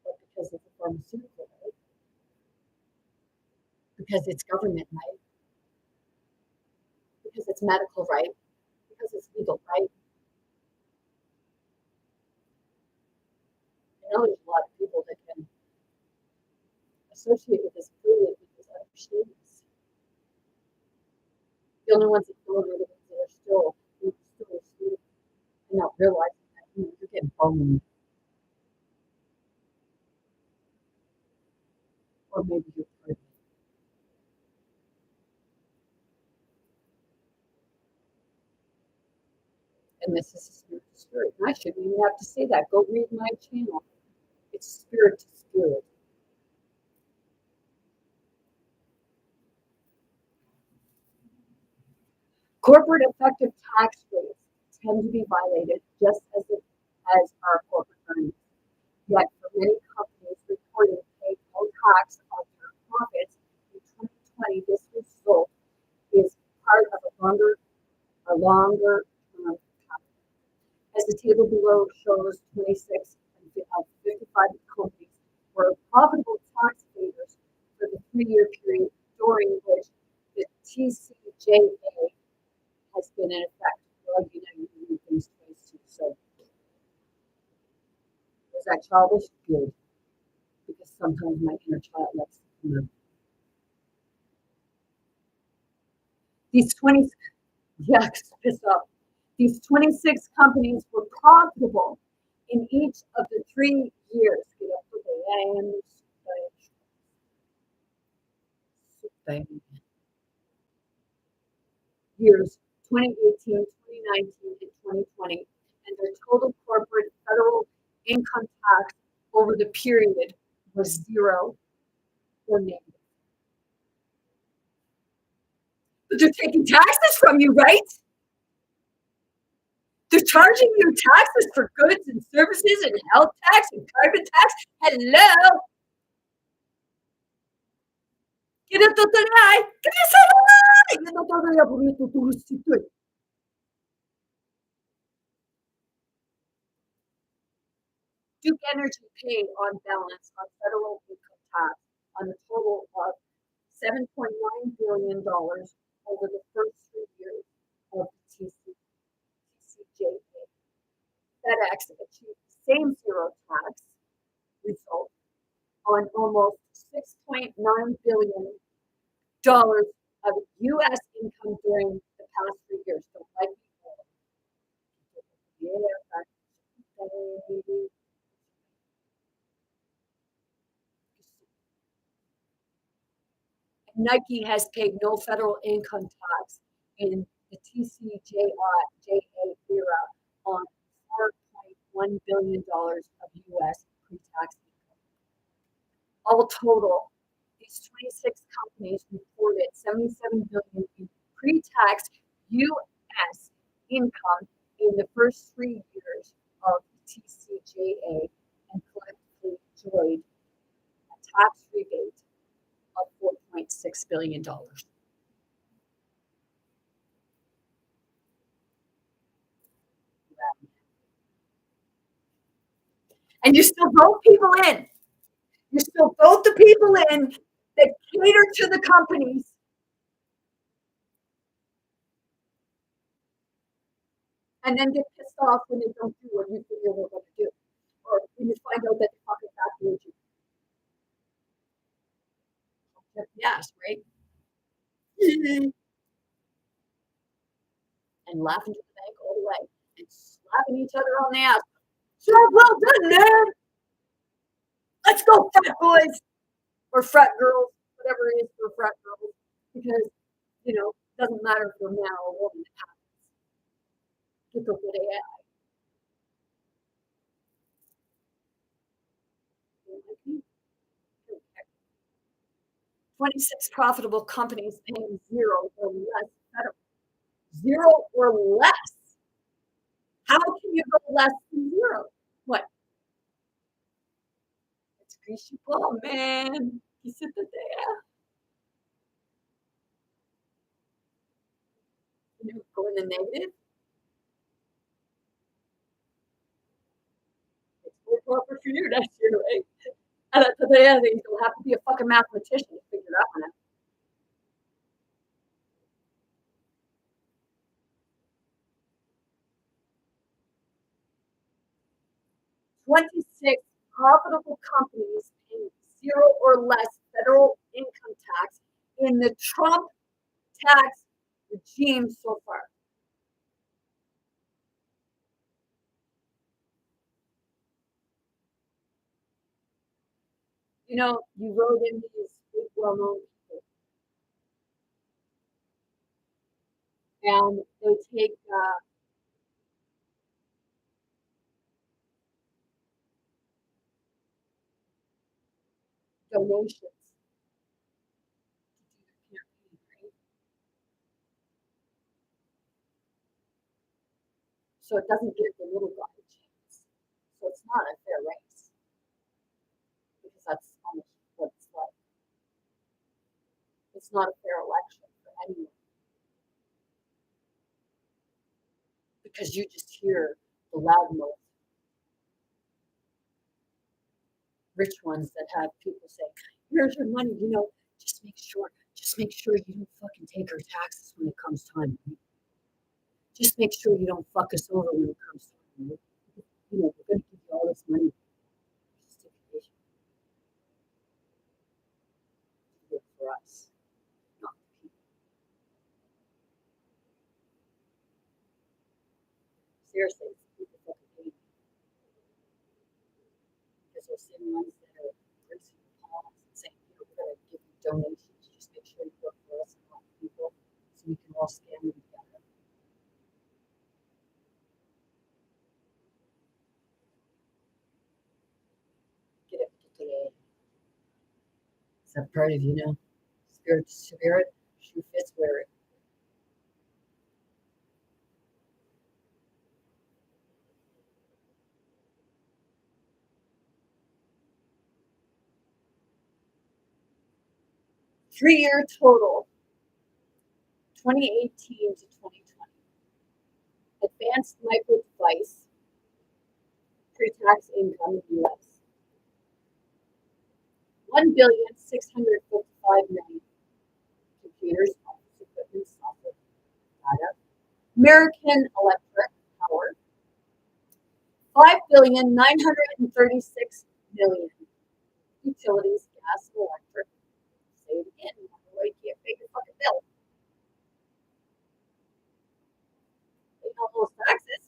But because it's a pharmaceutical, right? Because it's government, right? Because it's medical, right? Because it's legal, right? I know there's a lot of people that can associate with this freely because I understand this. The only ones that feel are the ones that are still asleep and not realizing that you're getting boned. Or maybe you're pregnant. And this is a spirit to spirit. And I shouldn't even have to say that. Go read my channel. It's spirit to spirit. Corporate effective tax rates tend to be violated just as our corporate earnings. Yet, for many companies reporting paid no tax on their profits in 2020, this result is part of a longer term pattern. As the table below shows, 26 of 55 companies were profitable taxpayers for the 3-year period during which the TCJA has been in effect. Well, you read things twice too. So, was that childish? Good. Because sometimes my inner child likes to come out. These 20, yeah, piss off. These 26 companies were profitable in each of the 3 years. Get up to the end. Years 2018, 2019, and 2020, and their total corporate federal income tax over the period was zero or negative. But they're taking taxes from you, right? They're charging you taxes for goods and services and health tax and carbon tax. Hello. Quiero total. Duke Energy paid on balance on federal income tax on a total of $7.9 billion over the first 3 years of the TCJA. FedEx achieved the same zero tax result on almost $6.9 billion of U.S. income during the past 3 years. So, like Nike has paid no federal income tax in the TCJA era on $4.1 billion of U.S. pre-tax income. All total, these 26 companies reported $77 billion in pre-tax U.S. income in the first 3 years of TCJA and collectively enjoyed a tax rebate of $4.6 billion. And you still vote people in. You still vote the people in that cater to the companies. And then get pissed off when they don't do what you think they're going to do. Or when you find out that they're fucking backwards. Yes, right? And laughing to the bank all the way. And slapping each other on the ass. Job well done, man. Let's go, frat boys. Or frat girls, whatever it is for frat girls. Because, it doesn't matter if they're man or woman, it happens. Get the good AI. 26 profitable companies paying zero or less federal. Zero or less. How can you go less than zero? What? It's greasy ball, man. You sit there. You go in the negative. It's more proper for you next year, right? And today, I think you'll have to be a fucking mathematician to figure that one out. 26 profitable companies paying zero or less federal income tax in the Trump tax regime so far. You wrote in these well-known people, and they take donations to do their campaign, right? So it doesn't give the little guy a chance. So it's not a fair race because that's almost what it's like. It's not a fair election for anyone because you just hear the loudmouth rich ones that have people say, "Here's your money," just make sure you don't fucking take our taxes when it comes time. Right? Just make sure you don't fuck us over when it comes time. Right? We're going to give you all this money for us, not the people. Seriously, it's people fucking hate me because they're sitting ones that are greasing the palms and saying, we're going to give you donations. Just make sure you work for us and not the people so we can all scam them together. Get it today. Is that part of spirit to spirit? Shoe fits, wear it. Three-year total, 2018 to 2020. Advanced micro device, pre-tax income in the US, 1,655,000,000. Computers, office equipment, software, data. American Electric Power, 5,936,000,000. Utilities, gas, and electric. Say it again, you can't pay your fucking bill. Pay all those taxes,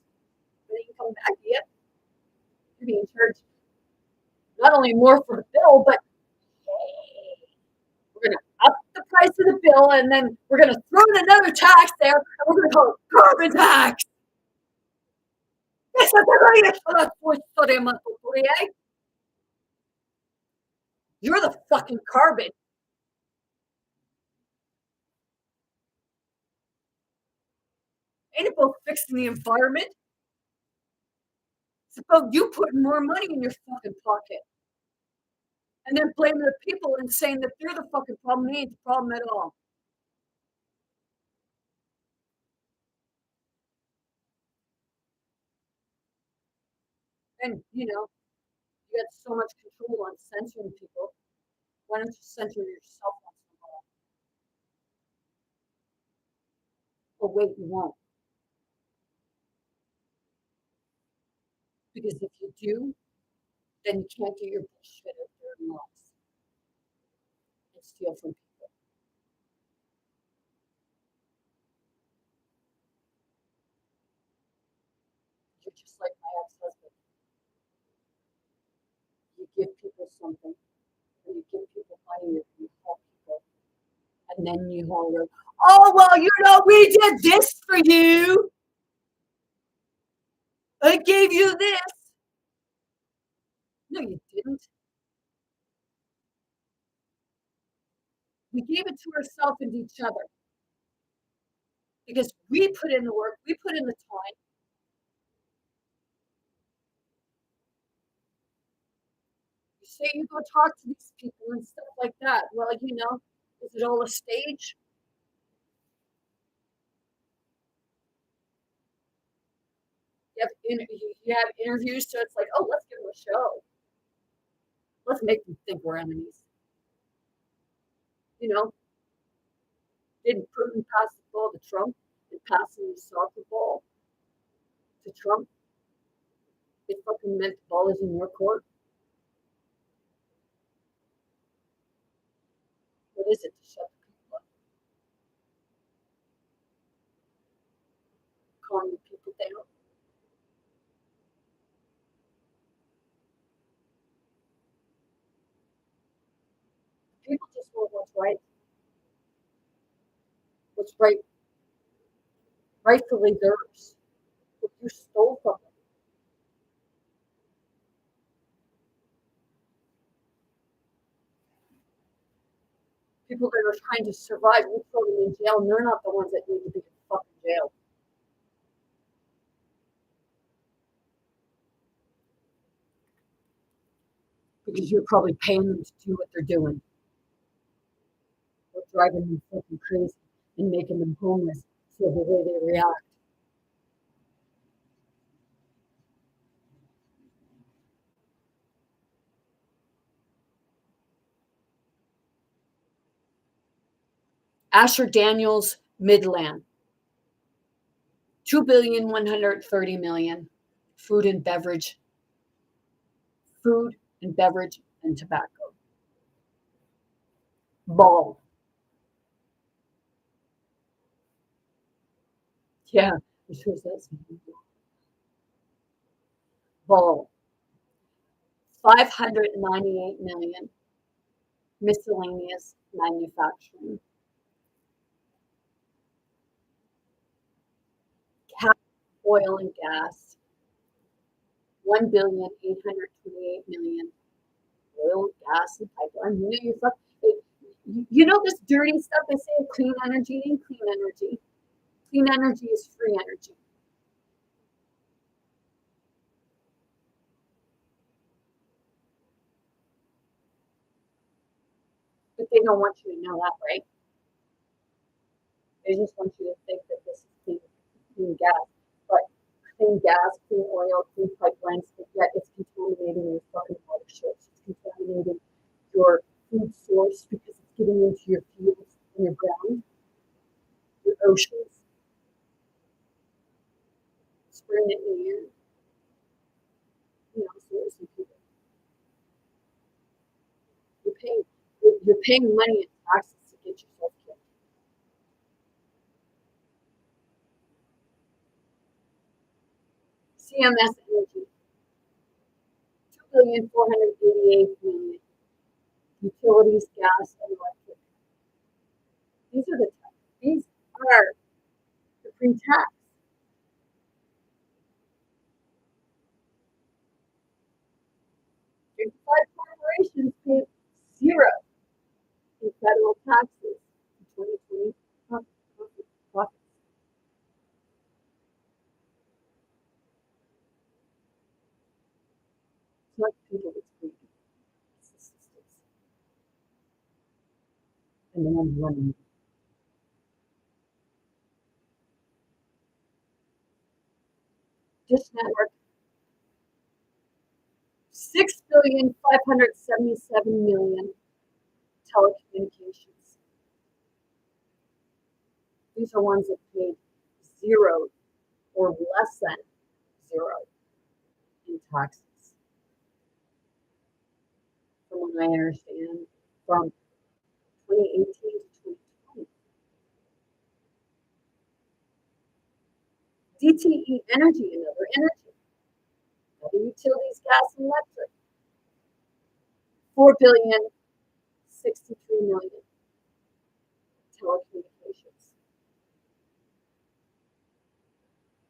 but they can come back to you. You're being charged not only more for the bill, but hey, we're going to up the price of the bill, and then we're going to throw in another tax there, and we're going to call it carbon tax. You're the fucking carbon. Ain't it about fixing the environment? It's about you putting more money in your fucking pocket. And then blaming the people and saying that they're the fucking problem. They ain't the problem at all. And, you got so much control on censoring people. Why don't you censor yourself once in a while? But wait, you won't. Because if you do, then you can't get your bullshit out there in lies and steal from people. You're just like my ex-husband. You give people something, and you give people money, and you help people, and then you holler, "Oh well, we did this for you. I gave you this." No, you didn't. We gave it to ourselves and to each other because we put in the work, we put in the time. You say you go talk to these people and stuff like that. Well, is it all a stage? You have interviews, so it's like, oh, let's give them a show. Let's make them think we're enemies. You know, didn't Putin pass the ball to Trump and passing the soccer ball to Trump? It fucking meant the ball is in your court. What is it to shut the people up? Calm the people down. People just want what's right. What's rightfully theirs. What you stole from them. People that are trying to survive, we throw them in jail, and they're not the ones that need to be in fucking jail. Because you're probably paying them to do what they're doing. Or driving them fucking crazy and making them homeless so the way they react. Asher Daniels Midland, 2,130,000,000. Food and beverage and tobacco. Ball. Yeah, which was that. Ball. 598,000,000. Miscellaneous manufacturing. Cap oil and gas. 1,828,000,000. Oil, gas, and pipeline. You know this dirty stuff they say clean energy and clean energy. Clean energy is free energy. But they don't want you to know that, right? They just want you to think that this is clean gas. But clean gas, clean oil, clean pipelines, yet it's contaminating your fucking watersheds. It's contaminating your food source because it's getting into your fields and your ground, your oceans, spraying it in the air. You know, seriously, people. You're paying money in taxes to get yourself killed. CMS Energy, 2,488,000,000. Utilities, gas, and electric. These are the pre-tax. 55 corporations paid zero in federal taxes in 2020 profits. It's not people that's greedy, it's the systems. And the ones running. Dish Network, 6,577,000,000 telecommunications. These are ones that paid zero or less than zero in taxes. From what I understand, from 2018 to 2020. DTE Energy, another energy. Other utilities, gas, and electric. 4,063,000,000 telecommunications.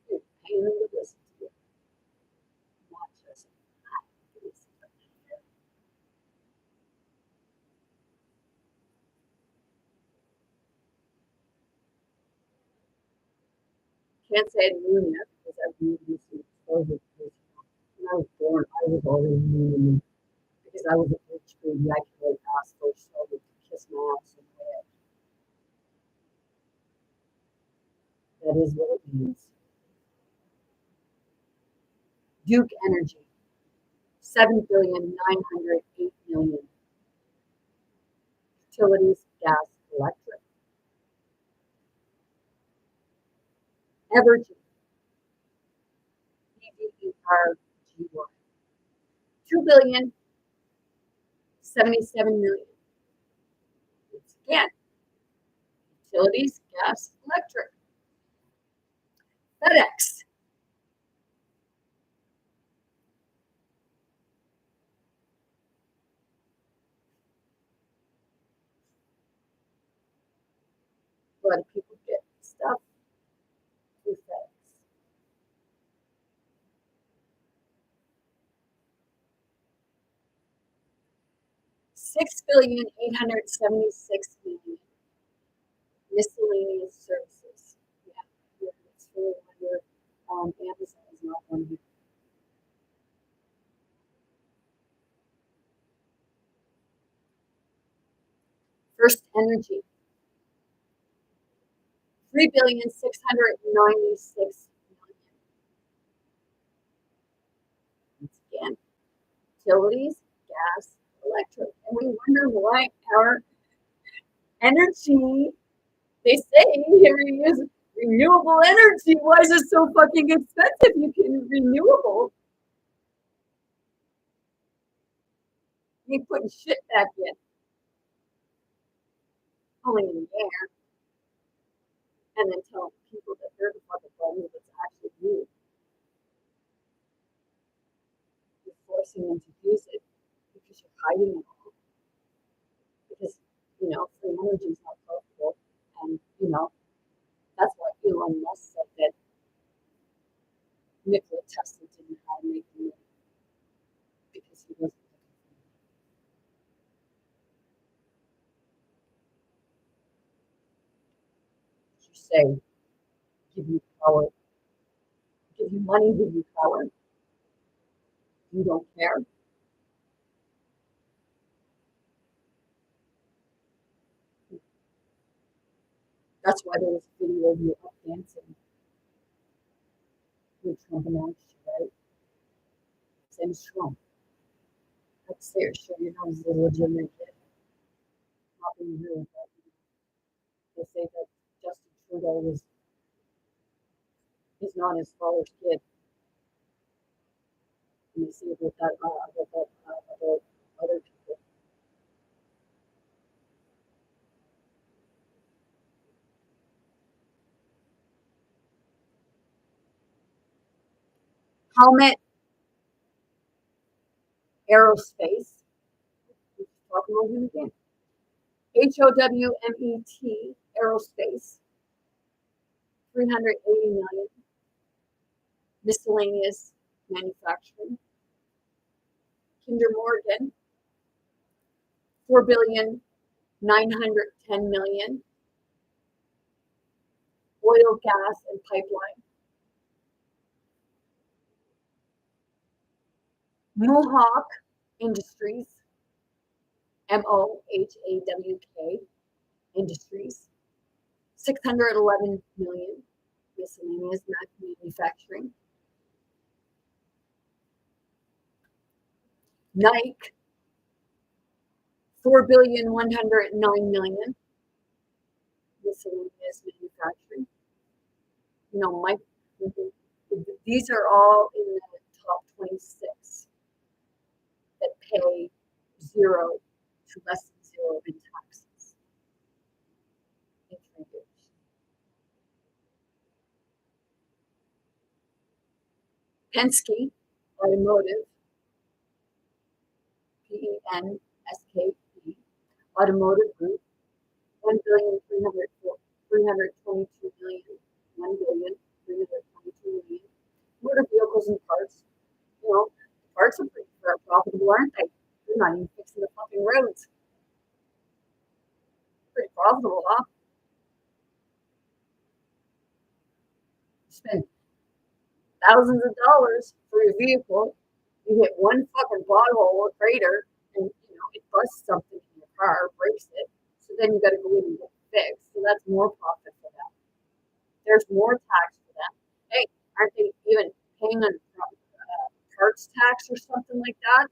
You're paying them to listen to you. Not just can't say I knew yet because I've moved this exposure. When I was born, I was already knew because I was a rich baby. I could like ask for somebody to kiss my ass and wear. That is what it means. Duke Energy, 7,908,000,000. Utilities, gas, electric. Evergy, EVERGY, 2,077,000,000. Once again, utilities, gas, electric. FedEx, a lot of people get stuff through FedEx. $6,876,000,000 miscellaneous services. Yeah, it's really wonder Amazon is not one of them. First Energy, $3,696,000,000. Once again, utilities, gas, electric, and we wonder why our energy. They say here we use renewable energy. Why is it so fucking expensive? You can renewable. You ain't putting shit back in. Only in the air. And then tell people that they're the fucking problem if it's actually you. You're forcing them to use it because you're hiding it all. Because, free energy is not profitable. And, that's why Elon Musk said that Nikola Tesla didn't know how to make money because he wasn't looking for money. You say, give you power, give you money, give you power. You don't care. That's why there was a video of you up dancing with Trump announced you, right? Same as Trump. I'd say it sure you know he's a legitimate kid. Not being rude, but they say that Justin Trudeau is not his father's kid. And they say about that about other people. Helmet Aerospace. Talking about him again. HOWMET Aerospace. 380 million. Miscellaneous manufacturing. Kinder Morgan. 4,910,000,000. Oil, gas, and pipeline. Mohawk Industries. MOHAWK Industries. 611 million. Miscellaneous manufacturing. Nike. 4,109,000,000. Miscellaneous manufacturing. Mike, these are all in the top 26 that pay 0 to less than 0 in taxes in 3 years. Penske Automotive, PENSKE Automotive Group, 1,322,000,000. 1,322,000,000. Motor vehicles and parts. Parts are pretty profitable, aren't they? They're not even fixing the fucking roads. Pretty profitable, huh? You spend thousands of dollars for your vehicle. You hit one fucking pothole or crater, and it busts something in your car, breaks it. So then you got to go in and get it fixed. So that's more profit for them. There's more tax for them. Hey, aren't they even paying a parts tax or something like that?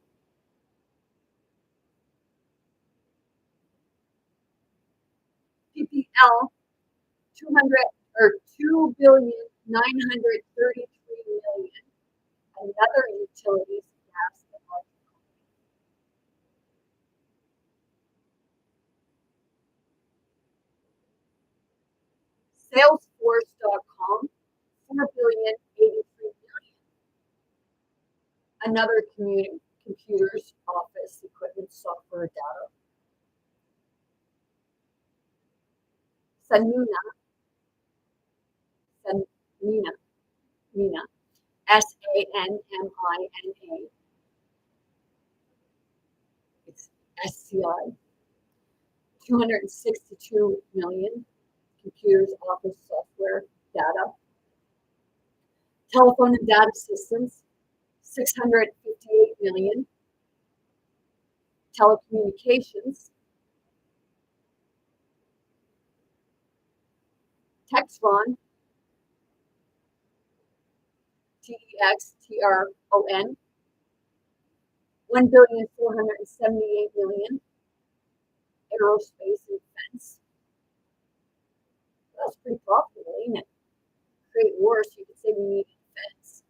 PPL, 2,933,000,000. Another utilities, gas, and electric company. Salesforce.com, 4,083,000,000. Another computers, office equipment, software, data. Sanmina, Sanmina, Mina, SANMINA. It's SCI, 262 million. Computers, office software, data. Telephone and data systems, 658 million. Telecommunications. Textron, TEXTRON, 1,478,000,000. Aerospace and defense. That's pretty profitable, ain't it? Create wars, you could say we need defense.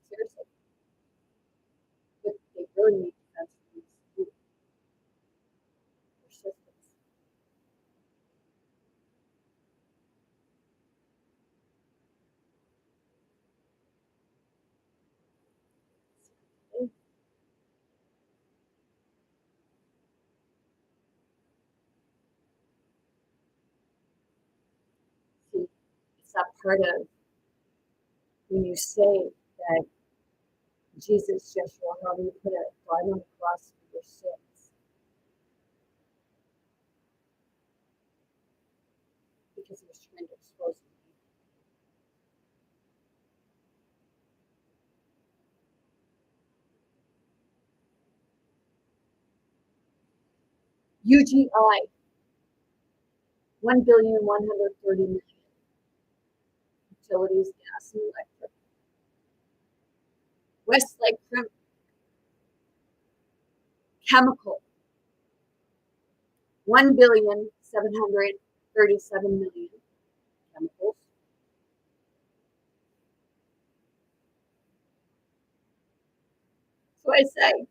Seriously. But they really need defense for these systems. See, it's that part of when you say that Jesus, Yeshua, how do you put it, died on the cross for your sins? Because he was trying to expose you. UGI, 1,130,000,000. Utilities, gas, and electric. Westlake Chemical, 1,737,000,000. Chemicals. So I say,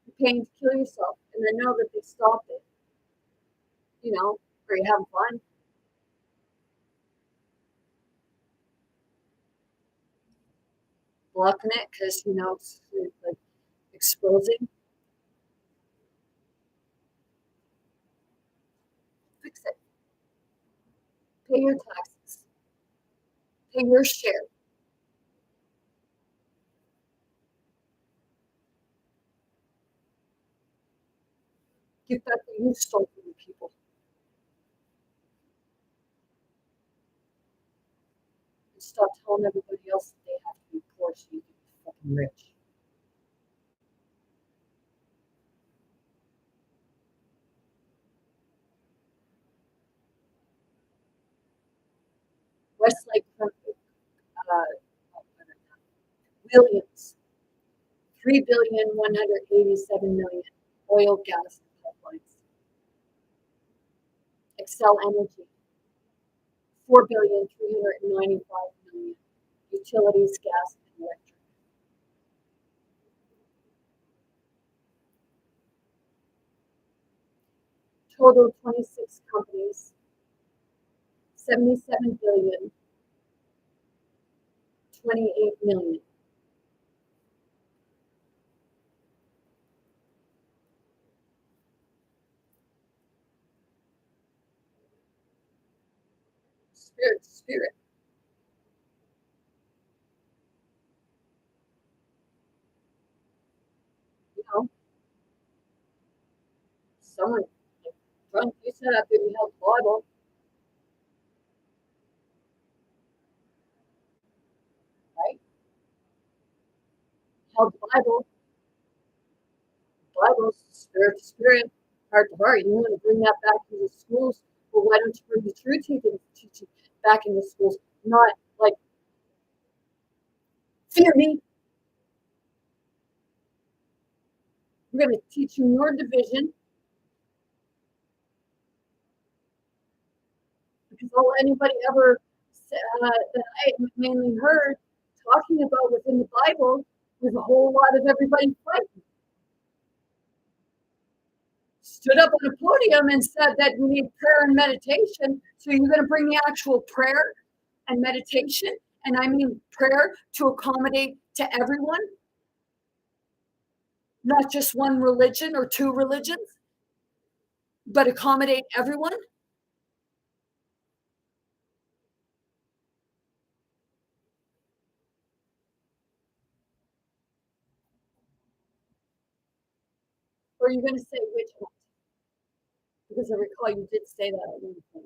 you're paying to kill yourself, and then know that they stopped it. You know, are you having fun? Blocking it because it's like exposing. Fix it. Pay your taxes. Pay your share. Get back what you stole from the people. And stop telling everybody else that they have to be poor so you can be fucking rich. Westlake Williams, 3,187,000,000. Oil, gas, and pipelines. Excel Energy, 4,395,000,000. Utilities, gas, and electric. Total 26 companies, 77,028,000,000. Spirit. Someone like drunk, you said after you held the Bible, right? Held the Bible's spirit to spirit, heart to heart. You want to bring that back into schools. Well, why don't you bring the true teaching back into schools? Not like, fear me. We're going to teach you your division. Because all anybody ever that I mainly heard talking about within the Bible was a whole lot of everybody fighting. Stood up on a podium and said that we need prayer and meditation. So you're going to bring the actual prayer and meditation, and I mean prayer to accommodate to everyone, not just one religion or two religions, but accommodate everyone. are you going to say which one? Because I recall you did say that at one point.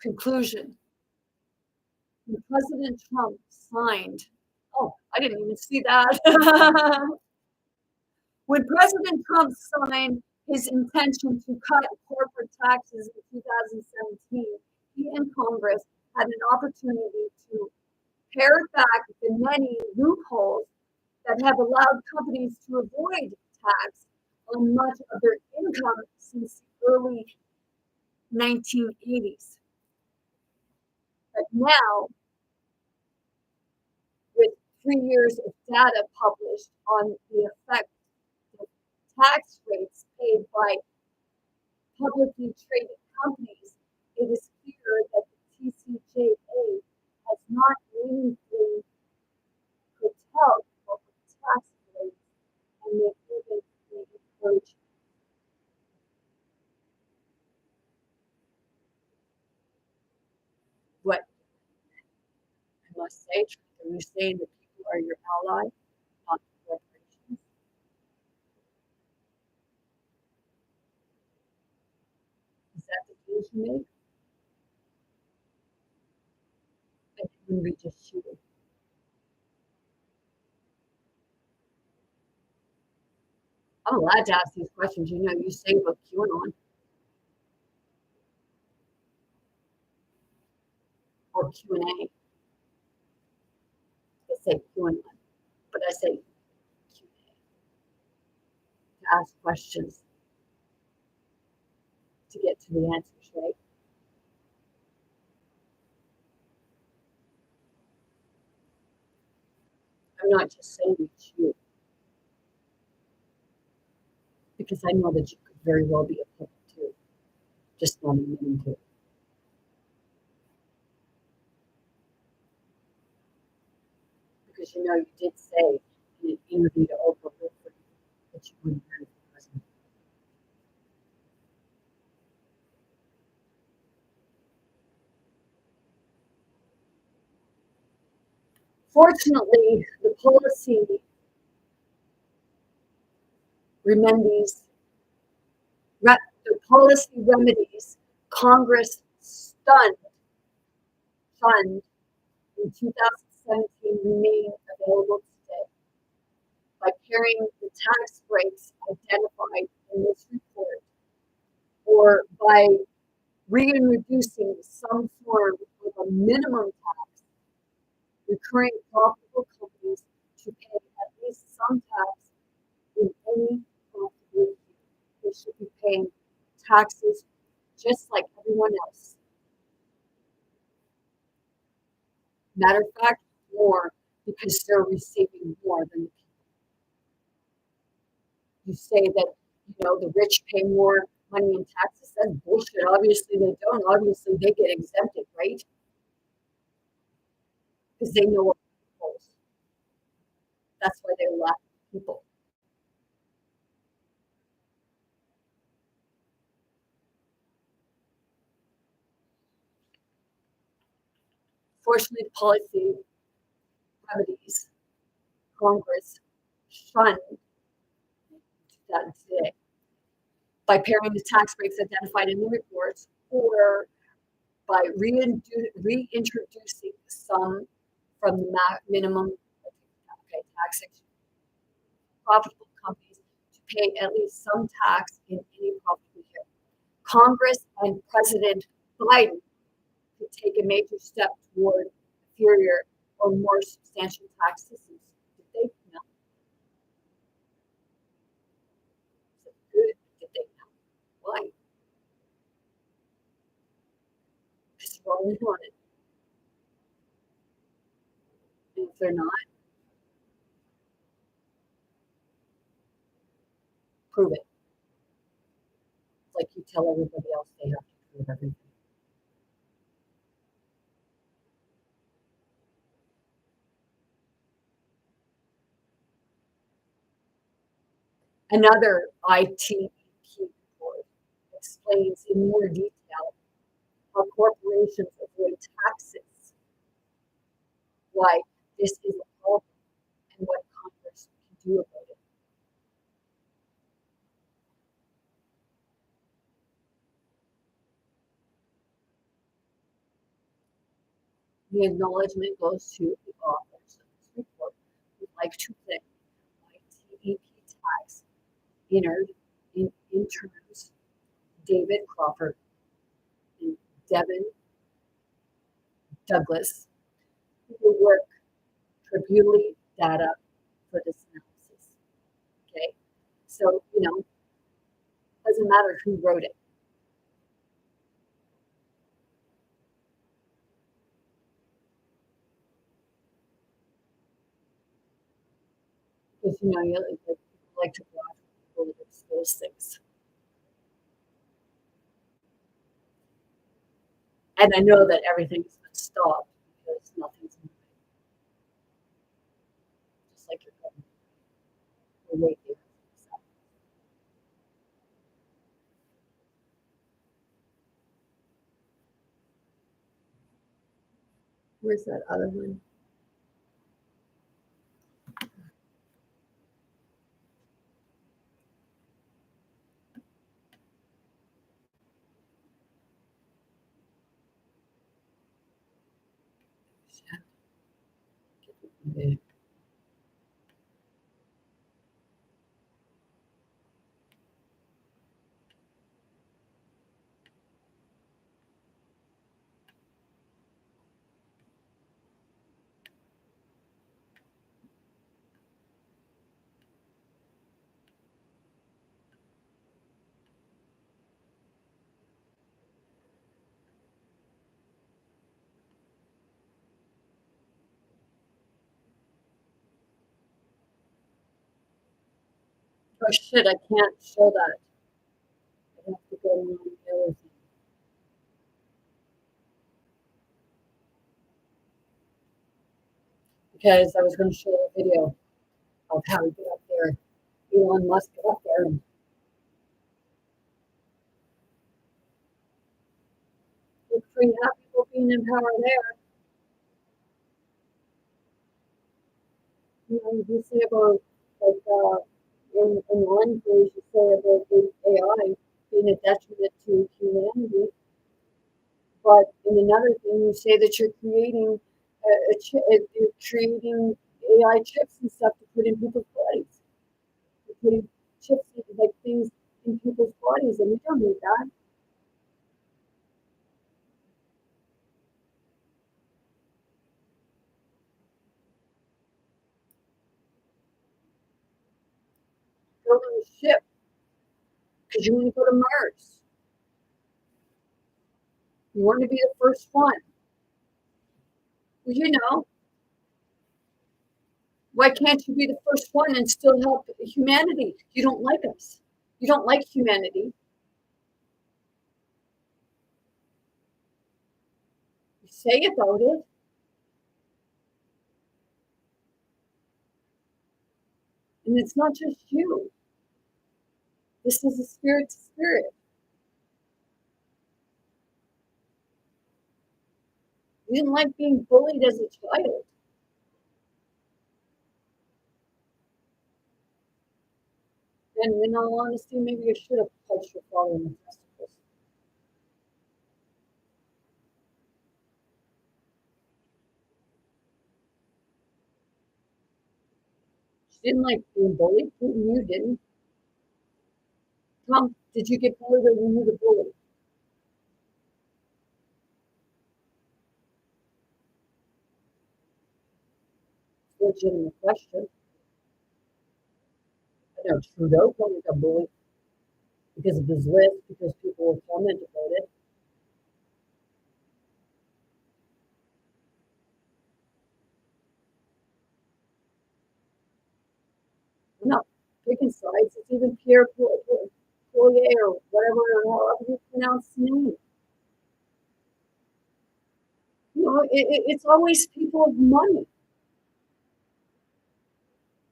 Conclusion. When President Trump signed, oh, I didn't even see that. When President Trump signed his intention to cut corporate taxes in 2017, he and Congress had an opportunity to pare back the many loopholes that have allowed companies to avoid tax on much of their income since the early 1980s. But now, with 3 years of data published on the effect of tax rates paid by publicly traded companies, it is clear that the TCJA has not meaningfully curtailed corporate tax rates and may even encourage. What I must say, are you saying that people are your ally, not corporations? Is that the case you make? And when we just shoot it. I'm allowed to ask these questions. You know, you say about QAnon or Q&A. I say QAnon, but I say Q&A to ask questions to get to the answers, right? I'm not just saying we shoot because I know that you could very well be a puppet too, just not admitting to it. Because you know you did say in an interview to Oprah Winfrey that you wouldn't run for president. Fortunately, the remedies, the policy remedies Congress shunned in 2017 remain available today. By paring the tax breaks identified in this report, or by reintroducing some form of a minimum tax, recurring profitable companies to pay at least some tax in any profitable year. They should be paying taxes just like everyone else. Matter of fact, more, because they're receiving more than the people. You say that, you know, the rich pay more money in taxes. That's bullshit. Obviously they don't. Obviously they get exempted, right? Because they know what loopholes. That's why they lack people. Fortunately, the policy remedies Congress shunned that today by paring the tax breaks identified in the reports, or by reintroducing some from the minimum taxation. Profitable companies to pay at least some tax in any profitable year. Congress and President Biden could take a major step toward inferior or more substantial tax systems. Did they? No. Is it good? Did they? No. Why? Because they're only on it. And if they're not, prove it. It's like you tell everybody else they have to prove everything. Another ITEP report explains in more detail how corporations avoid taxes why this is a problem and what Congress can do about it. The acknowledgement goes to the authors of this report who like to think by TEP tax entered in interns David Crawford and Devin Douglas, who work tributary data for this analysis. Okay, so doesn't matter who wrote it. Because you like to watch people that expose things. And I know that everything's been stopped because nothing's moving. Just like your government. We're right there. So, where's that other one? Yeah. Oh shit, I can't show that. I have to go on the other thing. Because I was going to show a video of how he got up there. Elon Musk got up there and look for you have people being in power there. You say about like in one case you say about the AI being a detriment to humanity, but in another thing you say that you're creating you're creating AI chips and stuff to put in people's bodies. You're putting chips like things in people's bodies, and we don't need that. Building a ship because you want to go to Mars. You want to be the first one. Well, why can't you be the first one and still help humanity? You don't like us. You don't like humanity. You say about it. And it's not just you. This is a spirit to spirit. You didn't like being bullied as a child. And in all honesty, maybe you should have punched your father in the testicles. She didn't like being bullied. You didn't. Tom, did you get bullied or were you the bully? It's a legitimate question. I know Trudeau probably got bullied because of his list, because people were commenting about it. I'm not picking sides. It's even Pierre Poilier or whatever, however you pronounce the name. It's always people of money.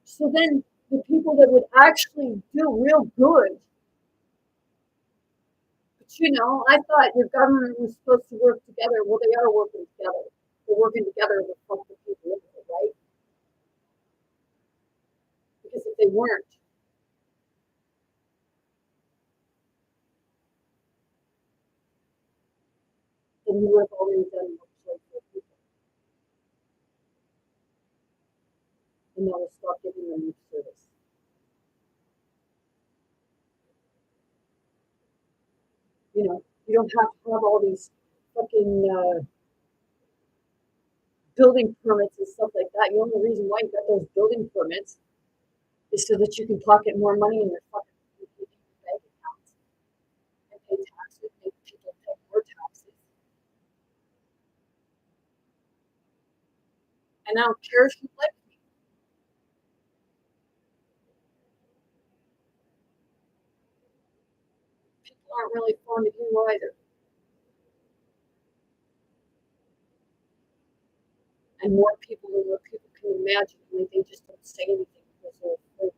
So then the people that would actually do real good, but I thought your government was supposed to work together. Well, they are working together. They're working together to fuck the people they weren't, then you would have already done much like for people. And that will stop giving them much service. You know, you don't have to have all these fucking building permits and stuff like that. The only reason why you got those building permits is so that you can pocket more money in your fucking bank accounts and pay taxes, make people pay more taxes. And I don't care if you like me. People aren't really fond of you either. And more people than what people can imagine. I mean, they just don't say anything because they're afraid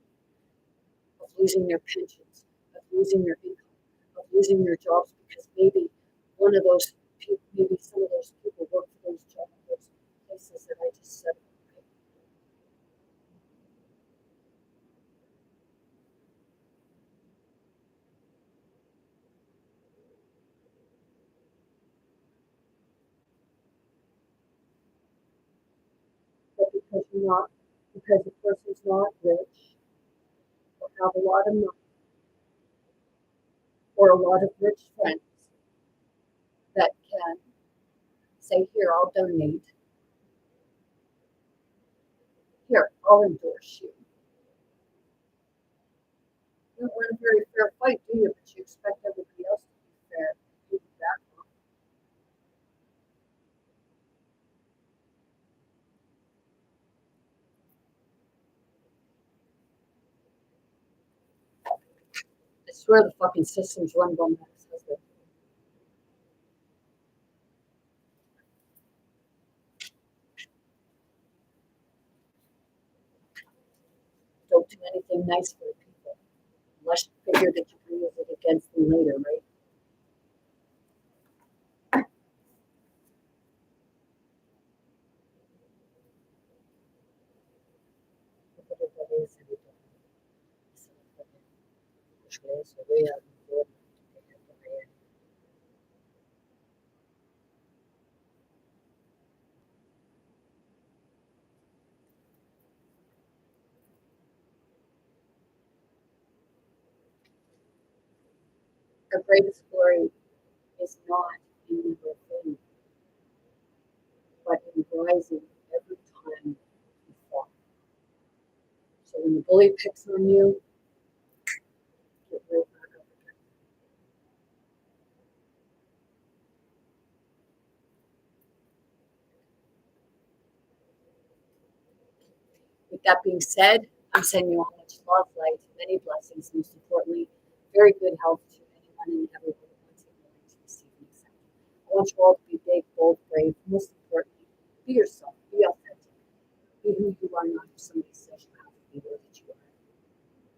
of losing their pensions, of losing their income, of losing their jobs because maybe one of those people, maybe some of those people work for those jobs, those places that I just said. But because the person's not rich or have a lot of money or a lot of rich friends that can say, here, I'll donate. Here, I'll endorse you. You don't run a very fair fight, do you? But you expect everybody else to be fair. You do that. I swear the fucking system's run by my ex-husband. Don't do anything nice for the people unless you figure that you can use it against them later, right? Our greatest glory is not in the thing, but in rising every time you fall. So when the bully picks on you, get right back up again. With that being said, I'm sending you all much love, light, many blessings, most importantly, very good health to anyone and everyone who wants it willing to receive and accept. I want you all to be big, bold, brave, most importantly, be yourself, be authentic, be who you are, not who somebody says you have to be or that you are.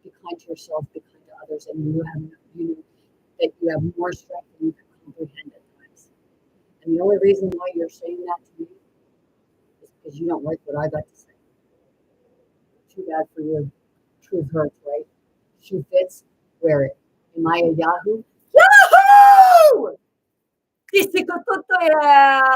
Be kind to yourself, be kind to others, and you know that you have more strength than you can comprehend at times. And the only reason why you're saying that to me is because you don't like what I got to say. Too bad for you. Truth hurts, right? Shoe fits, wear it. Am I a Yahoo? Yahoo! Dice con tutto era